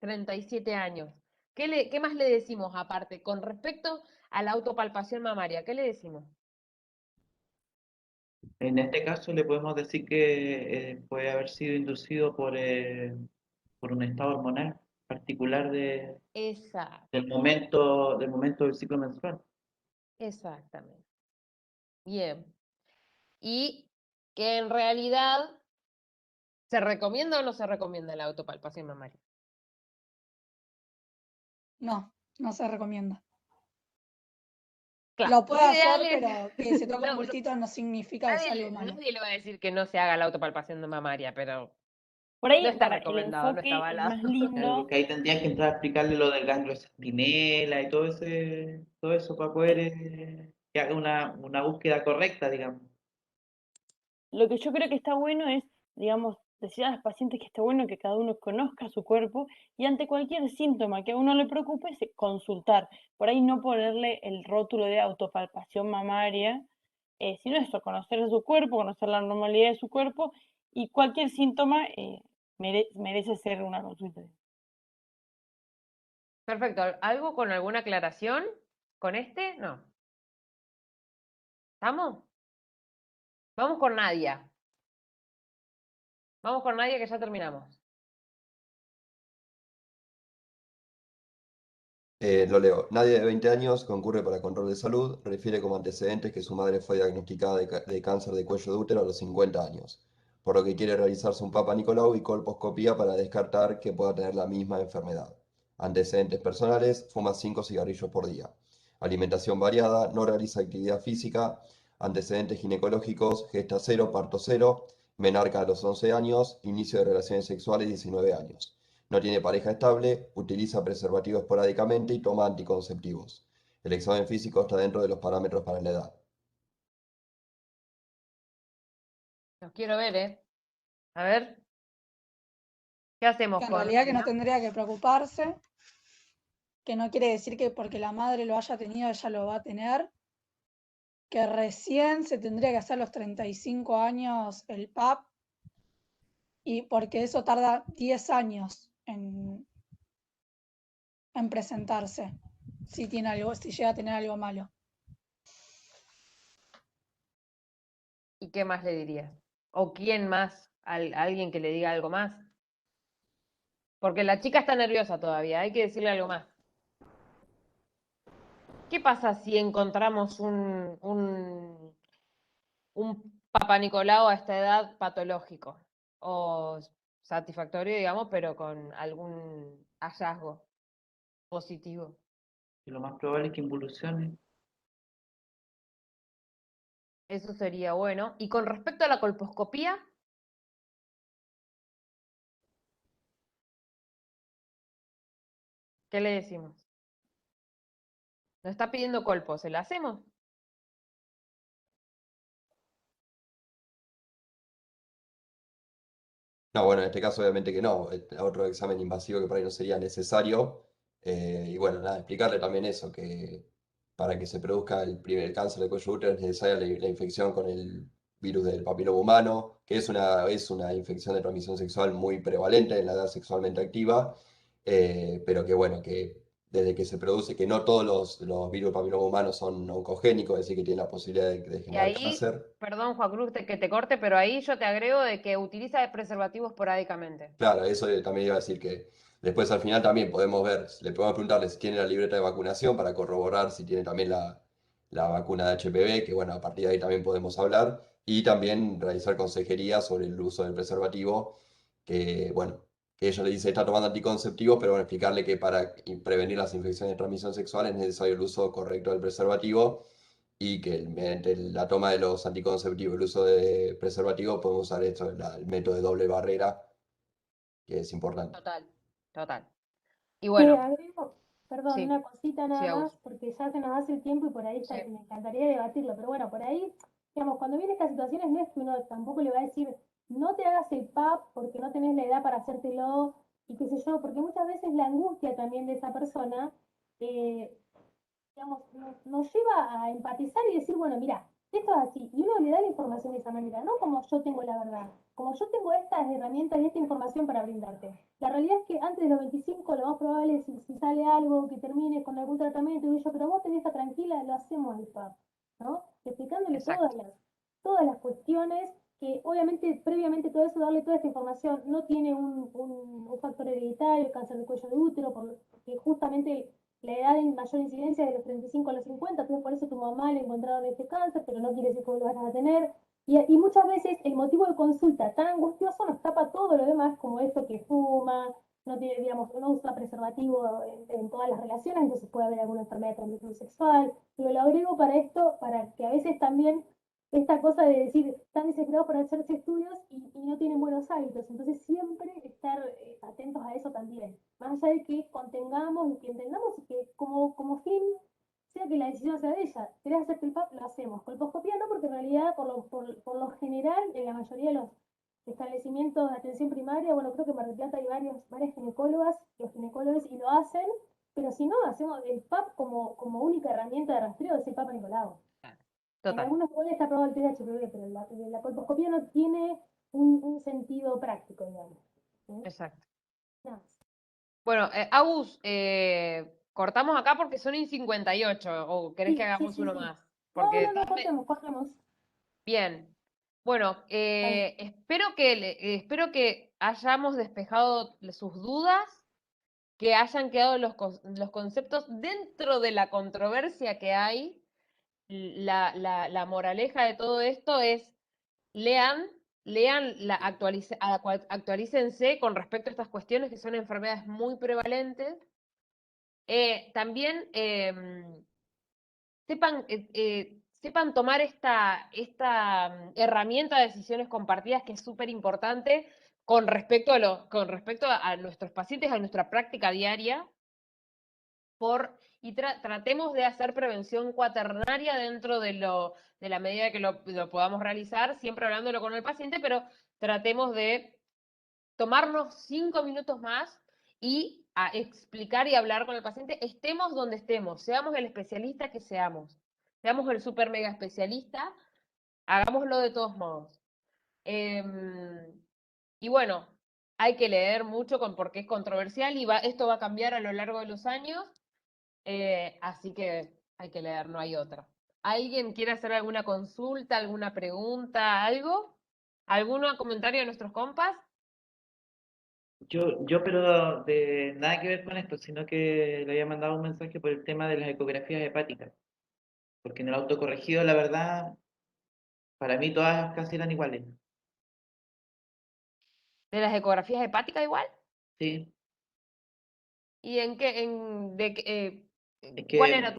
S2: 37 años. ¿Qué más le decimos aparte con respecto a la autopalpación mamaria? ¿Qué le decimos?
S6: En este caso le podemos decir que puede haber sido inducido por un estado hormonal particular
S2: Exacto,
S6: del momento del ciclo menstrual.
S2: exactamente. Bien. Y que en realidad, ¿se recomienda o no se recomienda la autopalpación mamaria?
S5: No, no se recomienda.
S2: Claro,
S5: Lo puede
S2: lo
S5: hacer,
S2: ideal es-
S5: pero que se toque un
S2: No,
S5: bultito no significa que sea algo malo.
S2: nadie le va a decir que no se haga la autopalpación mamaria, pero
S3: Por ahí,
S2: no está
S3: para el
S2: recomendado, no está
S3: enfoque
S2: avalado.
S3: más
S6: Claro,
S3: lindo,
S6: porque ahí tendrías que entrar a explicarle lo del ganglio de centinela y todo eso para poder que haga una búsqueda correcta, digamos.
S3: lo que yo creo que está bueno es, digamos, decir a los pacientes que está bueno que cada uno conozca su cuerpo y ante cualquier síntoma que a uno le preocupe, consultar. Por ahí no ponerle el rótulo de autopalpación mamaria, sino eso, conocer su cuerpo, conocer la normalidad de su cuerpo y cualquier síntoma merece ser una consulta.
S2: Perfecto. ¿Algo con alguna aclaración? ¿Con este? No. ¿Estamos? Vamos con Nadia. Vamos con Nadia que ya terminamos.
S4: Lo leo. Nadie de 20 años concurre para control de salud. Refiere como antecedentes que su madre fue diagnosticada de cáncer de cuello de útero a los 50 años, por lo que quiere realizarse un Papa Nicolau y colposcopía para descartar que pueda tener la misma enfermedad. Antecedentes personales: fuma 5 cigarrillos por día. Alimentación variada, no realiza actividad física. Antecedentes ginecológicos: gesta 0, parto 0, menarca a los 11 años, inicio de relaciones sexuales 19 años. No tiene pareja estable, utiliza preservativo esporádicamente y toma anticonceptivos. El examen físico está dentro de los parámetros para la edad.
S2: Los quiero ver, ¿eh? A ver. ¿Qué hacemos
S5: Que en
S2: con
S5: realidad que no
S2: ella?
S5: tendría que preocuparse, que no quiere decir que porque la madre lo haya tenido, ella lo va a tener, que recién se tendría que hacer los 35 años el PAP, y porque eso tarda 10 años en presentarse, si tiene algo, si llega a tener algo malo.
S2: ¿Y qué más le dirías? ¿O quién más? ¿Alguien que le diga algo más? Porque la chica está nerviosa todavía, hay que decirle algo más. ¿Qué pasa si encontramos un Papa Nicolau a esta edad patológico? O satisfactorio, digamos, pero con algún hallazgo positivo.
S6: Y lo más probable es que involucione.
S2: Eso sería bueno. Y con respecto a la colposcopía, ¿qué le decimos? Nos está pidiendo colpo, ¿se la hacemos?
S4: No, bueno, en este caso obviamente que no, otro examen invasivo que por ahí no sería necesario. Y bueno, nada, explicarle también eso, que para que se produzca el primer cáncer de cuello de útero es necesaria la infección con el virus del papiloma humano, que es una infección de transmisión sexual muy prevalente en la edad sexualmente activa, pero que bueno, que desde que se produce, que no todos los virus del papiloma humano son oncogénicos, es decir, que tienen la posibilidad de
S2: Y
S4: generar
S2: ahí,
S4: cáncer.
S2: perdón Juan Cruz que te corte, pero ahí yo te agrego de que utiliza preservativo esporádicamente.
S4: Claro, eso también iba a decir que después al final también podemos ver, le podemos preguntarle si tiene la libreta de vacunación para corroborar si tiene también la vacuna de HPV, que bueno, a partir de ahí también podemos hablar, y también realizar consejería sobre el uso del preservativo, que bueno, que ella le dice está tomando anticonceptivos, pero bueno, explicarle que para prevenir las infecciones de transmisión sexual es necesario el uso correcto del preservativo y que mediante la toma de los anticonceptivos, el uso de preservativo, podemos usar esto, el método de doble barrera que es importante.
S2: Total, total. Y bueno,
S1: Agrego, perdón,
S2: sí,
S1: una cosita
S2: sí,
S1: nada
S2: Agus.
S1: más, porque ya se nos hace el tiempo y por ahí
S2: Sí.
S1: me encantaría debatirlo, pero bueno, por ahí, digamos, cuando viene estas situaciones no es que uno tampoco le va a decir, no te hagas el PAP porque no tenés la edad para hacértelo y qué sé yo, porque muchas veces la angustia también de esa persona, eh, digamos, nos lleva a empatizar y decir, bueno, mira, esto es así, y uno le da la información de esa manera, no como yo tengo la verdad, como yo tengo estas herramientas y esta información para brindarte. La realidad es que antes de los 25 lo más probable es si sale algo que termine con algún tratamiento y yo, pero vos te dejas tranquila, lo hacemos al PAP, ¿no? Explicándole todas las cuestiones que obviamente previamente todo eso, darle toda esta información, no tiene un factor hereditario, cáncer de cuello de útero, porque justamente la edad de mayor incidencia es de los 35 a los 50, entonces por eso tu mamá le encontraron este cáncer, pero no quiere decir que vos lo vayas a tener. Y muchas veces el motivo de consulta tan angustioso nos tapa todo lo demás, como esto que fuma, no tiene, digamos, no usa preservativo en todas las relaciones, entonces puede haber alguna enfermedad de transmisión sexual. Pero lo agrego para esto, para que a veces también esta cosa de decir, están desesperados por hacerse estudios y no tienen buenos hábitos. Entonces siempre estar atentos a eso también. Más allá de que contengamos y que entendamos y que como fin sea que la decisión sea de ella. ¿Querés hacerte el PAP? Lo hacemos. Colposcopía no, porque en realidad, por lo general, en la mayoría de los establecimientos de atención primaria, bueno, creo que en Mar del Plata hay varias ginecólogas, los ginecólogos, y lo hacen, pero si no, hacemos el PAP como única herramienta de rastreo, es el Papa Nicolau. En
S2: Total.
S1: algunos pueblos está aprobado el test de HPV, pero la colposcopía no tiene un sentido práctico, digamos. ¿Sí?
S2: Exacto.
S1: Nada más.
S2: Bueno, Agus, cortamos acá porque son y 58, o querés que
S1: Sí,
S2: hagamos
S1: sí,
S2: uno
S1: sí.
S2: más.
S1: No,
S2: Porque
S1: cortemos.
S2: Bien. Bueno,
S1: Vale.
S2: espero que hayamos despejado sus dudas, que hayan quedado los conceptos dentro de la controversia que hay. La moraleja de todo esto es lean, actualícense con respecto a estas cuestiones que son enfermedades muy prevalentes. También sepan tomar esta herramienta de decisiones compartidas que es súper importante con respecto a nuestros pacientes, a nuestra práctica diaria, tratemos de hacer prevención cuaternaria dentro de la medida que lo podamos realizar, siempre hablándolo con el paciente, pero tratemos de tomarnos 5 minutos más y a explicar y hablar con el paciente, estemos donde estemos, seamos el especialista que seamos el super mega especialista, hagámoslo de todos modos. Y bueno, hay que leer mucho porque es controversial y esto va a cambiar a lo largo de los años, así que hay que leer, no hay otra. ¿Alguien quiere hacer alguna consulta, alguna pregunta, algo? ¿Algún comentario de nuestros compas?
S6: Yo, pero de nada que ver con esto, sino que le había mandado un mensaje por el tema de las ecografías hepáticas. Porque en el autocorregido, la verdad, para mí todas casi eran iguales.
S2: ¿De las ecografías hepáticas igual?
S6: Sí.
S2: ¿Y en qué,
S6: Es
S2: cuál
S6: que
S2: era